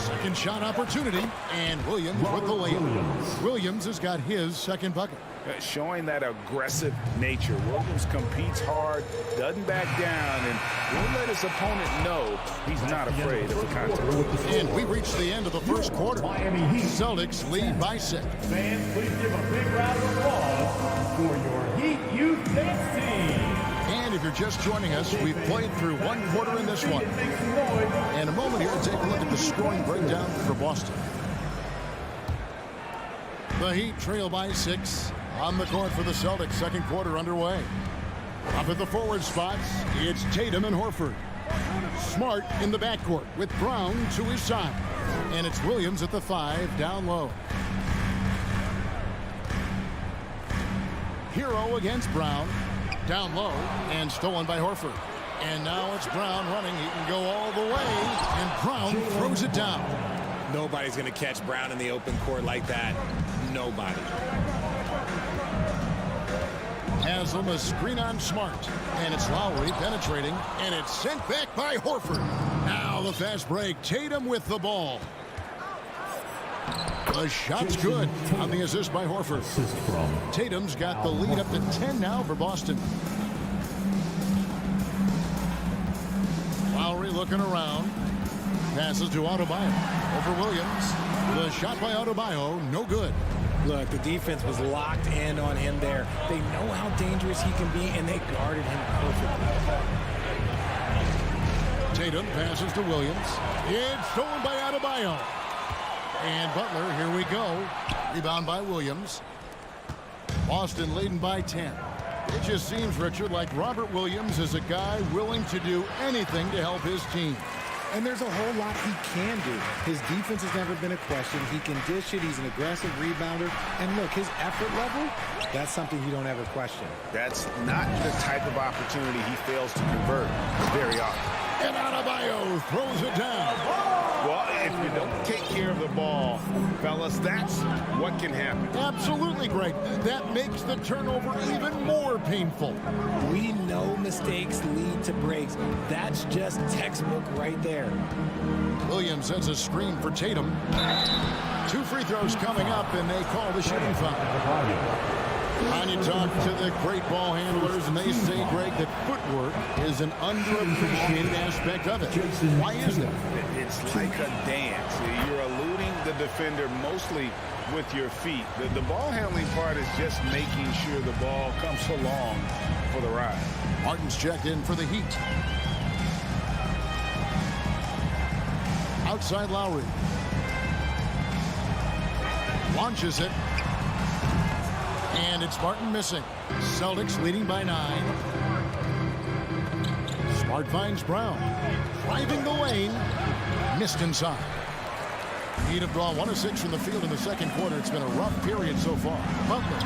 Second shot opportunity. And Williams with the layup. Williams has got his second bucket. Showing that aggressive nature. Williams competes hard, doesn't back down, and won't let his opponent know he's not afraid of the contest. And we reached the end of the first quarter. Celtics lead by 6. Fans, please give a big round of applause for your Heat Youth Dance Team. And if you're just joining us, we've played through 1 quarter in this one. And a moment here to take a look at the scoring breakdown for Boston. The Heat trail by 6. On the court for the Celtics, second quarter underway. Up at the forward spots, it's Tatum and Horford. Smart in the backcourt with Brown to his side. And it's Williams at the 5 down low. Hero against Brown. Down low and stolen by Horford. And now it's Brown running. He can go all the way. And Brown throws it down. Nobody's going to catch Brown in the open court like that. Nobody. Haslam a screen on Smart. And it's Lowry penetrating. And it's sent back by Horford. Now the fast break. Tatum with the ball. The shot's good on the assist by Horford. Tatum's got the lead up to 10 now for Boston. Lowry looking around. Passes to Adebayo. Over Williams. The shot by Adebayo, no good. Look, the defense was locked in on him there. They know how dangerous he can be, and they guarded him perfectly. Tatum passes to Williams. It's stolen by Adebayo. And Butler, here we go. Rebound by Williams. Boston leading by 10. It just seems, Richard, like Robert Williams is a guy willing to do anything to help his team. And there's a whole lot he can do. His defense has never been a question. He can dish it. He's an aggressive rebounder. And look, his effort level, that's something you don't ever question. That's not the type of opportunity he fails to convert very often. And Adebayo throws it down. Well, if you don't take care of the ball, fellas, that's what can happen. Absolutely, Greg. That makes the turnover even more painful. We know mistakes lead to breaks. That's just textbook right there. Williams sets a screen for Tatum. 2 free throws coming up, and they call the shooting foul. And you talk to the great ball handlers, and they say, Greg, that footwork is an underappreciated aspect of it. Why is that? It's like a dance. You're eluding the defender mostly with your feet. The ball handling part is just making sure the ball comes along for the ride. Martin's checked in for the Heat. Outside Lowry. Launches it. And it's Martin missing. Celtics leading by 9. Smart finds Brown. Driving the lane. Missed inside. Heat have drawn 1 of 6 from the field in the second quarter. It's been a rough period so far. Butler.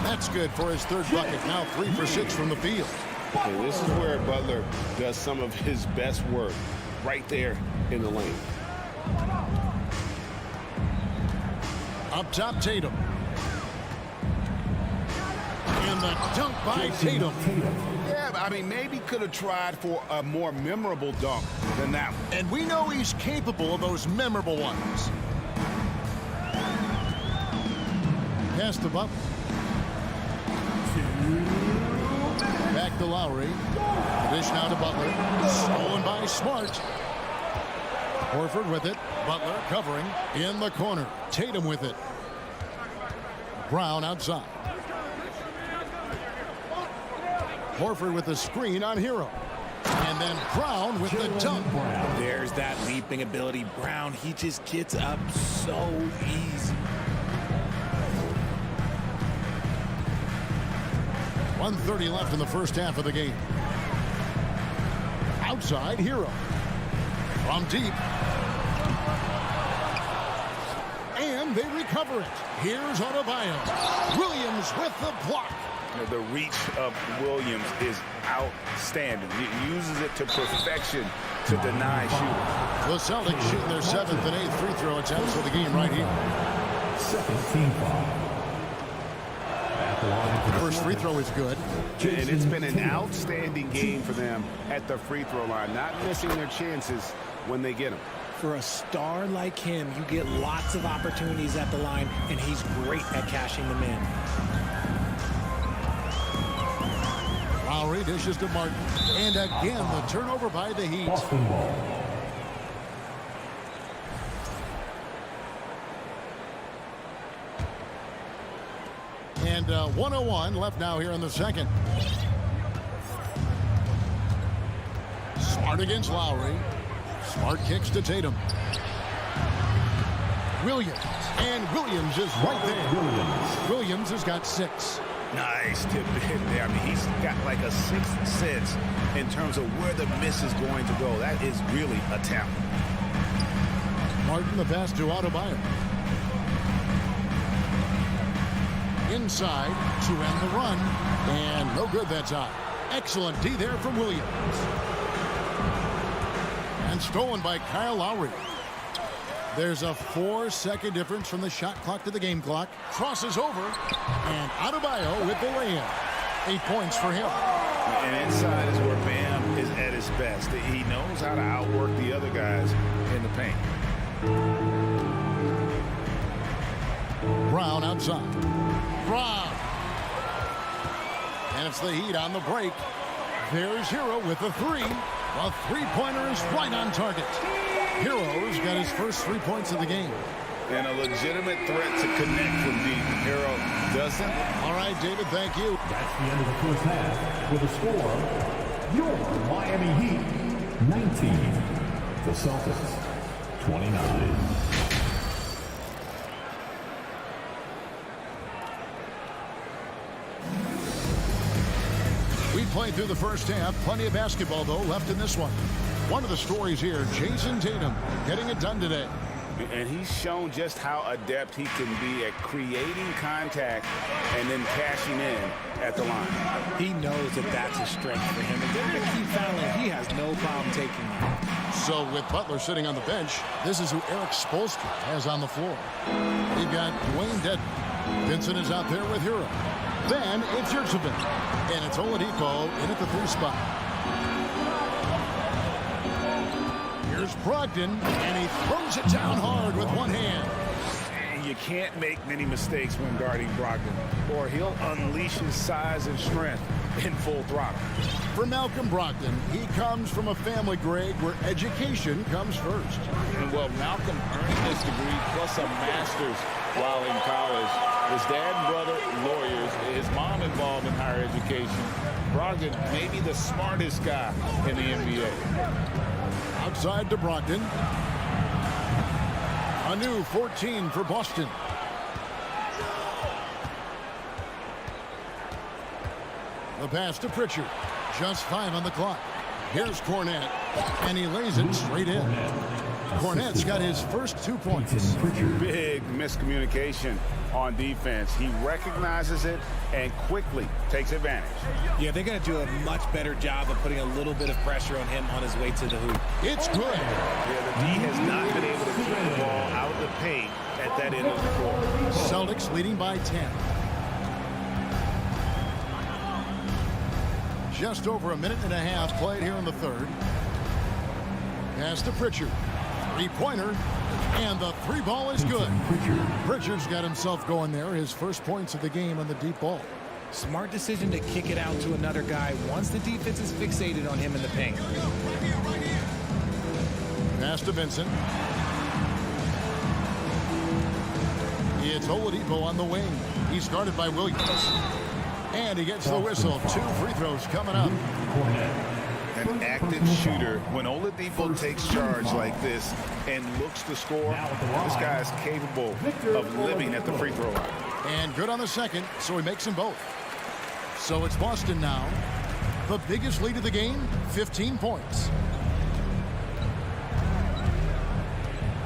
That's good for his 3rd bucket. Now 3 for 6 from the field. Okay, this is where Butler does some of his best work. Right there in the lane. Up top, Tatum. And the dunk by Tatum. Yeah, I mean, maybe could have tried for a more memorable dunk than that one. And we know he's capable of those memorable ones. Pass to Butler. Back to Lowry. Dish now to Butler. Stolen by Smart. Horford with it. Butler covering in the corner. Tatum with it. Brown outside. Horford with the screen on Hero. And then Brown with the dunk. There's that leaping ability. Brown, he just gets up so easy. 1:30 left in the first half of the game. Outside, Hero. From deep. And they recover it. Here's Adebayo. Williams with the block. The reach of Williams is outstanding. He uses it to perfection to deny shooting. The Celtics shooting their 7th and 8th free throw attempts for the game right here. Second team foul. The first free throw is good. And it's been an outstanding game for them at the free throw line, not missing their chances when they get them. For a star like him, you get lots of opportunities at the line, and he's great at cashing them in. Lowry dishes to Martin. And again, the turnover by the Heat. Boston ball. And 1:01 left now here in the second. Smart against Lowry. Smart kicks to Tatum. Williams. And Williams is right there. Williams has got 6. Nice tip in there. I mean, he's got like a 6th sense in terms of where the miss is going to go. That is really a talent. Martin the pass to Adebayo. inside to end the run. And no good that time. Excellent D there from Williams. And stolen by Kyle Lowry. There's a 4-second difference from the shot clock to the game clock. Crosses over. And Adebayo with the layup. 8 points for him. And inside is where Bam is at his best. He knows how to outwork the other guys in the paint. Brown outside. Brown. And it's the Heat on the break. There's Hero with the three. The three-pointer is right on target. Hero's got his first 3 points of the game. And a legitimate threat to connect from deep. Hero doesn't. All right, David, thank you. That's the end of the first half. With a score, your Miami Heat 19. The Celtics 29. We played through the first half. Plenty of basketball, though, left in this one. One of the stories here, Jason Tatum getting it done today. And he's shown just how adept he can be at creating contact and then cashing in at the line. He knows that that's a strength for him. And they're going to keep fouling. He has no problem taking it. So with Butler sitting on the bench, this is who Eric Spoelstra has on the floor. You've got Dwayne Dedmon. Vincent is out there with Hero. Then it's Yurtseven. And it's Oladipo in at the 3 spot. Here's Brogdon, and he throws it down hard with one hand. And you can't make many mistakes when guarding Brogdon, or he'll unleash his size and strength in full throttle. For Malcolm Brogdon, he comes from a family, Greg, where education comes first. And well, Malcolm earned this degree plus a master's while in college. His dad and brother, lawyers. His mom involved in higher education. Brogdon may be the smartest guy in the NBA. Outside to Brogdon. A new 14 for Boston. The pass to Pritchard. Just 5 on the clock. Here's Cornette. And he lays it straight in. Cornette's got his first 2 points. Big miscommunication on defense. He recognizes it and quickly takes advantage. Yeah, they're going to do a much better job of putting a little bit of pressure on him on his way to the hoop. It's good. Yeah, the D has not been able to keep the ball out of the paint at that end of the court. Celtics leading by 10. Just over a minute and a half played here in the third. Pass to Pritchard. Three-pointer. And the 3 ball is good. Pritchard's got himself going there. His first points of the game on the deep ball. Smart decision to kick it out to another guy once the defense is fixated on him in the paint. Pass to Vincent. It's Oladipo on the wing. He's guarded by Williams. And he gets the whistle. 2 free throws coming up. An active shooter. When Oladipo takes charge like this and looks to score, this guy is capable of living at the free throw line. And good on the second, so he makes them both. So it's Boston now. The biggest lead of the game, 15 points.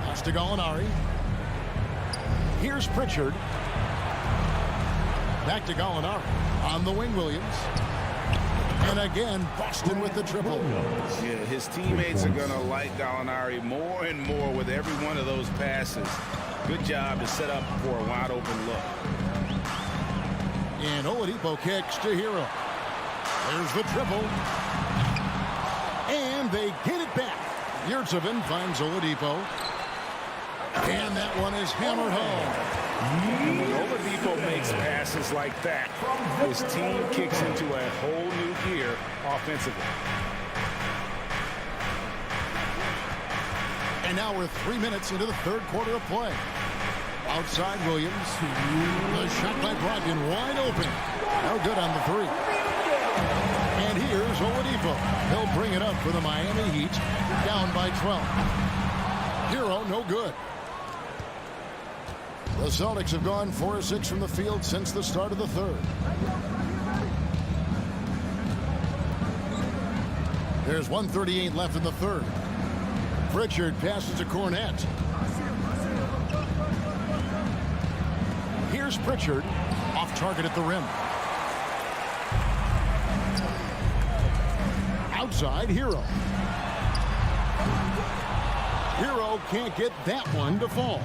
Pass to Gallinari. Here's Pritchard. Back to Gallinari. On the wing, Williams. And again, Boston with the triple. Yeah, his teammates are going to like Gallinari more and more with every one of those passes. Good job to set up for a wide open look. And Oladipo kicks to Hero. There's the triple. And they get it back. Yurtseven finds Oladipo. And that one is hammered home. When Oladipo makes passes like that, his team kicks into a whole new gear offensively. And now we're 3 minutes into the third quarter of play. Outside Williams. The shot by Brogdon wide open. No good on the 3. And here's Oladipo. He'll bring it up for the Miami Heat. Down by 12. Hero no good. The Celtics have gone 4 of 6 from the field since the start of the third. There's 1:38 left in the third. Pritchard passes to Cornette. Here's Pritchard off target at the rim. Outside, Hero. Hero can't get that one to fall.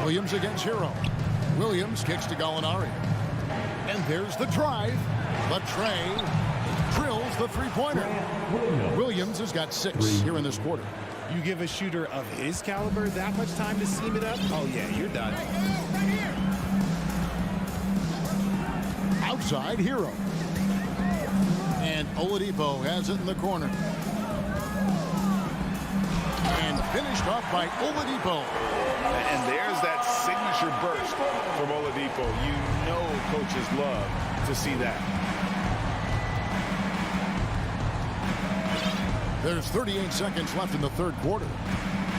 Williams against Hero. Williams kicks to Gallinari. And there's the drive. But Trey drills the three-pointer. Williams has got 6 here in this quarter. You give a shooter of his caliber that much time to scheme it up? Oh, yeah, you're done. Outside, Hero. And Oladipo has it in the corner. And finished off by Oladipo. And there's that signature burst from Oladipo. You know coaches love to see that. There's 38 seconds left in the third quarter.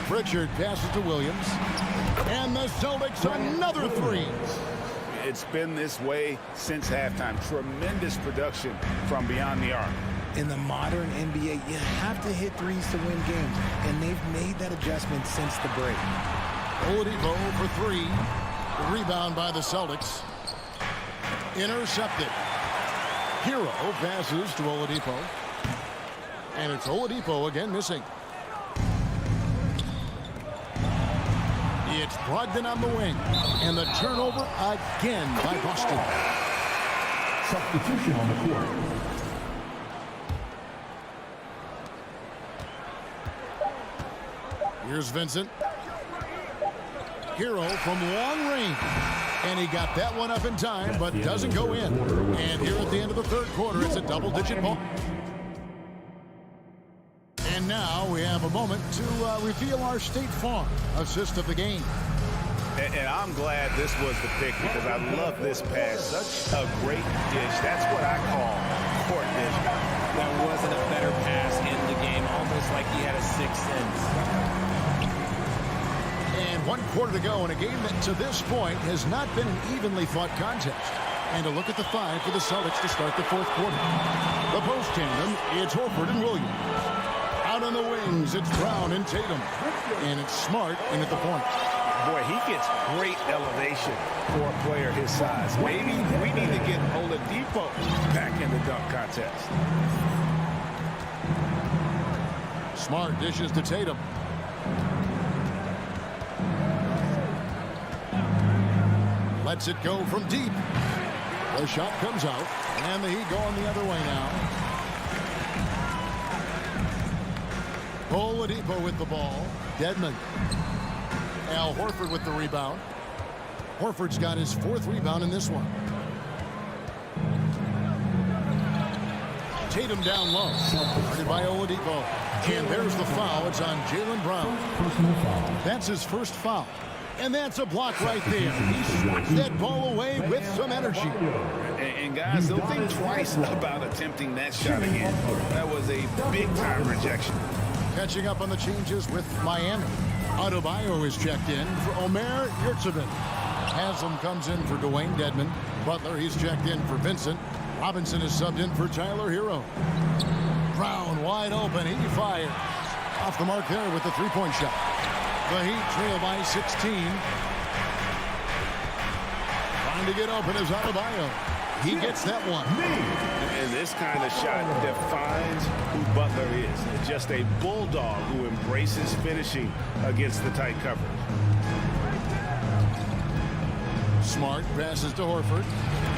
Pritchard passes to Williams. And the Celtics another 3. It's been this way since halftime. Tremendous production from beyond the arc. In the modern NBA, you have to hit threes to win games, and they've made that adjustment since the break. Oladipo for 3. The rebound by the Celtics. Intercepted. Hero passes to Oladipo. And it's Oladipo again missing. It's Brogdon on the wing. And the turnover again by Boston. Substitution on the court. Here's Vincent. Hero from long range. And he got that one up in time, but doesn't go in. And here at the end of the third quarter, it's a double-digit ball. And now we have a moment to reveal our State Farm assist of the game. And I'm glad this was the pick because I love this pass. Such a great dish. That's what I call court vision. There wasn't a better pass in the game, almost like he had a sixth sense. And 1 quarter to go in a game that to this point has not been an evenly fought contest. And a look at the 5 for the Celtics to start the fourth quarter. The post tandem, it's Horford and Williams. Out on the wings, it's Brown and Tatum. And it's Smart in at the point. Boy, he gets great elevation for a player his size. Maybe we need to get Oladipo back in the dunk contest. Smart dishes to Tatum. Lets it go from deep. The shot comes out, and the Heat going the other way now. Oladipo with the ball. Dedmon. Al Horford with the rebound. Horford's got his 4th rebound in this one. Tatum down low. Guarded by Oladipo. And there's the foul. It's on Jaylen Brown. That's his first foul. And that's a block right there. He swats that ball away with some energy. And guys, don't think twice about attempting that shot again. That was a big-time rejection. Catching up on the changes with Miami. Adebayo is checked in for Omer Yurtseven. Haslam comes in for Dwayne Dedmon. Butler, he's checked in for Vincent. Robinson is subbed in for Tyler Hero. Brown wide open. He fires. Off the mark there with the three-point shot. The Heat trail by 16. Trying to get open is Adebayo. He gets that one. And this kind of shot defines who Butler is. Just a bulldog who embraces finishing against the tight coverage. Smart passes to Horford.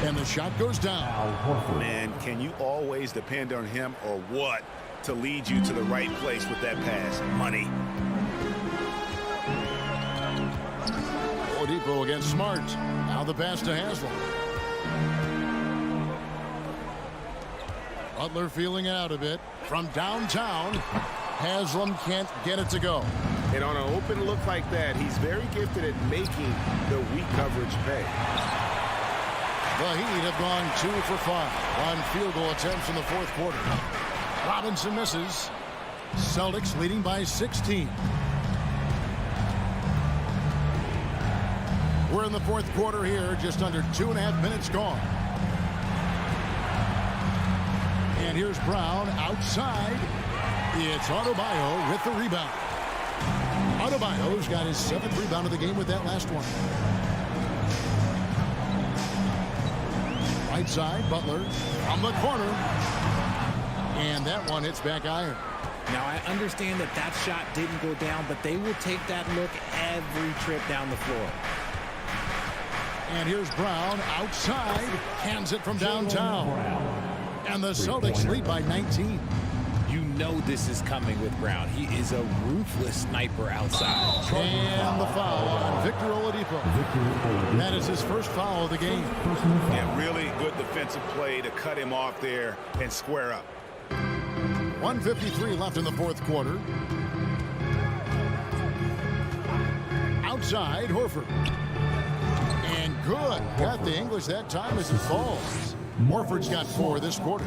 And the shot goes down. Man, can you always depend on him or what to lead you to the right place with that pass? Money. Oladipo against Smart. Now the pass to Haslam. Butler feeling it out a bit. From downtown, Haslam can't get it to go. And on an open look like that, he's very gifted at making the weak coverage pay. The Heat have gone 2 for 5 on field goal attempts in the fourth quarter. Robinson misses. Celtics leading by 16. We're in the fourth quarter here, just under 2.5 minutes gone. And here's Brown outside. It's Adebayo with the rebound. Adebayo's got his 7th rebound of the game with that last one. Right side, Butler from the corner. And that one hits back iron. Now, I understand that that shot didn't go down, but they will take that look every trip down the floor. And here's Brown outside, hands it from downtown. And the Celtics lead by 19. You know this is coming with Brown. He is a ruthless sniper outside. And the foul on Victor Oladipo. That is his first foul of the game. Yeah, really good defensive play to cut him off there and square up. 1:53 left in the fourth quarter. Outside, Horford. And good. Got the English that time as it falls. Horford's got 4 this quarter.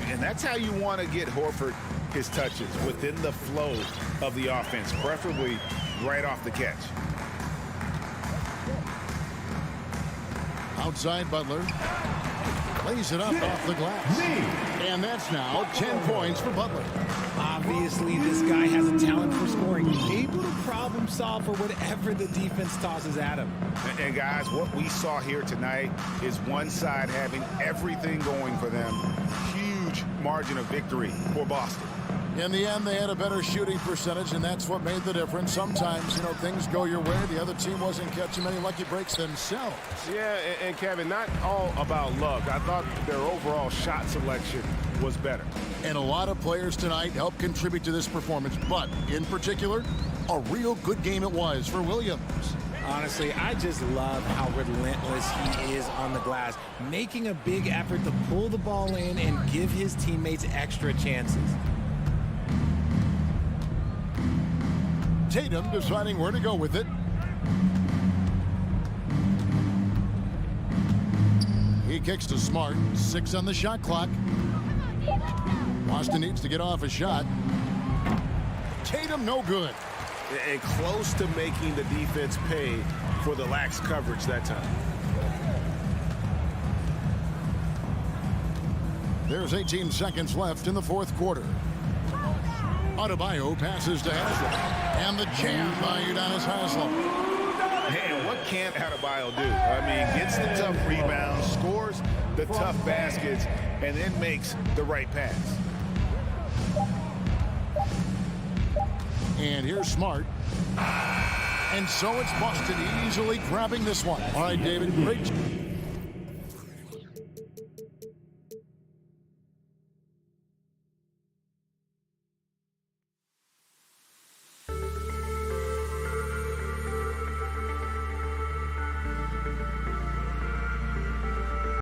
And that's how you want to get Horford his touches, within the flow of the offense, preferably right off the catch. Outside, Butler. Lays it up off the glass. And that's now 10 points for Butler. Obviously, this guy has a talent for scoring. Able to problem solve for whatever the defense tosses at him. And guys, what we saw here tonight is one side having everything going for them. Huge margin of victory for Boston. In the end, they had a better shooting percentage, and that's what made the difference. Sometimes, you know, things go your way. The other team wasn't catching many lucky breaks themselves. Yeah, and Kevin, not all about luck. I thought their overall shot selection was better. And a lot of players tonight helped contribute to this performance, but in particular, a real good game it was for Williams. Honestly, I just love how relentless he is on the glass, making a big effort to pull the ball in and give his teammates extra chances. Tatum deciding where to go with it. He kicks to Smart. 6 on the shot clock. Boston needs to get off a shot. Tatum no good. And close to making the defense pay for the lax coverage that time. There's 18 seconds left in the fourth quarter. Adebayo passes to Haslam. And the jam by Udonis Haslam. Man, what can't Adebayo do? I mean, gets the tough rebounds, scores the tough baskets, and then makes the right pass. And here's Smart. And so it's Boston easily grabbing this one. All right, David, great.